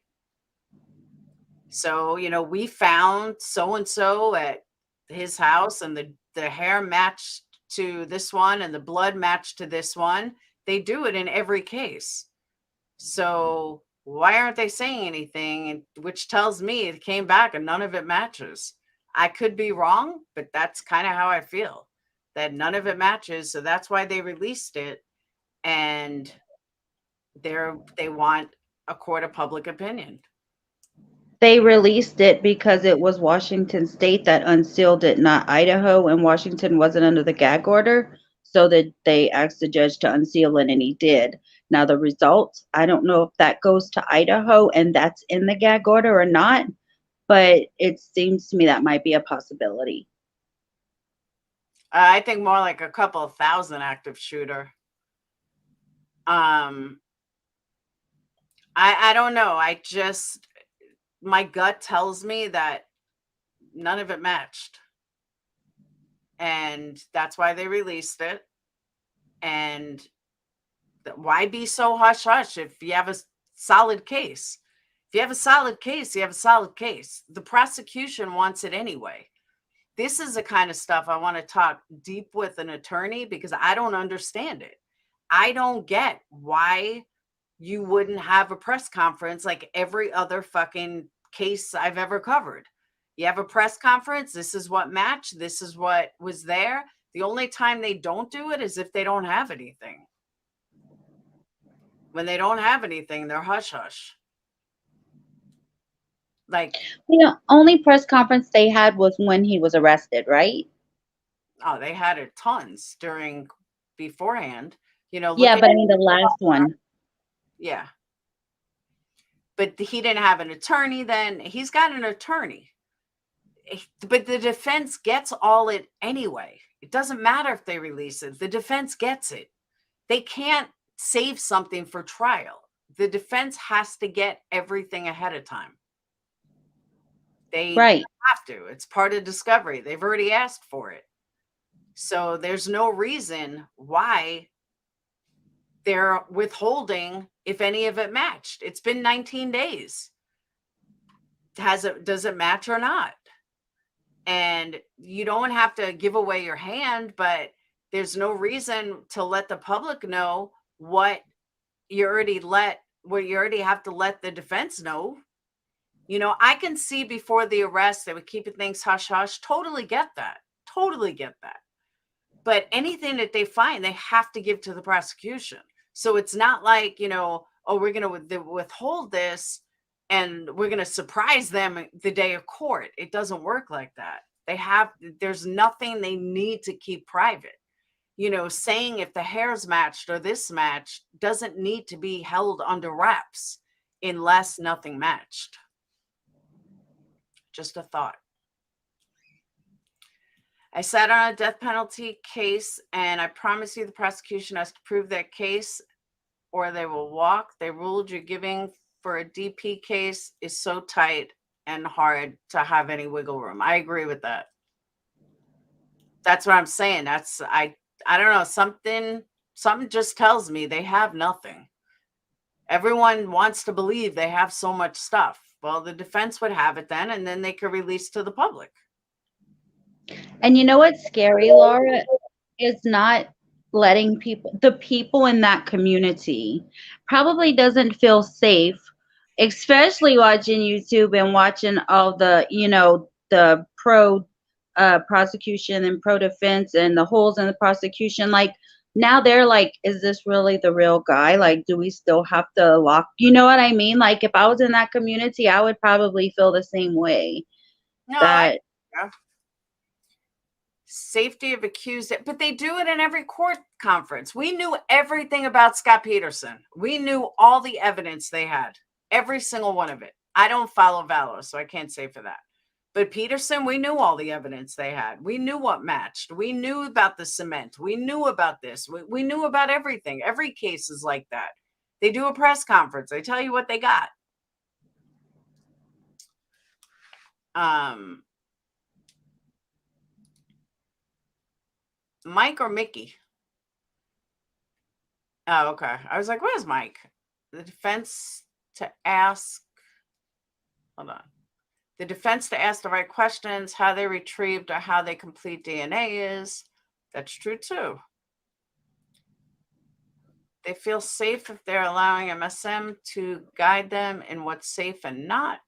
So, we found so-and-so at his house and the hair matched to this one and the blood matched to this one. They do it in every case. So why aren't they saying anything? And which tells me it came back and none of it matches. I could be wrong, but that's kind of how I feel, that none of it matches. So that's why they released it. And they want a court of public opinion. They released it because it was Washington State that unsealed it, not Idaho, and Washington wasn't under the gag order. So that they asked the judge to unseal it, and he did. Now the results, I don't know if that goes to Idaho and that's in the gag order or not, but it seems to me that might be a possibility. I think more like a couple of thousand active shooter. I don't know. My gut tells me that none of it matched. And that's why they released it. And why be so hush hush if you have a solid case? If you have a solid case, you have a solid case. The prosecution wants it anyway. This is the kind of stuff I want to talk deep with an attorney because I don't understand it. I don't get why you wouldn't have a press conference like every other fucking case I've ever covered. You have a press conference. This is what matched. This is what was there. The only time they don't do it is if they don't have anything. When they don't have anything, they're hush hush. Like, only press conference they had was when he was arrested, right? Oh, they had it tons beforehand. Yeah, but I mean the last one. Yeah. But he didn't have an attorney then. He's got an attorney. But the defense gets all it anyway. It doesn't matter if they release it. The defense gets it. They can't save something for trial. The defense has to get everything ahead of time. They have to. It's part of discovery. They've already asked for it. So there's no reason why they're withholding if any of it matched. It's been 19 days. Does it match or not? And you don't have to give away your hand, but there's no reason to let the public know what you already have to let the defense know. I can see before the arrest they were keeping things hush hush. Totally get that. But anything that they find, they have to give to the prosecution. So it's not like, oh, we're going to withhold this and we're going to surprise them the day of court. It doesn't work like that. There's nothing they need to keep private. You know, saying if the hair's matched or this matched doesn't need to be held under wraps unless nothing matched. Just a thought. I sat on a death penalty case, and I promise you the prosecution has to prove that case or they will walk. They ruled you're giving for a DP case is so tight and hard to have any wiggle room. I agree with that. That's what I'm saying. I don't know. Something just tells me they have nothing. Everyone wants to believe they have so much stuff. Well, the defense would have it then, and then they could release to the public. And you know what's scary, Laura, is not letting the people in that community probably doesn't feel safe, especially watching YouTube and watching all the, the pro prosecution and pro defense and the holes in the prosecution. Like, now they're like, is this really the real guy? Like, do we still have to lock? You know what I mean? Like, if I was in that community, I would probably feel the same way. No, safety of accused, but they do it in every court conference. We knew everything about Scott Peterson. We knew all the evidence they had, every single one of it. I don't follow Vallow, so I can't say for that. But Peterson, we knew all the evidence they had. We knew what matched. We knew about the cement. We knew about this. We knew about everything. Every case is like that. They do a press conference. They tell you what they got. Mike or Mickey? Oh, okay. I was like, what is Mike? The defense to ask. Hold on. The defense to ask the right questions, how they retrieved or how they complete DNA is. That's true too. They feel safe if they're allowing MSM to guide them in what's safe and not.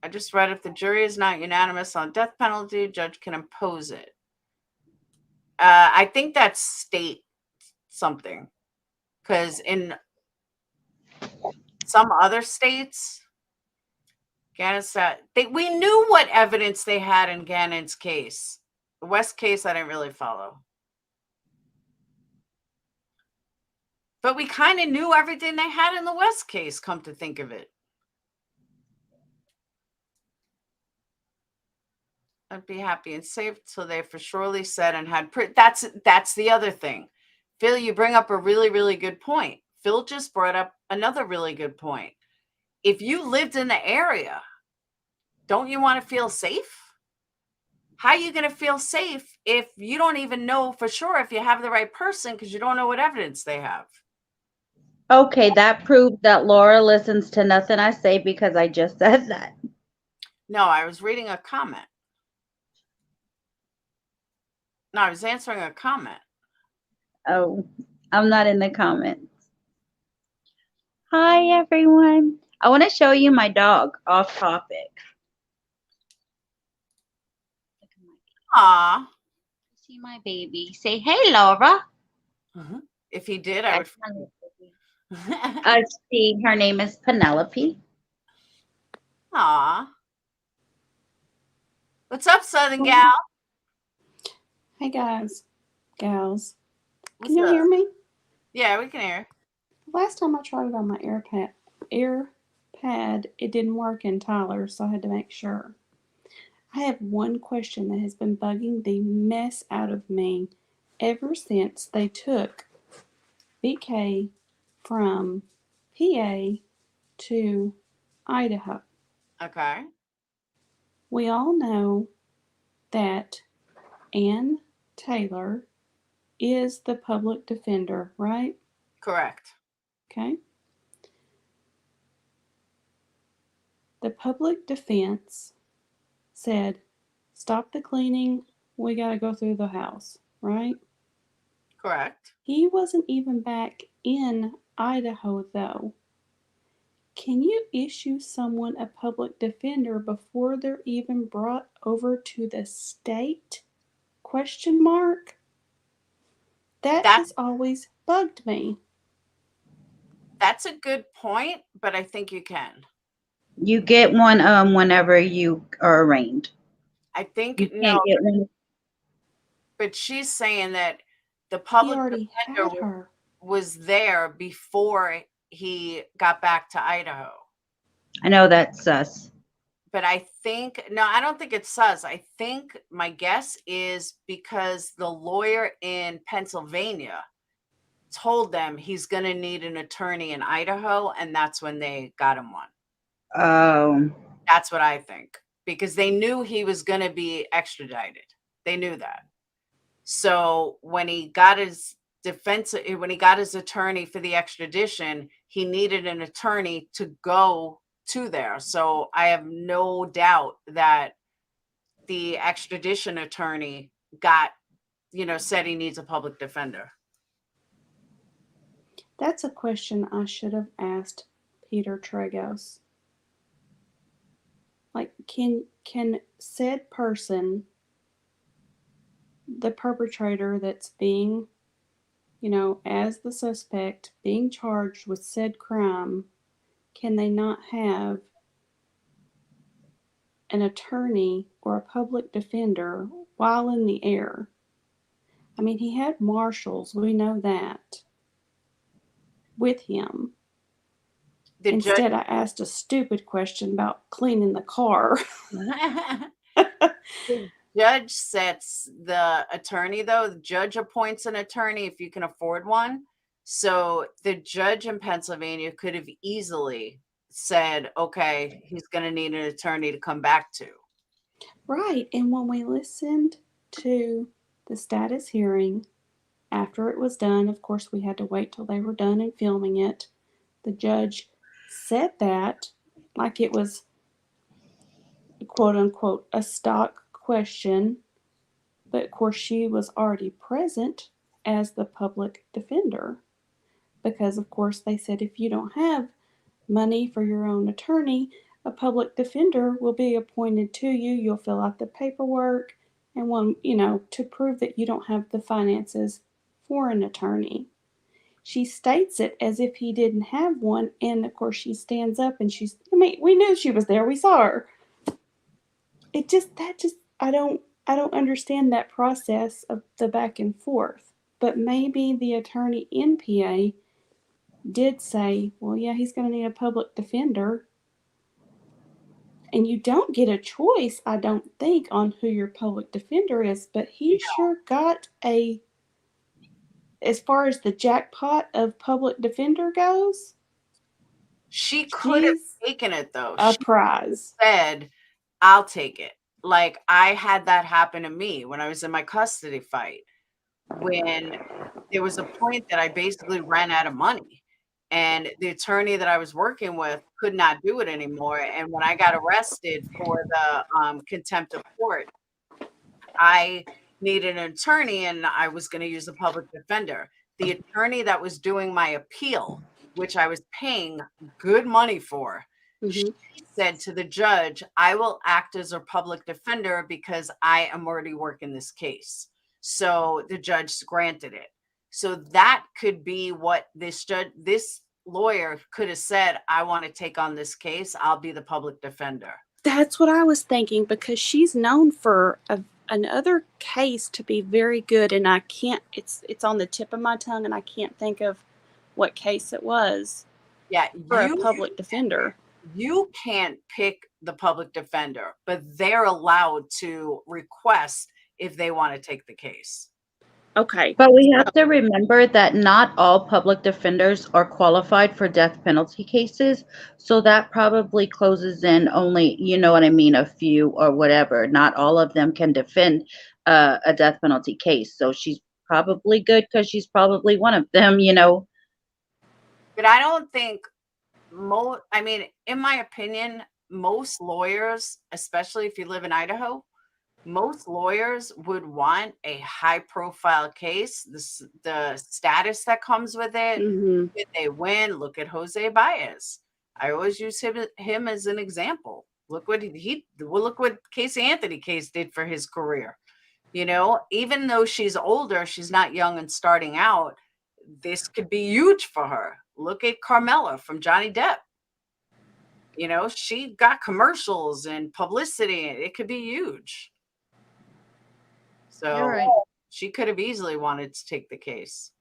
I just read if the jury is not unanimous on death penalty, judge can impose it. I think that's state something, because in some other states, we knew what evidence they had in Gannon's case. The West case, I didn't really follow. But we kind of knew everything they had in the West case, come to think of it. I'd be happy and safe till they for surely said and had that's the other thing. Phil, you bring up a really, really good point. Phil just brought up another really good point. If you lived in the area, don't you want to feel safe? How are you going to feel safe if you don't even know for sure if you have the right person because you don't know what evidence they have? Okay, that proved that Laura listens to nothing I say because I just said that. No, I was reading a comment. No, I was answering a comment. Oh, I'm not in the comments. Hi, everyone. I want to show you my dog, off topic. Aw. See my baby. Say, hey, Laura. If he did, I would. See, her name is Penelope. Aw. What's up, Southern Gal? Hey, guys. Gals. What's Can you up? hear me? Yeah, we can hear. Last time I tried it on my AirPad, it didn't work in Tyler, so I had to make sure. I have one question that has been bugging the mess out of me ever since they took BK from PA to Idaho. Okay. We all know that Ann Taylor is the public defender, right? Correct. Okay. The public defense said, stop the cleaning, we got to go through the house, right? Correct. He wasn't even back in Idaho, though. Can you issue someone a public defender before they're even brought over to the state? Question mark? That has always bugged me. That's a good point, but I think you can. You get one whenever you are arraigned. I think You no, can't get one. but she's saying that the He public already defender had her. was there before he got back to Idaho. I know that's sus. But I think, no, I don't think it's sus. I think my guess is because the lawyer in Pennsylvania told them he's going to need an attorney in Idaho, and that's when they got him one. Oh. That's what I think, because they knew he was going to be extradited. They knew that. So when he got his attorney for the extradition, he needed an attorney to go to there. So I have no doubt that the extradition attorney said he needs a public defender. That's a question I should have asked Peter Tragos. Like, can said person, the perpetrator that's being, as the suspect being charged with said crime, can they not have an attorney or a public defender while in the air? I mean, he had marshals, we know that, with him. Instead, I asked a stupid question about cleaning the car. The judge sets the attorney, though. The judge appoints an attorney if you can afford one. So the judge in Pennsylvania could have easily said, okay, he's going to need an attorney to come back to. Right. And when we listened to the status hearing, after it was done, of course, we had to wait till they were done and filming it. The judge said that like it was, quote unquote, a stock question. But of course, she was already present as the public defender. Because, of course, they said if you don't have money for your own attorney, a public defender will be appointed to you. You'll fill out the paperwork and to prove that you don't have the finances for an attorney. She states it as if he didn't have one, and of course she stands up and we knew she was there. We saw her. I don't understand that process of the back and forth. But maybe the attorney in PA did say, well, yeah, he's going to need a public defender. And you don't get a choice, I don't think, on who your public defender is, but he sure got as far as the jackpot of public defender goes. She could have taken it, though. A prize. Said, I'll take it. Like, I had that happen to me when I was in my custody fight, when there was a point that I basically ran out of money. And the attorney that I was working with could not do it anymore. And when I got arrested for the contempt of court, I needed an attorney and I was going to use a public defender. The attorney that was doing my appeal, which I was paying good money for, she said to the judge, I will act as a public defender because I am already working this case. So the judge granted it. So that could be what this lawyer could have said. I want to take on this case. I'll be the public defender. That's what I was thinking, because she's known for another case to be very good, and I can't. It's on the tip of my tongue, and I can't think of what case it was. Yeah, for a public defender. You can't pick the public defender, but they're allowed to request if they want to take the case. Okay. But we have to remember that not all public defenders are qualified for death penalty cases. So that probably closes in only, a few or whatever. Not all of them can defend a death penalty case. So she's probably good because she's probably one of them, But I don't think in my opinion, most lawyers, especially if you live in Idaho, most lawyers would want a high profile case, the status that comes with it. If they win, look at Jose Baez. I always use him as an example. Look what Casey Anthony case did for his career. Even though she's older, she's not young and starting out. This could be huge for her. look at Carmela from Johnny Depp. You know, she got commercials and publicity. It could be huge. So You're right. she could have easily wanted to take the case.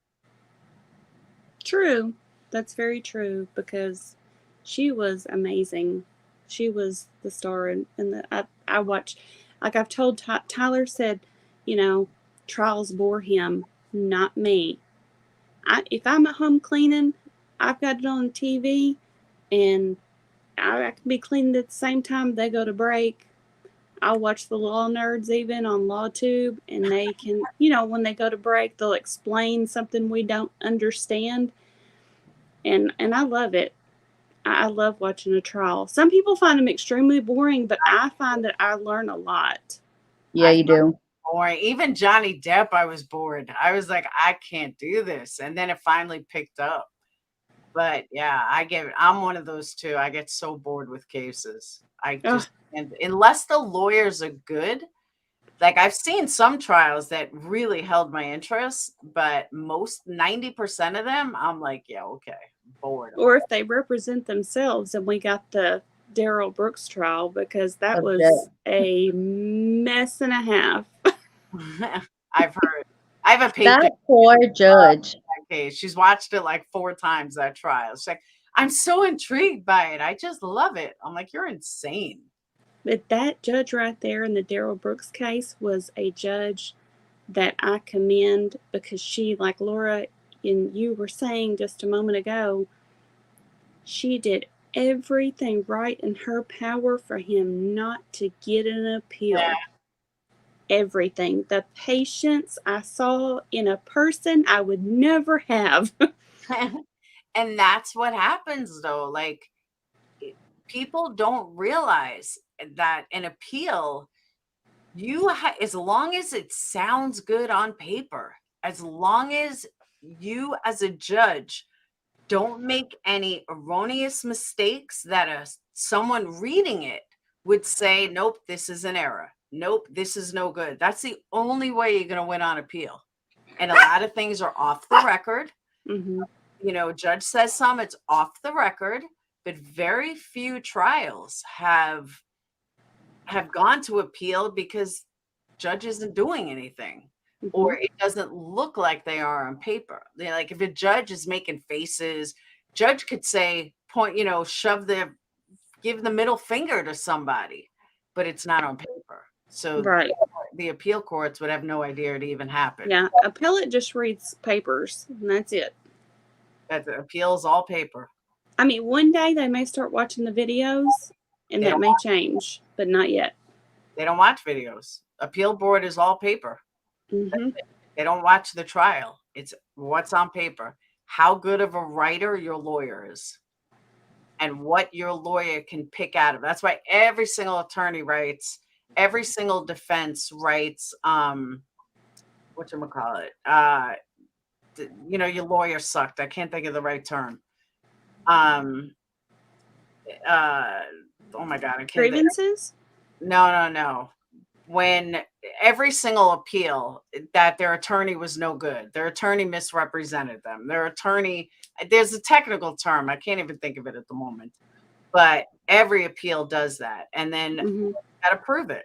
True. That's very true, because she was amazing. She was the star, and I watched, like I've told Tyler said, you know, trials bore him, not me. If I'm at home cleaning, I've got it on TV, and I can be cleaning at the same time they go to break. I'll watch the law nerds even on LawTube, and they can, you know, when they go to break, they'll explain something we don't understand. And I love it. I love watching a trial. Some people find them extremely boring, but I find that I learn a lot. Yeah, you do. Boring. Even Johnny Depp, I was bored. I was like, I can't do this. And then it finally picked up. But yeah, I'm one of those too. I get so bored with cases. I just, unless the lawyers are good, like I've seen some trials that really held my interest, but 90% of them, I'm like, yeah, okay, bored. Or if they represent themselves, and we got the Daryl Brooks trial, because that Okay. was a mess and a half. I've heard. I have a That patient. poor judge. Case. She's watched it like 4 times, that trial. She's like, I'm so intrigued by it. I just love it. I'm like, you're insane. But that judge right there in the Daryl Brooks case was a judge that I commend, because she, like Laura and you were saying just a moment ago, she did everything right in her power for him not to get an appeal. Yeah. Everything. The patience I saw in a person I would never have. And that's what happens though. Like, people don't realize that an appeal, as long as it sounds good on paper, as long as you as a judge don't make any erroneous mistakes that someone reading it would say, nope, this is an error. Nope, this is no good. That's the only way you're going to win on appeal. And a lot of things are off the record. Mm-hmm. You know, judge says some, it's off the record, but very few trials have gone to appeal because judge isn't doing anything. Mm-hmm. Or it doesn't look like they are on paper. They're like, if a judge is making faces, judge could say, point, you know, give the middle finger to somebody, but it's not on paper. So right. The appeal courts would have no idea it even happened. Yeah, appellate just reads papers, and that's it. That the appeal's all paper. I mean, one day they may start watching the videos, and that may change, but not yet. They don't watch videos. Appeal board is all paper. Mm-hmm. They don't watch the trial. It's what's on paper. How good of a writer your lawyer is, and what your lawyer can pick out of. That's why every single attorney writes. Every single defense writes, whatchamacallit, you know, your lawyer sucked. I can't think of the right term. Oh my God. I can't Grievances? No. When every single appeal that their attorney was no good, their attorney misrepresented them, their attorney, there's a technical term. I can't even think of it at the moment, but every appeal does that. And then you got to prove it.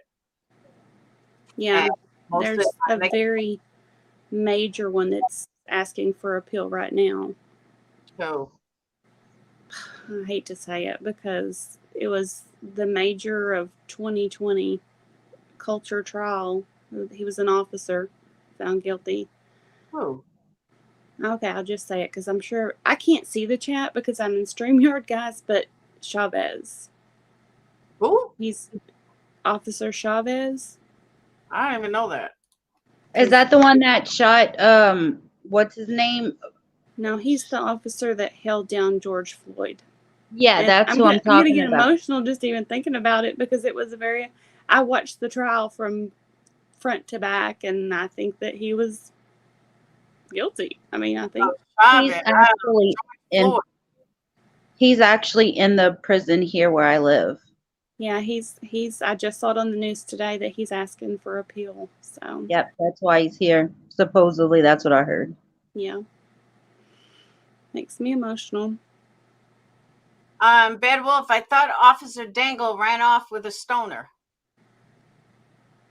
Yeah. There's a very major one that's asking for appeal right now. So I hate to say it, because it was the major of 2020 culture trial. He was an officer found guilty. Oh. Okay, I'll just say it because I'm sure I can't see the chat because I'm in StreamYard, guys, but Chavez. Who? He's Officer Chavez. I don't even know that. Is that the one that shot, what's his name? No, he's the officer that held down George Floyd. Yeah, that's who I'm talking about. I'm going to get emotional just even thinking about it, because it was I watched the trial from front to back, and I think that he was guilty. I mean, I think he's actually in the prison here where I live. Yeah, he's I just saw it on the news today that he's asking for appeal. So yep, that's why he's here. Supposedly, that's what I heard. Yeah. Makes me emotional. Bad Wolf, I thought Officer Dangle ran off with a stoner.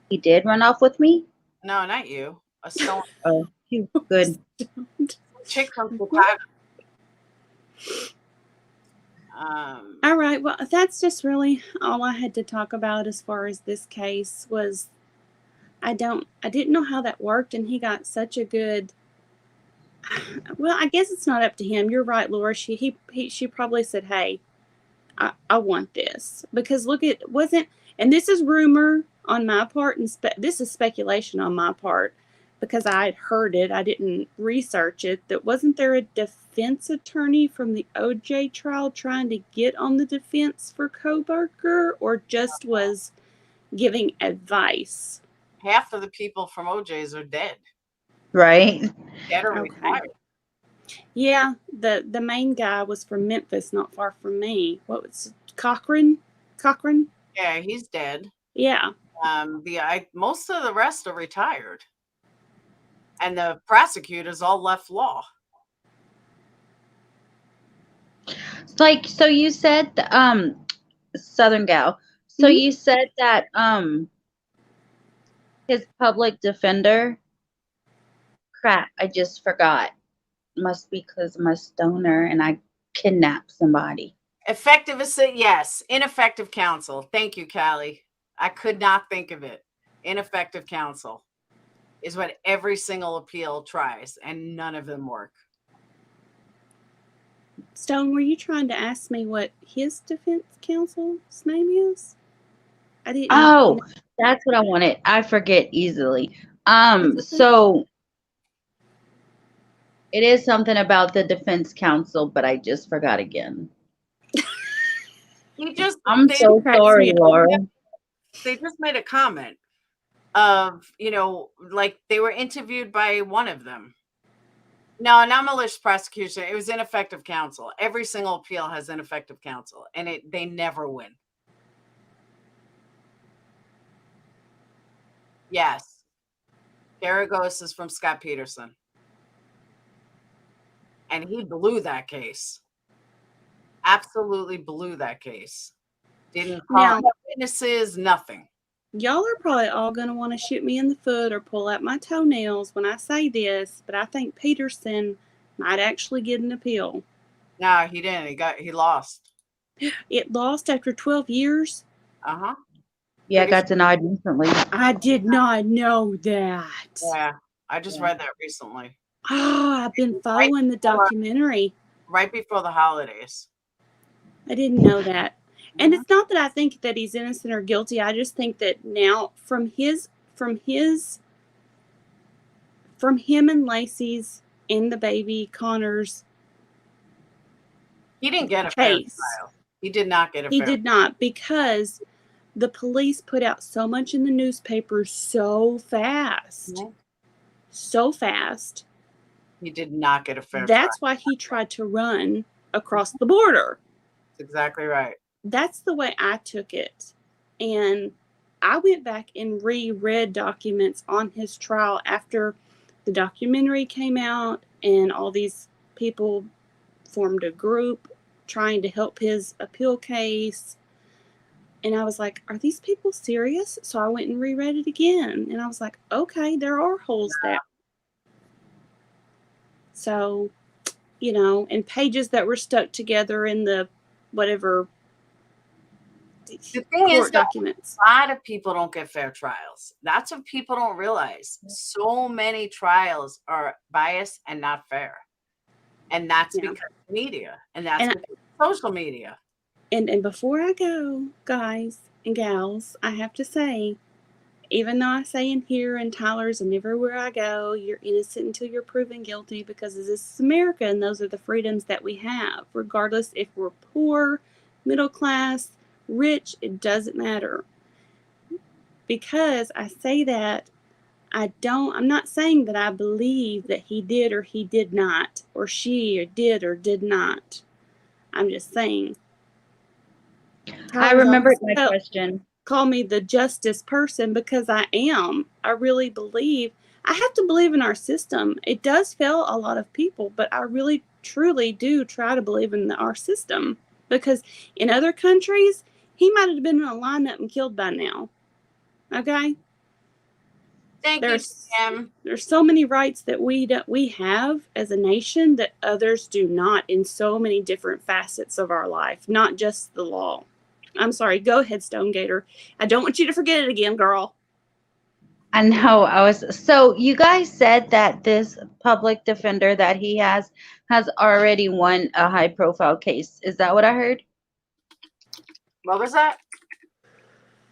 He did run off with me? No, not you. A stoner. Oh, good. Chick from Chicago. All right. Well, that's just really all I had to talk about as far as this case was. I didn't know how that worked, and he got such a good. Well, I guess it's not up to him. You're right, Laura. She probably said, "Hey, I want this," because look, it wasn't. And this is rumor on my part, and this is speculation on my part because I had heard it. I didn't research it. That wasn't there a defense attorney from the OJ trial trying to get on the defense for Kohberger, or just was giving advice? Half of the people from OJ's are dead. Right. Dead or retired. Yeah, the main guy was from Memphis, not far from me. What was Cochran? Yeah, he's dead. Yeah. Most of the rest are retired, and the prosecutors all left law. Like, so you said, Southern gal. So you said that his public defender. Crap, I just forgot. Must be because I'm a stoner and I kidnapped somebody. Yes, ineffective counsel. Thank you, Callie. I could not think of it. Ineffective counsel is what every single appeal tries, and none of them work. Stone, were you trying to ask me what his defense counsel's name is? I didn't. Oh, that's what I wanted. I forget easily. So it is something about the defense counsel, but I just forgot again. I'm so sorry, Laura. They just made a comment of, like they were interviewed by one of them. No, not malicious prosecution. It was ineffective counsel. Every single appeal has ineffective counsel, and they never win. Yes. Garagos is from Scott Peterson. And he blew that case. Absolutely blew that case. Didn't call witnesses, nothing. Y'all are probably all going to want to shoot me in the foot or pull out my toenails when I say this, but I think Peterson might actually get an appeal. No, he didn't. He lost. It lost after 12 years? Uh-huh. Yeah, it got denied recently. I did not know that. Yeah, I just read that recently. I've been following the documentary. Right before the holidays. I didn't know that. And it's not that I think that he's innocent or guilty. I just think that now from him and Lacey's and the baby Connor's, he didn't get a fair trial. He did not get a fair trial. He did not, because the police put out so much in the newspaper so fast. Mm-hmm. So fast. He did not get a fair trial. That's why he tried to run across the border. That's exactly right. That's the way I took it. And I went back and reread documents on his trial after the documentary came out, and all these people formed a group trying to help his appeal case. And I was like, are these people serious? So I went and reread it again. And I was like, okay, there are holes there. So, and pages that were stuck together in the whatever the thing is, documents. A lot of people don't get fair trials. That's what people don't realize. So many trials are biased and not fair. And that's because of media. And that's because of social media. And before I go, guys and gals, I have to say, even though I say in here and Tyler's and everywhere I go, you're innocent until you're proven guilty, because this is America and those are the freedoms that we have, regardless if we're poor, middle class, rich, it doesn't matter. Because I say that, I'm not saying that I believe that he did or he did not, or she did or did not. I'm just saying. I remembered my question. Call me the justice person, because I am. I really believe. I have to believe in our system. It does fail a lot of people, but I really truly do try to believe in our system, because in other countries, he might have been in a lineup and killed by now. Okay? Thank you, Sam. There's so many rights that we have as a nation that others do not in so many different facets of our life, not just the law. I'm sorry. Go ahead, Stone Gator. I don't want you to forget it again, girl. I know. So you guys said that this public defender that he has already won a high profile case. Is that what I heard? What was that?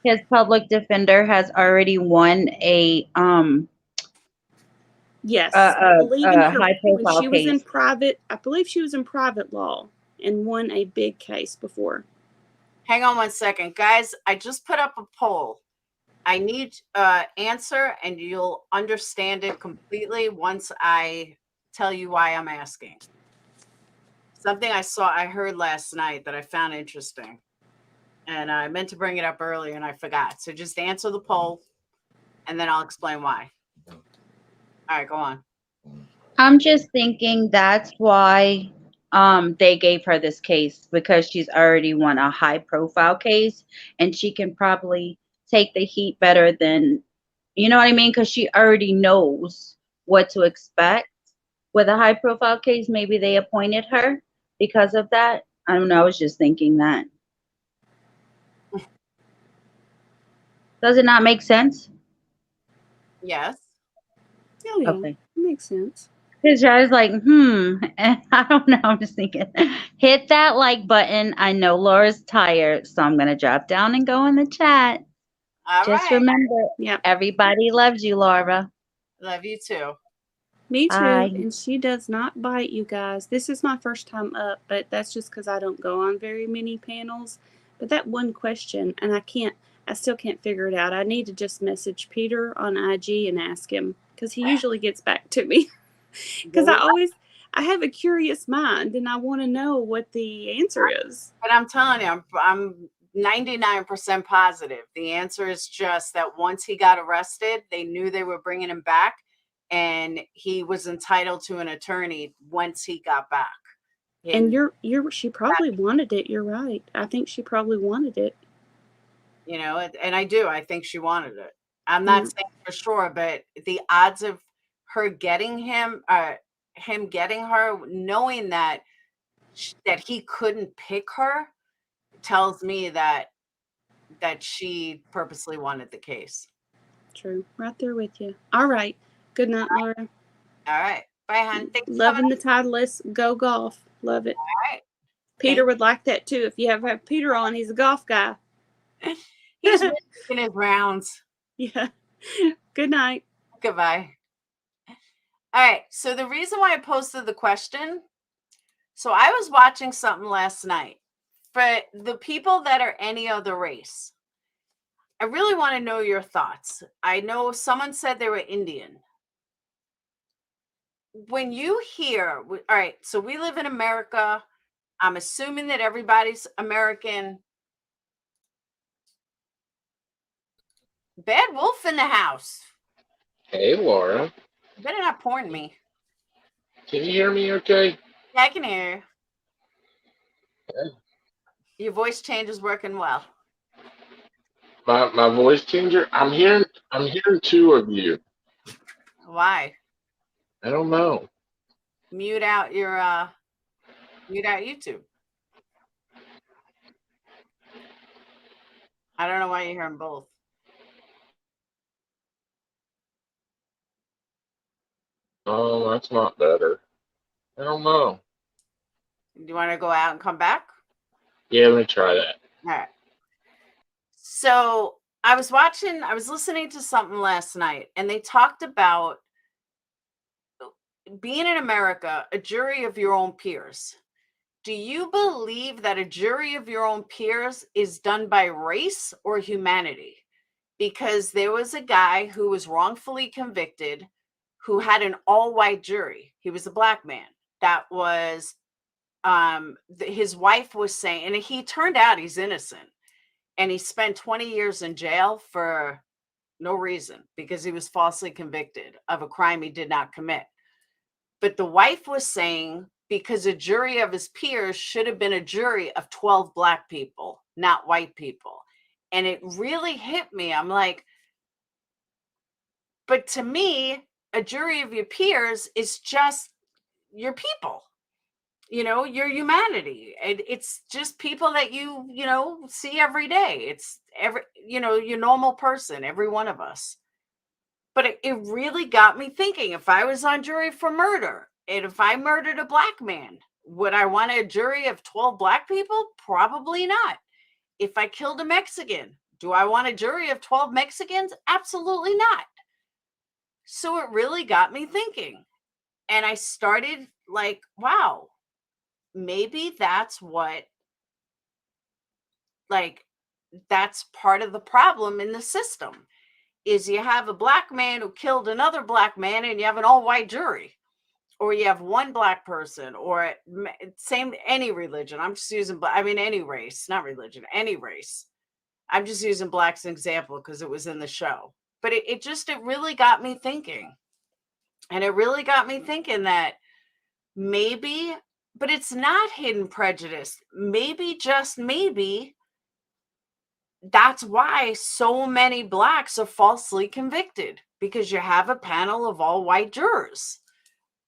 His public defender has already won a Yes, I believe in her high when profile she was in case. private. I believe she was in private law and won a big case before. Hang on one second, guys. I just put up a poll. I need answer, and you'll understand it completely once I tell you why I'm asking. Something I heard last night that I found interesting, and I meant to bring it up earlier and I forgot. So just answer the poll, and then I'll explain why. All right, go on. I'm just thinking that's why they gave her this case, because she's already won a high profile case and she can probably take the heat better than, you know what I mean? Because she already knows what to expect. With a high profile case, maybe they appointed her because of that. I don't know. I was just thinking that. Does it not make sense? Yes. Oh, yeah. Okay. Makes sense. Because I was like, and I don't know. I'm just thinking, hit that like button. I know Laura's tired, so I'm going to drop down and go in the chat. All Just right. remember, everybody loves you, Laura. Love you too. Me too. Bye. And she does not bite, you guys. This is my first time up, but that's just because I don't go on very many panels. But that one question, and I still can't figure it out. I need to just message Peter on IG and ask him, because he usually gets back to me. Because I have a curious mind and I want to know what the answer is. But I'm telling you, I'm 99% positive. The answer is just that once he got arrested, they knew they were bringing him back, and he was entitled to an attorney once he got back. And she probably wanted it. You're right. I think she probably wanted it. You know, and I do. I think she wanted it. I'm not saying for sure, but the odds of her getting him getting her, knowing that he couldn't pick her, tells me that she purposely wanted the case. True. Right there with you. All right. Good night, Laura. All right. Bye, hon. Loving the Titleist. Go golf. Love it. All right. Peter would like that too. If you have Peter on, he's a golf guy. He's making his rounds. Yeah. Good night. Goodbye. All right. So the reason why I posted the question, so I was watching something last night. For the people that are any other race, I really want to know your thoughts. I know someone said they were Indian. When you hear, all right, so we live in America. I'm assuming that everybody's American. Bad Wolf in the house. Hey, Laura. You better not porn me. Can you hear me okay? Yeah, I can hear you. Okay. Your voice change is working well. My voice changer? I'm hearing two of you. Why? I don't know. Mute out your YouTube. I don't know why you're hearing both. Oh, that's not better. I don't know. Do you want to go out and come back? Yeah, let me try that. All right. So I was listening to something last night, and they talked about being in America, a jury of your own peers. Do you believe that a jury of your own peers is done by race or humanity? Because there was a guy who was wrongfully convicted who had an all-white jury. He was a black man. That was his wife was saying, and he turned out he's innocent. And he spent 20 years in jail for no reason because he was falsely convicted of a crime he did not commit. But the wife was saying because a jury of his peers should have been a jury of 12 black people, not white people. And it really hit me. I'm like, but to me, a jury of your peers is just your people, your humanity. It's just people that you see every day. It's your normal person, every one of us. But it really got me thinking, if I was on jury for murder, and if I murdered a black man, would I want a jury of 12 black people? Probably not. If I killed a Mexican, do I want a jury of 12 Mexicans? Absolutely not. So it really got me thinking. And I started like, wow, maybe that's that's part of the problem in the system, is you have a black man who killed another black man and you have an all-white jury, or you have one black person, or any religion. I'm just using, any race, not religion, any race. I'm just using black as an example because it was in the show. But it really got me thinking. And it really got me thinking that maybe, but it's not hidden prejudice. Maybe, just maybe, that's why so many blacks are falsely convicted, because you have a panel of all white jurors.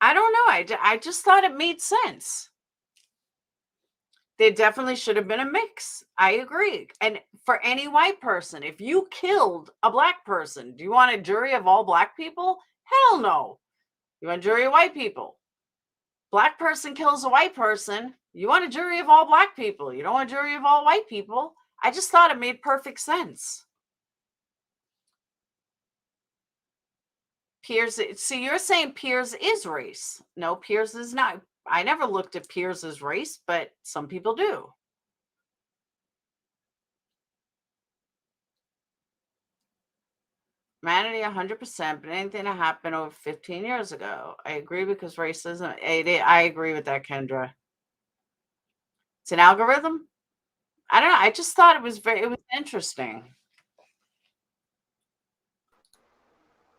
I don't know. I just thought it made sense. There definitely should have been a mix. I agree. And for any white person, if you killed a black person, do you want a jury of all black people? Hell no. You want a jury of white people. Black person kills a white person. You want a jury of all black people. You don't want a jury of all white people. I just thought it made perfect sense. Peers, see, you're saying peers is race. No, peers is not. I never looked at peers as race, but some people do. Humanity 100%, but anything that happened over 15 years ago. I agree, because racism, I agree with that, Kendra. It's an algorithm. I don't know. I just thought it was interesting.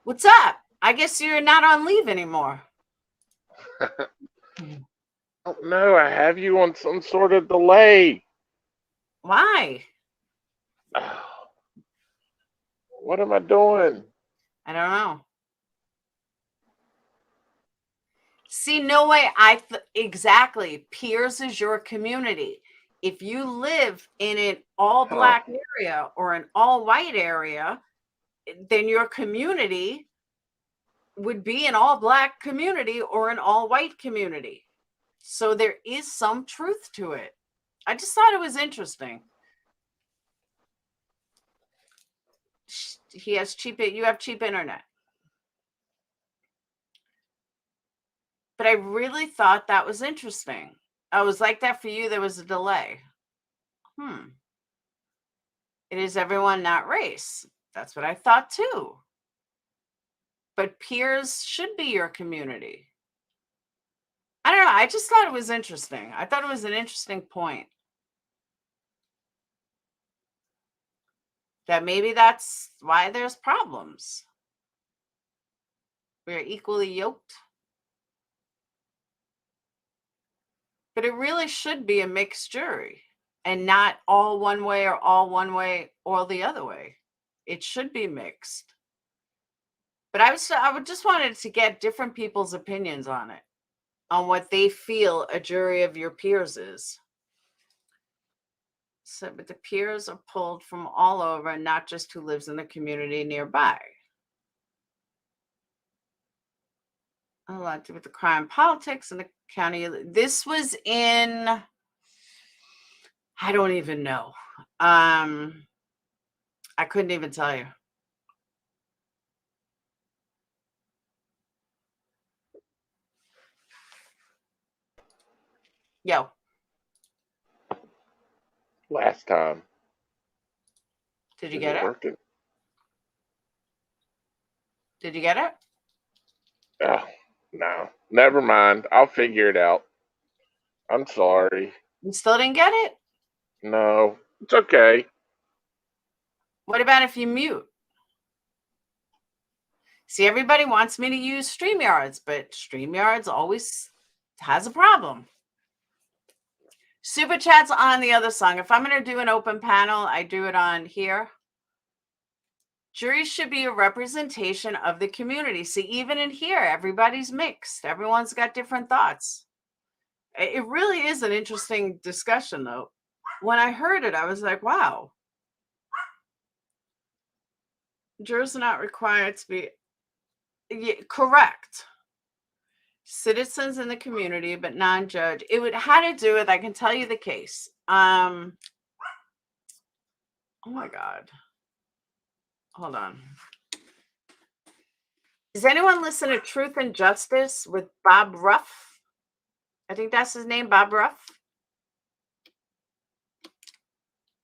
What's up? I guess you're not on leave anymore. Oh, no, I have you on some sort of delay. Why? What am I doing? I don't know. See, no way. Exactly. Peers is your community. If you live in an all black area or an all white area, then your community would be an all black community or an all white community. So there is some truth to it. I just thought it was interesting. You have cheap internet. But I really thought that was interesting. I was like that for you. There was a delay. It is everyone, not race. That's what I thought too. But peers should be your community. I don't know. I just thought it was interesting. I thought it was an interesting point. That maybe that's why there's problems. We're equally yoked. But it really should be a mixed jury, and not all one way or all one way or the other way. It should be mixed. But I would just wanted to get different people's opinions on it, on what they feel a jury of your peers is. So, but the peers are pulled from all over, not just who lives in the community nearby. A lot to do with the crime, politics, and the county. This was in, I don't even know. I couldn't even tell you. Yo. Last time. Did you get it? Working? Did you get it? Oh, no. Never mind. I'll figure it out. I'm sorry. You still didn't get it? No, it's okay. What about if you mute? See, everybody wants me to use StreamYards, but StreamYards always has a problem. Super chat's on the other song. If I'm going to do an open panel, I do it on here. Juries should be a representation of the community. See, even in here, everybody's mixed. Everyone's got different thoughts. It really is an interesting discussion, though. When I heard it, I was like, wow. Jurors are not required to be correct. Citizens in the community, but non-judge. It would had to do with, I can tell you the case. Oh my God. Hold on. Does anyone listen to Truth and Justice with Bob Ruff? I think that's his name, Bob Ruff.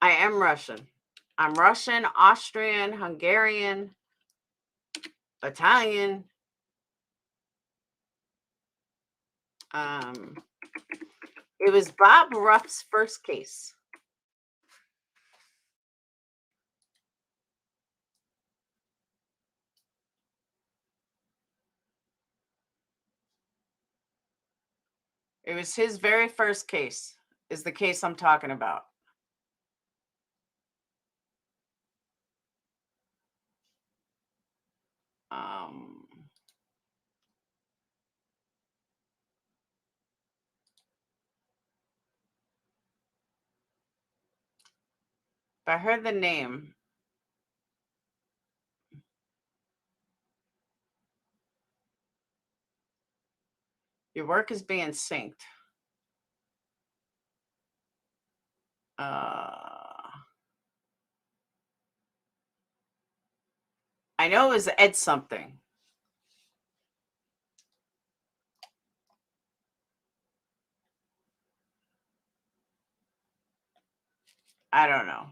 I am Russian. I'm Russian, Austrian, Hungarian, Italian. It was Bob Ruff's first case. It was his very first case, is the case I'm talking about. If I heard the name. Your work is being synced. I know it was Ed something. I don't know.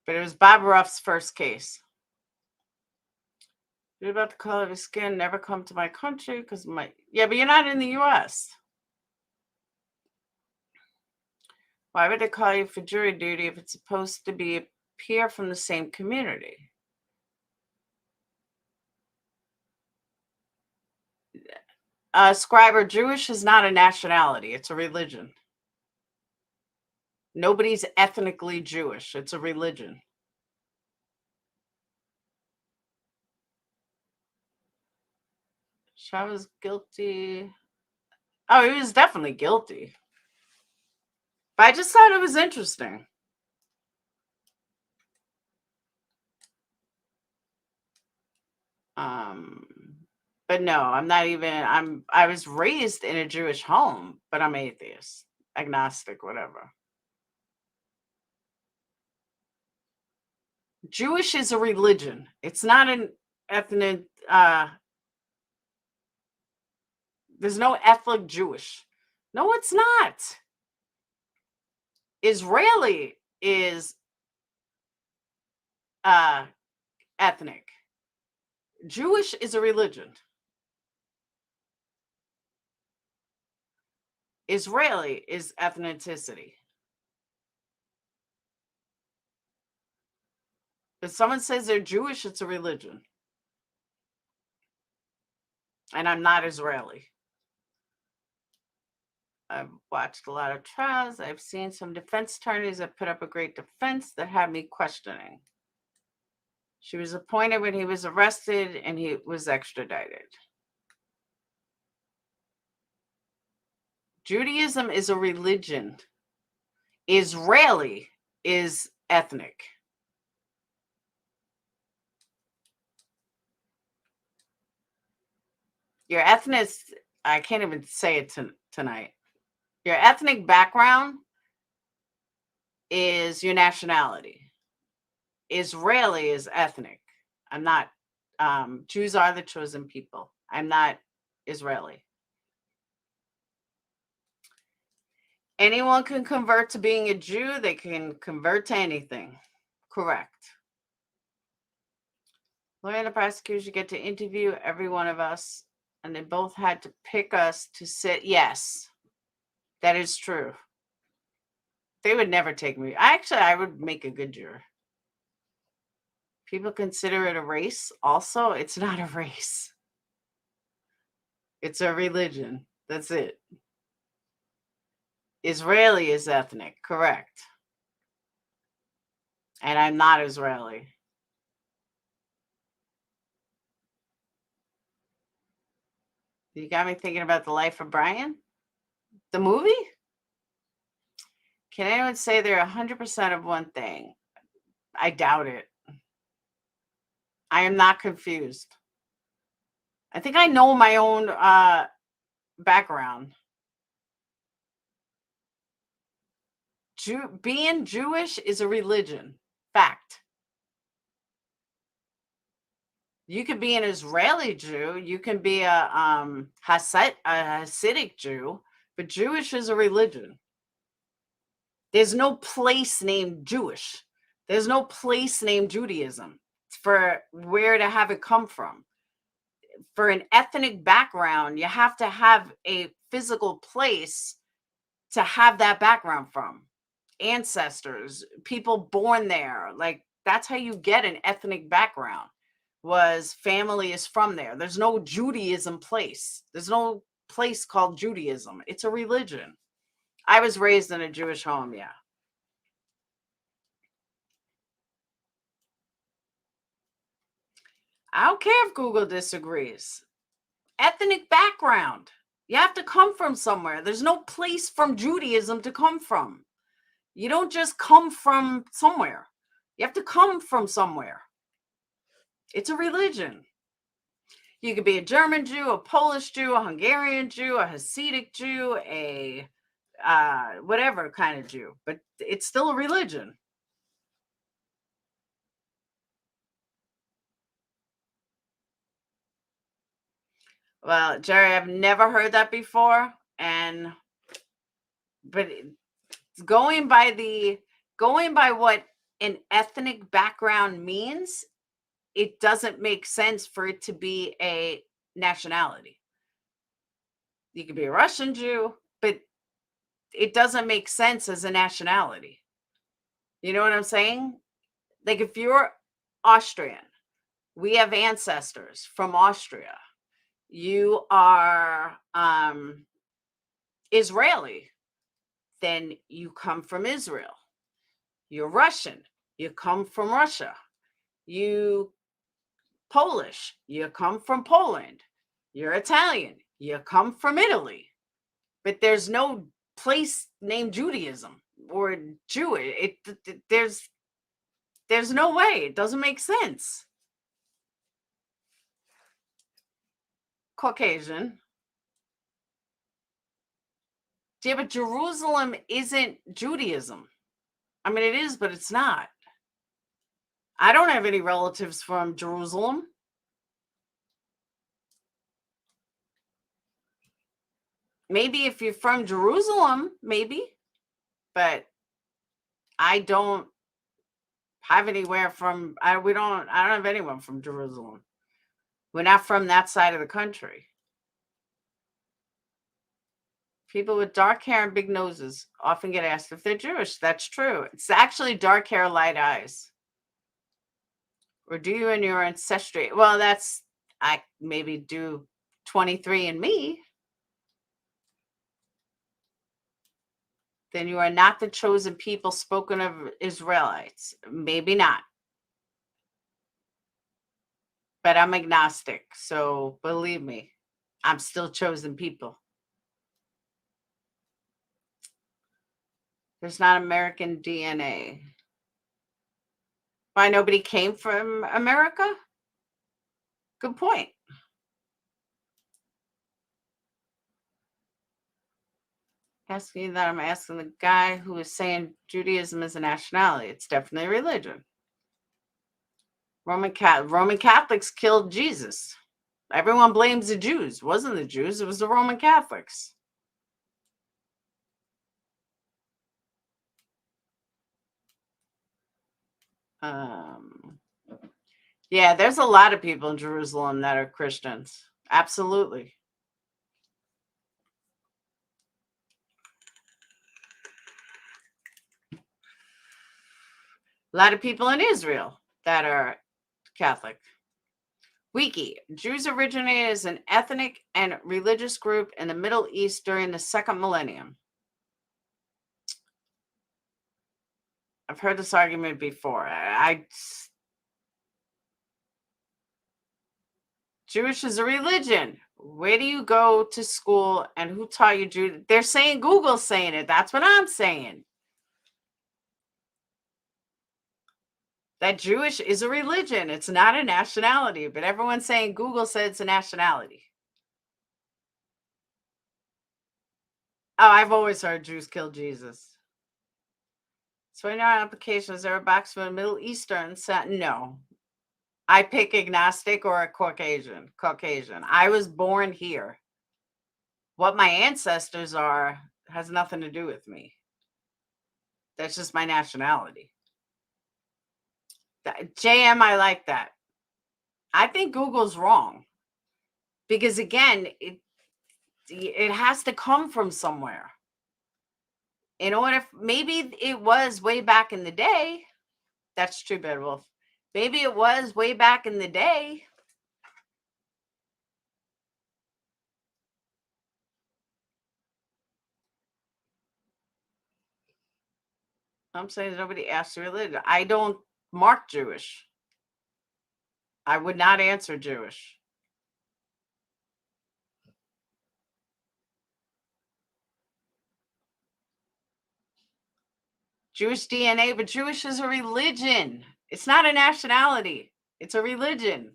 But it was Bob Ruff's first case. You're about the color of his skin, never come to my country because yeah, but you're not in the US. Why would they call you for jury duty if it's supposed to be a peer from the same community? Scriber, Jewish is not a nationality, it's a religion. Nobody's ethnically Jewish, it's a religion. Shaw was guilty. Oh, he was definitely guilty. But I just thought it was interesting. But no, I'm not even, I was raised in a Jewish home, but I'm atheist, agnostic, whatever. Jewish is a religion. It's not an ethnic, there's no ethnic Jewish. No, it's not. Israeli is ethnic. Jewish is a religion. Israeli is ethnicity. If someone says they're Jewish, it's a religion. And I'm not Israeli. I've watched a lot of trials. I've seen some defense attorneys that put up a great defense that had me questioning. She was appointed when he was arrested and he was extradited. Judaism is a religion. Israeli is ethnic. Your ethnic, I can't even say it tonight. Your ethnic background is your nationality. Israeli is ethnic. I'm not, Jews are the chosen people. I'm not Israeli. Anyone can convert to being a Jew. They can convert to anything. Correct. Lawyer and the prosecutor get to interview every one of us, and they both had to pick us to sit. Yes, that is true. They would never take me. I would make a good juror. People consider it a race. Also, it's not a race. It's a religion. That's it. Israeli is ethnic, correct. And I'm not Israeli. You got me thinking about The Life of Brian? The movie? Can anyone say they're 100% of one thing? I doubt it. I am not confused. I think I know my own background. Being Jewish is a religion. Fact. You could be an Israeli Jew. You can be a Hasidic Jew. But Jewish is a religion. There's no place named Jewish. There's no place named Judaism for where to have it come from. For an ethnic background, you have to have a physical place to have that background from. Ancestors, people born there. Like, that's how you get an ethnic background, was family is from there. There's no Judaism place. There's no place called Judaism. It's a religion. I was raised in a Jewish home, yeah. I don't care if Google disagrees. Ethnic background. You have to come from somewhere. There's no place from Judaism to come from. You don't just come from somewhere. You have to come from somewhere. It's a religion. You could be a German Jew, a Polish Jew, a Hungarian Jew, a Hasidic Jew, a whatever kind of Jew, but it's still a religion. Well, Jerry, I've never heard that before, but going by what an ethnic background means, it doesn't make sense for it to be a nationality. You could be a Russian Jew, but it doesn't make sense as a nationality. You know what I'm saying? Like, if you're Austrian, we have ancestors from Austria. You are Israeli, then you come from Israel. You're Russian, you come from Russia. You Polish, you come from Poland. You're Italian, you come from Italy. But there's no place named Judaism or Jewish. There's no way. It doesn't make sense. Caucasian. Yeah, but Jerusalem isn't Judaism. I mean, it is, but it's not. I don't have any relatives from Jerusalem. Maybe if you're from Jerusalem, maybe. But I don't have anywhere from, I don't have anyone from Jerusalem. We're not from that side of the country. People with dark hair and big noses often get asked if they're Jewish. That's true. It's actually dark hair, light eyes. Or do you in your ancestry? Well, I maybe do 23andMe. Then you are not the chosen people spoken of Israelites. Maybe not. But I'm agnostic. So believe me, I'm still chosen people. There's not American DNA. Why nobody came from America? Good point. Asking that, I'm asking the guy who is saying Judaism is a nationality. It's definitely a religion. Roman Catholics killed Jesus. Everyone blames the Jews. It wasn't the Jews, it was the Roman Catholics. Yeah, there's a lot of people in Jerusalem that are Christians. Absolutely. A lot of people in Israel that are Catholic. Wiki. Jews originated as an ethnic and religious group in the Middle East during the second millennium. I've heard this argument before. Jewish is a religion. Where do you go to school and who taught you Jew? They're saying Google's saying it. That's what I'm saying. That Jewish is a religion. It's not a nationality, but everyone's saying Google said it's a nationality. Oh, I've always heard Jews killed Jesus. So in our application, is there a box for the Middle Eastern? No. I pick agnostic or a Caucasian. Caucasian. I was born here. What my ancestors are has nothing to do with me. That's just my nationality. JM, I like that. I think Google's wrong. Because again, it has to come from somewhere. In order, maybe it was way back in the day. That's true, Bedwolf. Maybe it was way back in the day. I'm saying nobody asked the religion. I don't mark Jewish. I would not answer Jewish. Jewish DNA, but Jewish is a religion. It's not a nationality. It's a religion.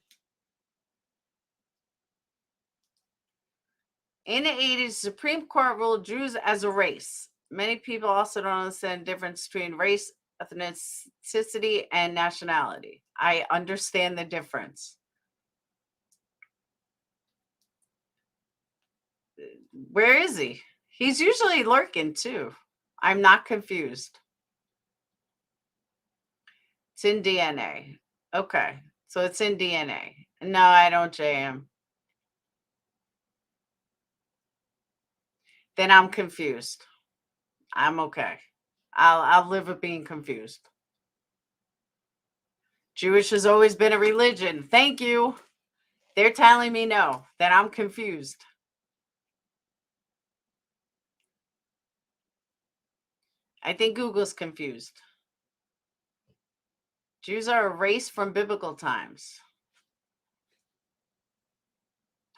In the 80s, the Supreme Court ruled Jews as a race. Many people also don't understand the difference between race, ethnicity, and nationality. I understand the difference. Where is he? He's usually lurking too. I'm not confused. It's in DNA. Okay, so it's in DNA. No, I don't JM. Then I'm confused. I'm okay. I'll live with being confused. Jewish has always been a religion. Thank you. They're telling me no, that I'm confused. I think Google's confused. Jews are a race from biblical times.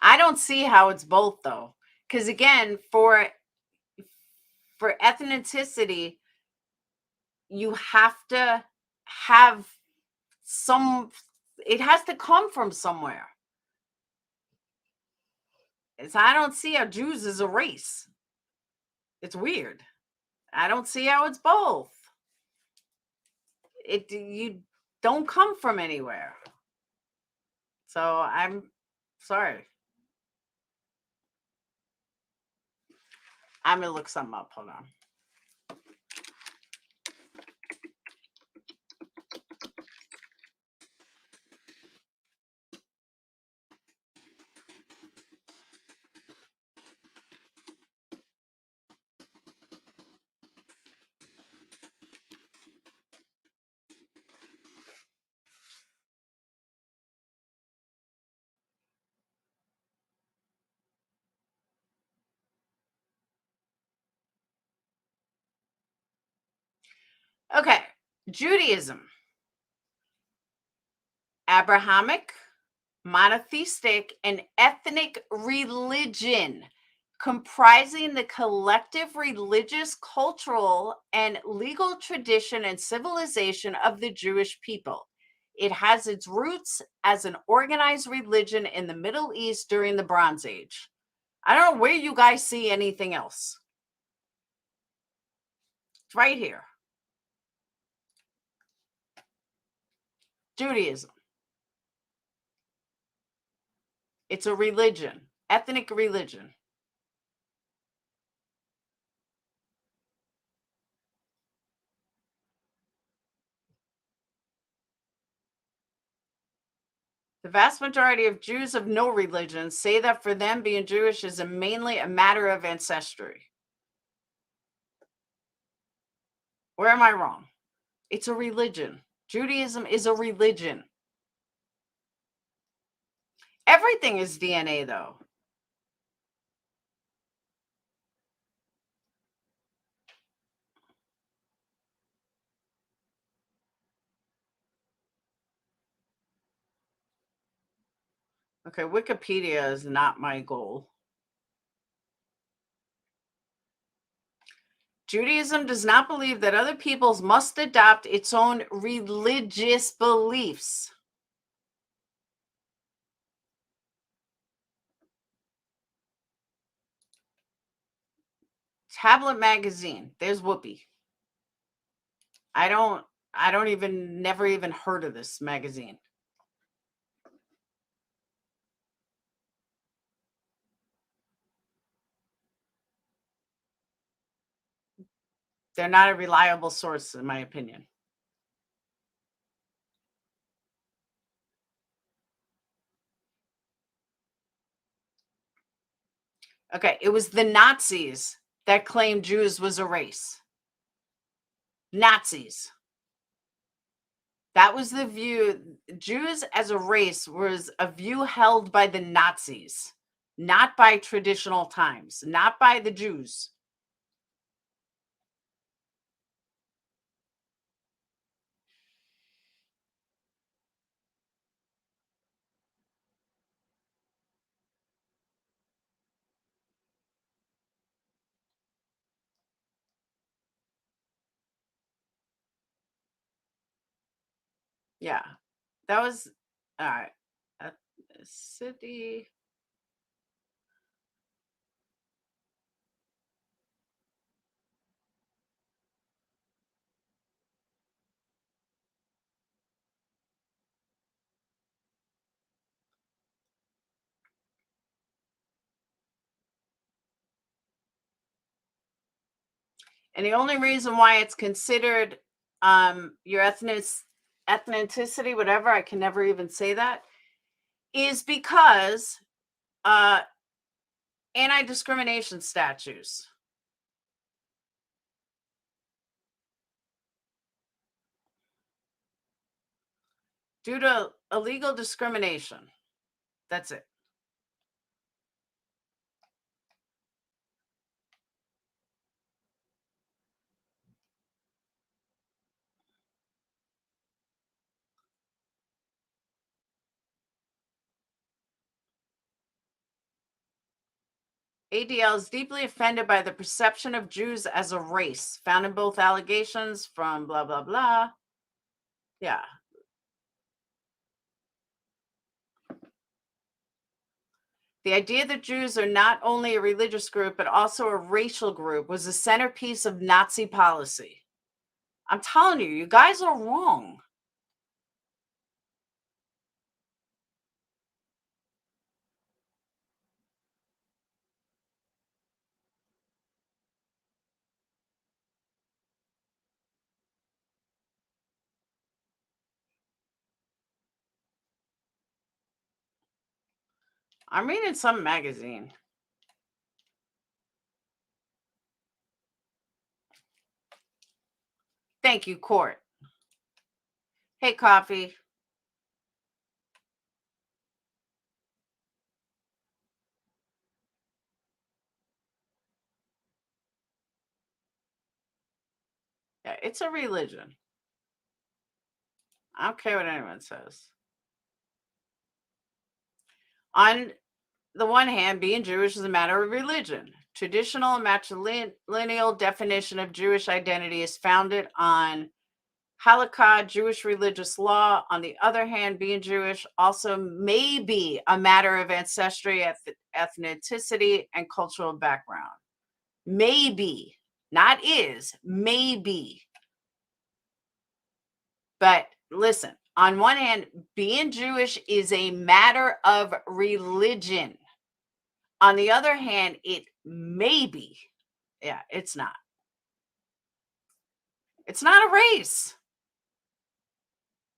I don't see how it's both though. Because again, for ethnicity, you have to have it has to come from somewhere. I don't see how Jews is a race. It's weird. I don't see how it's both. You don't come from anywhere. So I'm sorry. I'm gonna look something up. Hold on. Okay, Judaism. Abrahamic, monotheistic, and ethnic religion comprising the collective religious, cultural, and legal tradition and civilization of the Jewish people. It has its roots as an organized religion in the Middle East during the Bronze Age. I don't know where you guys see anything else. It's right here. Judaism. It's a religion, ethnic religion. The vast majority of Jews of no religion say that for them, being Jewish is mainly a matter of ancestry. Where am I wrong? It's a religion. Judaism is a religion. Everything is DNA, though. Okay, Wikipedia is not my goal. Judaism does not believe that other peoples must adopt its own religious beliefs. Tablet magazine. There's Whoopi. I don't even, never even heard of this magazine. They're not a reliable source, in my opinion. Okay, it was the Nazis that claimed Jews was a race. Nazis. That was the view. Jews as a race was a view held by the Nazis, not by traditional times, not by the Jews. Yeah, that was all right. City. And the only reason why it's considered your ethnicity, whatever, I can never even say that, is because anti-discrimination statutes. Due to illegal discrimination. That's it. ADL is deeply offended by the perception of Jews as a race, found in both allegations from blah, blah, blah. Yeah. The idea that Jews are not only a religious group, but also a racial group was a centerpiece of Nazi policy. I'm telling you, you guys are wrong. I'm reading some magazine. Thank you, Court. Hey, Coffee. Yeah, it's a religion. I don't care what anyone says. On the one hand, being Jewish is a matter of religion. Traditional and matrilineal definition of Jewish identity is founded on halakha, Jewish religious law. On the other hand, being Jewish also may be a matter of ancestry, ethnicity, and cultural background. Maybe, not is, maybe. But listen, on one hand, being Jewish is a matter of religion. On the other hand, it may be. Yeah, it's not. It's not a race.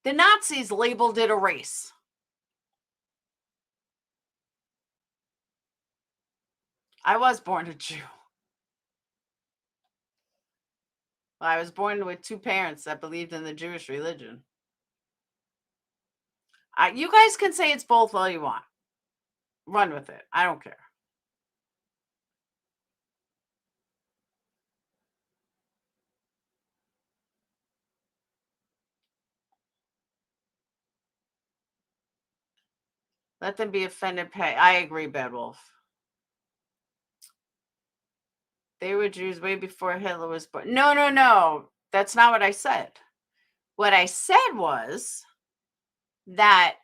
The Nazis labeled it a race. I was born a Jew. Well, I was born with two parents that believed in the Jewish religion. You guys can say it's both all you want. Run with it. I don't care. Let them be offended. Pay. I agree, Bedwolf. They were Jews way before Hitler was born. No, no, no. That's not what I said. What I said was that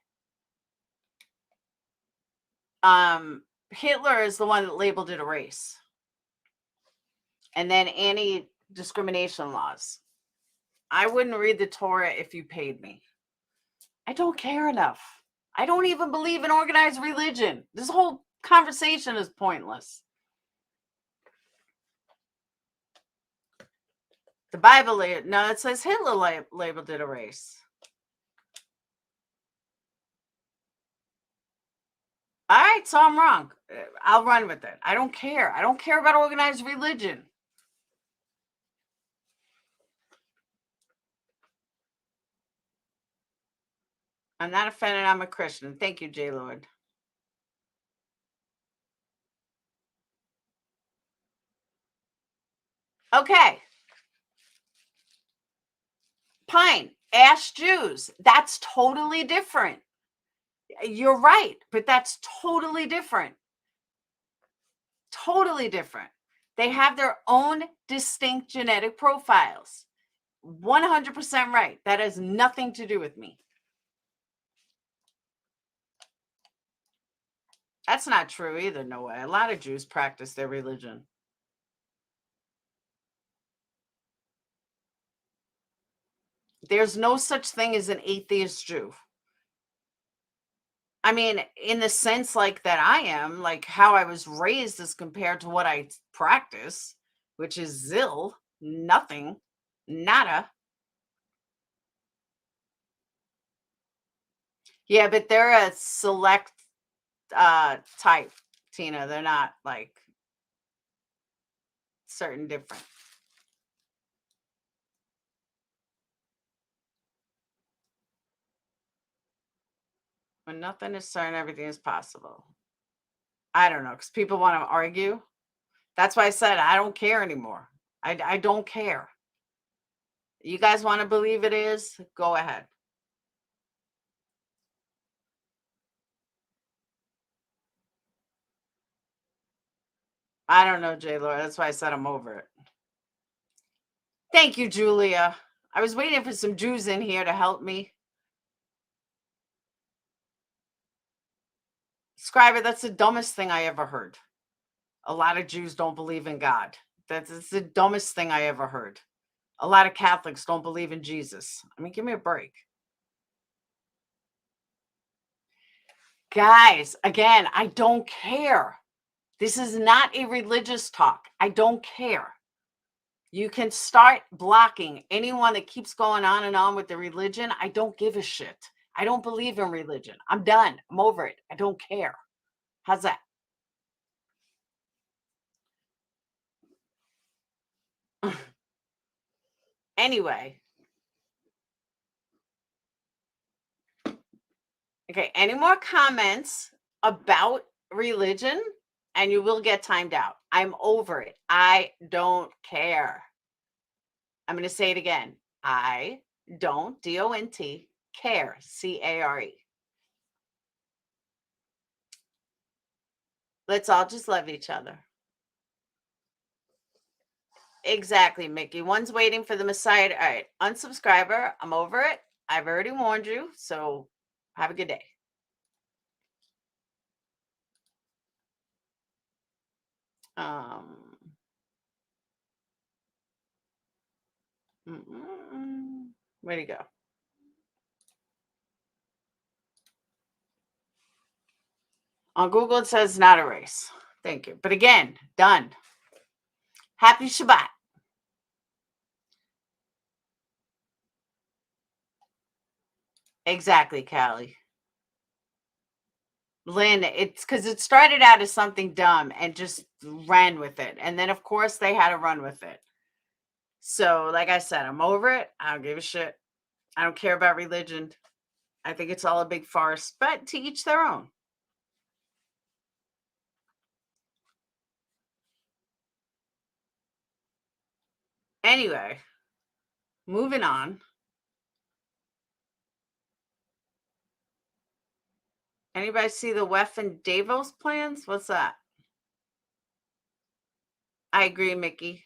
Hitler is the one that labeled it a race. And then anti-discrimination laws. I wouldn't read the Torah if you paid me. I don't care enough. I don't even believe in organized religion. This whole conversation is pointless. The Bible, no, it says Hitler labeled it a race. All right, so I'm wrong. I'll run with it. I don't care. I don't care about organized religion. I'm not offended. I'm a Christian. Thank you, J. Lord. Okay. Pine, ash Jews. That's totally different. You're right, but that's totally different. Totally different. They have their own distinct genetic profiles. 100% right. That has nothing to do with me. That's not true either, no way. A lot of Jews practice their religion. There's no such thing as an atheist Jew. I mean, in the sense like that I am, like how I was raised as compared to what I practice, which is zil, nothing, nada. Yeah, but they're a select type, Tina. They're not like certain different. When nothing is certain, everything is possible. I don't know, because people want to argue. That's why I said I don't care anymore. I don't care. You guys want to believe it is? Go ahead. I don't know, J. Laura. That's why I said I'm over it. Thank you, Julia. I was waiting for some Jews in here to help me. Scriber, that's the dumbest thing I ever heard. A lot of Jews don't believe in God. That's the dumbest thing I ever heard. A lot of Catholics don't believe in Jesus. I mean, give me a break. Guys, again, I don't care. This is not a religious talk. I don't care. You can start blocking anyone that keeps going on and on with the religion. I don't give a shit. I don't believe in religion. I'm done. I'm over it. I don't care. How's that? Anyway. Okay, any more comments about religion and you will get timed out. I'm over it. I don't care. I'm going to say it again. I don't, D-O-N-T, care, C-A-R-E. Let's all just love each other. Exactly, Mickey. One's waiting for the Messiah. All right, unsubscriber. I'm over it. I've already warned you, so have a good day. Where'd he go? On Google, it says not a race. Thank you. But again, done. Happy Shabbat. Exactly, Callie. Lynn, it's because it started out as something dumb and just ran with it. And then, of course, they had to run with it. So, like I said, I'm over it. I don't give a shit. I don't care about religion. I think it's all a big farce, but to each their own. Anyway, moving on. Anybody see the WEF and Davos plans? What's that? I agree, Mickey.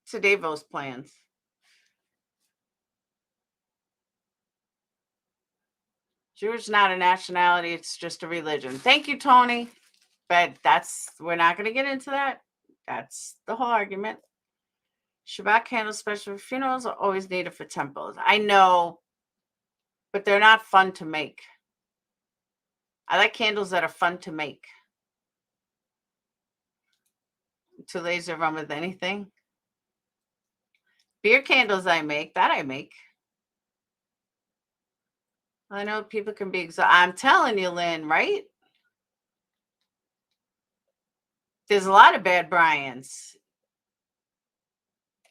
It's the Davos plans. Jewish not a nationality, it's just a religion. Thank you, Tony. But we're not going to get into that. That's the whole argument. Shabbat candles, special for funerals, are always needed for temples. I know, but they're not fun to make. I like candles that are fun to make. Too lazy to run with anything. Beer candles I make. I know people can be I'm telling you, Lynn, right? There's a lot of bad Bryans.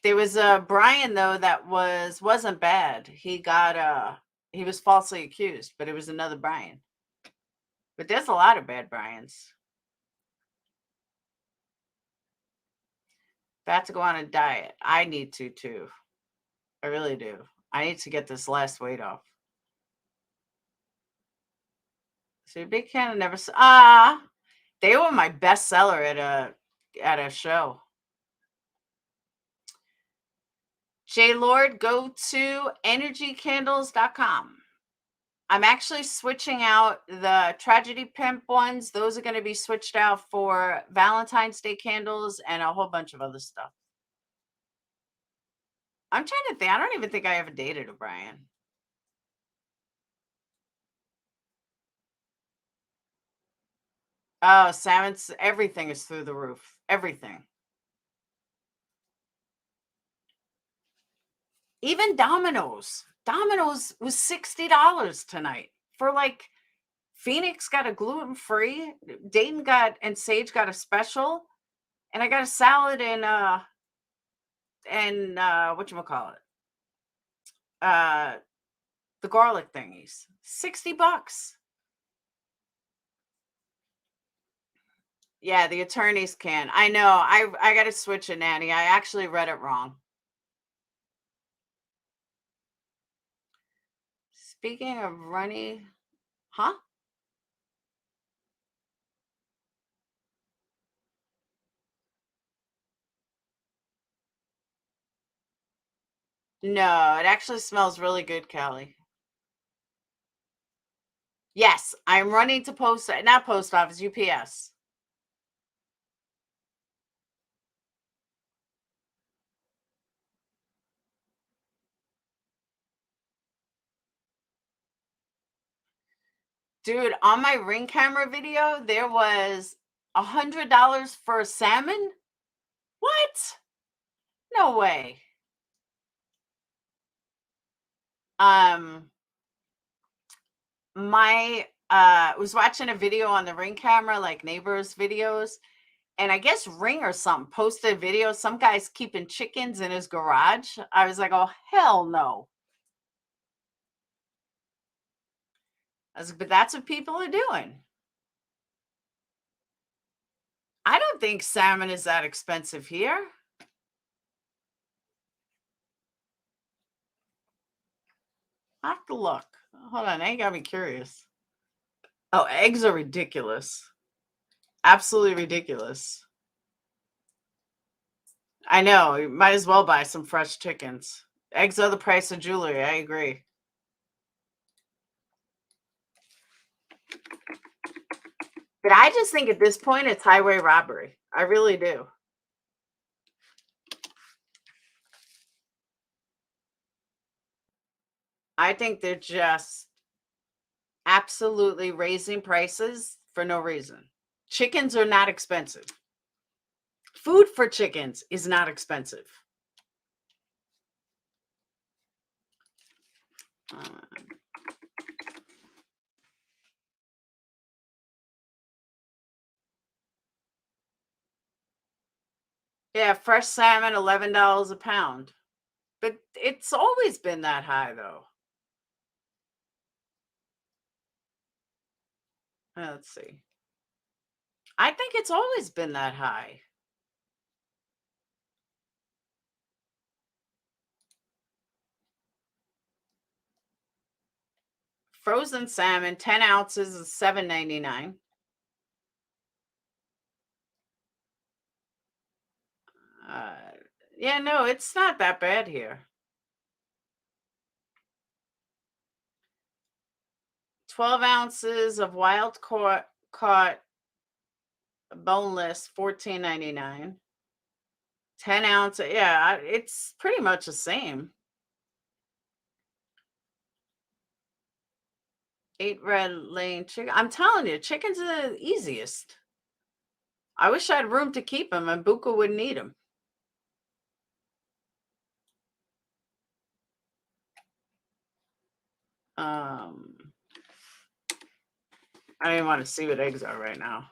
There was a Brian, though, that wasn't bad. He was falsely accused, but it was another Brian. But there's a lot of bad Bryans. About to go on a diet. I need to, too. I really do. I need to get this last weight off. So big can of never. They were my bestseller at a show. J Lord, go to energycandles.com. I'm actually switching out the Tragedy Pimp ones. Those are going to be switched out for Valentine's Day candles and a whole bunch of other stuff. I'm trying to think. I don't even think I ever dated a Brian. Oh, salmon's, everything is through the roof. Everything. Even Domino's. Domino's was $60 tonight for like Phoenix got a gluten-free, Dayton and Sage got a special, and I got a salad and whatchamacallit? The garlic thingies. $60. Yeah, the attorneys can. I know. I got to switch it, Nanny. I actually read it wrong. Speaking of runny, huh? No, it actually smells really good, Callie. Yes, I'm running to not post office, UPS. Dude, on my Ring camera video, there was $100 for a salmon. What? No way. Was watching a video on the Ring camera, like neighbors videos, and I guess Ring or something posted a video. Some guy's keeping chickens in his garage. I was like, oh, hell no. I was like, but that's what people are doing. I don't think salmon is that expensive here. I have to look. Hold on, that got me curious. Oh, eggs are ridiculous. Absolutely ridiculous. I know. You might as well buy some fresh chickens. Eggs are the price of jewelry. I agree. But I just think at this point it's highway robbery. I really do. I think they're just absolutely raising prices for no reason. Chickens are not expensive. Food for chickens is not expensive. Yeah, fresh salmon, $11 a pound. But it's always been that high, though. Let's see. I think it's always been that high. Frozen salmon, 10 ounces is $7.99. Yeah, no, it's not that bad here. 12 ounces of wild caught boneless, $14.99. 10 ounces, yeah, it's pretty much the same. 8 red lane chicken. I'm telling you, chicken's the easiest. I wish I had room to keep them and Buka wouldn't eat them. I don't even want to see what eggs are right now.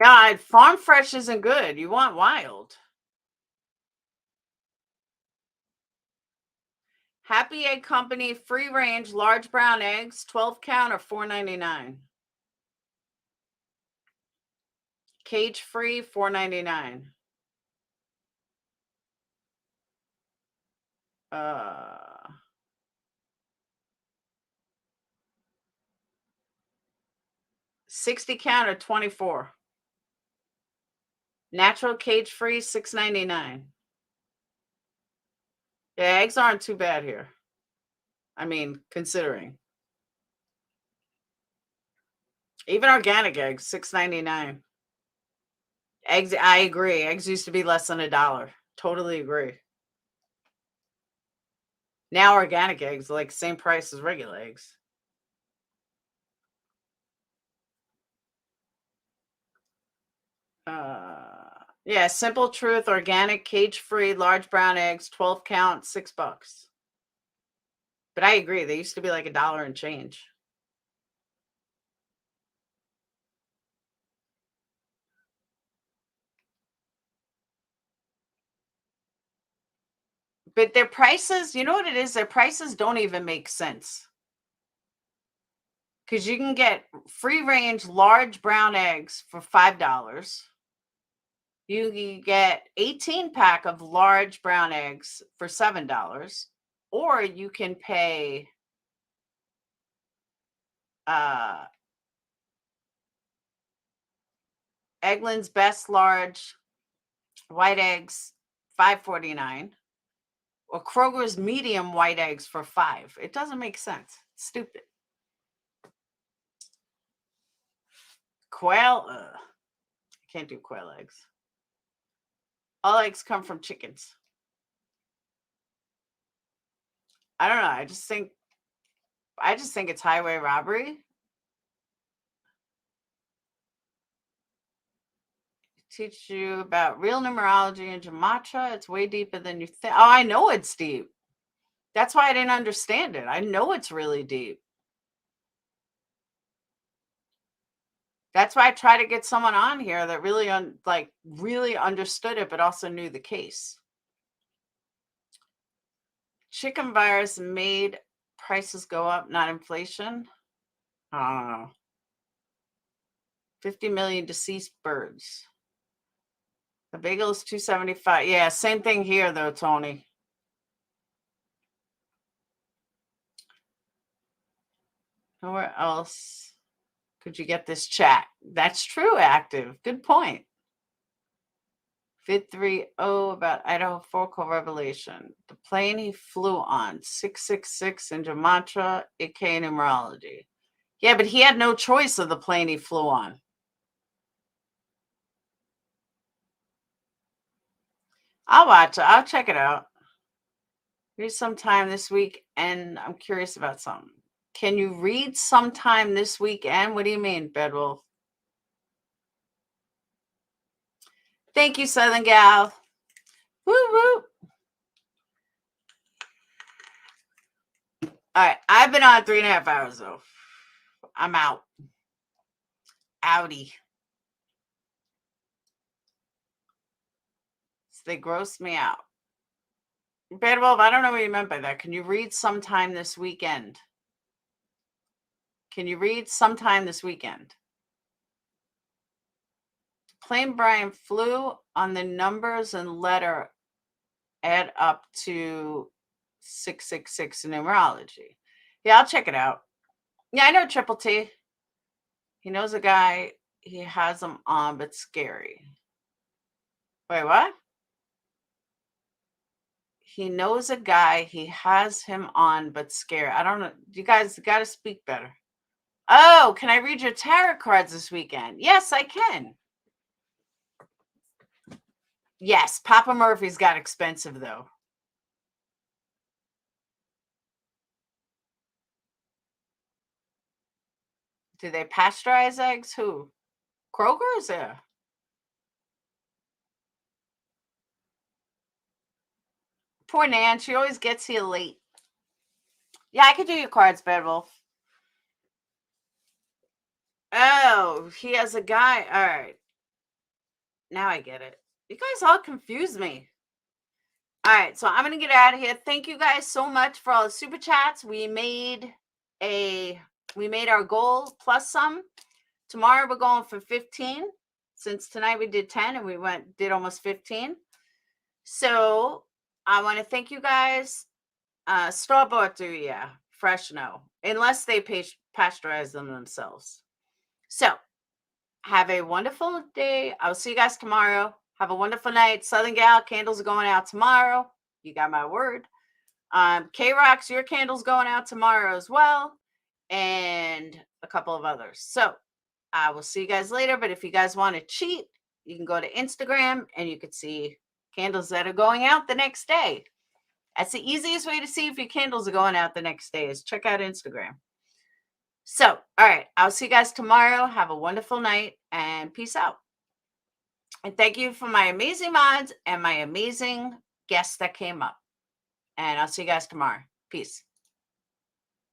God, farm fresh isn't good. You want wild. Happy Egg Company free range large brown eggs, 12 count or $4.99. Cage free, $4.99. 60 count or 24. Natural cage free, $6.99. Yeah, eggs aren't too bad here. I mean, considering. Even organic eggs, $6.99. Eggs, I agree. Eggs used to be less than $1. Totally agree. Now organic eggs are like same price as regular eggs. Yeah, Simple Truth organic cage-free large brown eggs, 12 count, $6. But I agree, they used to be like $1 and change. But their prices, you know what it is? Their prices don't even make sense. Because you can get free range large brown eggs for $5. You can get 18 pack of large brown eggs for $7. Or you can pay Eggland's Best Large white eggs, $5.49. Or Kroger's medium white eggs for $5. It doesn't make sense. It's stupid. Quail, I can't do quail eggs. All eggs come from chickens. I don't know. I just think it's highway robbery. Teach you about real numerology in gematria. It's way deeper than you think. Oh, I know it's deep. That's why I didn't understand it. I know it's really deep. That's why I try to get someone on here that really really understood it, but also knew the case. Chicken virus made prices go up, not inflation. I don't know. 50 million deceased birds. The bagel is $2.75. Yeah, same thing here though, Tony. Nowhere else could you get this chat. That's true, Active. Good point. Vid 3.0 about Idaho Focal Revelation. The plane he flew on, 666 in gematria, IK numerology. Yeah, but he had no choice of the plane he flew on. I'll watch it. I'll check it out. Read sometime this week, and I'm curious about something. Can you read sometime this weekend? What do you mean, Bedwolf? Thank you, Southern Gal. Woo woo. All right, I've been on 3.5 hours though. I'm out. Outie. So they grossed me out. Bedwolf, I don't know what you meant by that. Can you read sometime this weekend? Can you read sometime this weekend? Plane Brian flew on the numbers and letter add up to 666 in numerology. Yeah, I'll check it out. Yeah, I know Triple T. He knows a guy. He has him on, but scary. Wait, what? He knows a guy. He has him on, but scary. I don't know. You guys got to speak better. Oh, can I read your tarot cards this weekend? Yes, I can. Yes, Papa Murphy's got expensive, though. Do they pasteurize eggs? Who? Kroger's there. Poor Nan. She always gets here late. Yeah, I could do your cards, Bedwolf. Oh, he has a guy. All right. Now I get it. You guys all confuse me. All right, so I'm going to get out of here. Thank you guys so much for all the super chats. We made our goal plus some. Tomorrow we're going for 15. Since tonight we did 10 and we did almost 15. So I want to thank you guys. Store-bought, yeah, fresh, no, unless they pasteurize them themselves. So have a wonderful day. I'll see you guys tomorrow. Have a wonderful night. Southern Gal, candles are going out tomorrow. You got my word. K-Rocks, your candle's going out tomorrow as well. And a couple of others. So I will see you guys later. But if you guys want to cheat, you can go to Instagram and you can see candles that are going out the next day. That's the easiest way to see if your candles are going out the next day is check out Instagram. So, all right. I'll see you guys tomorrow. Have a wonderful night and peace out. And thank you for my amazing mods and my amazing guests that came up. And I'll see you guys tomorrow. Peace.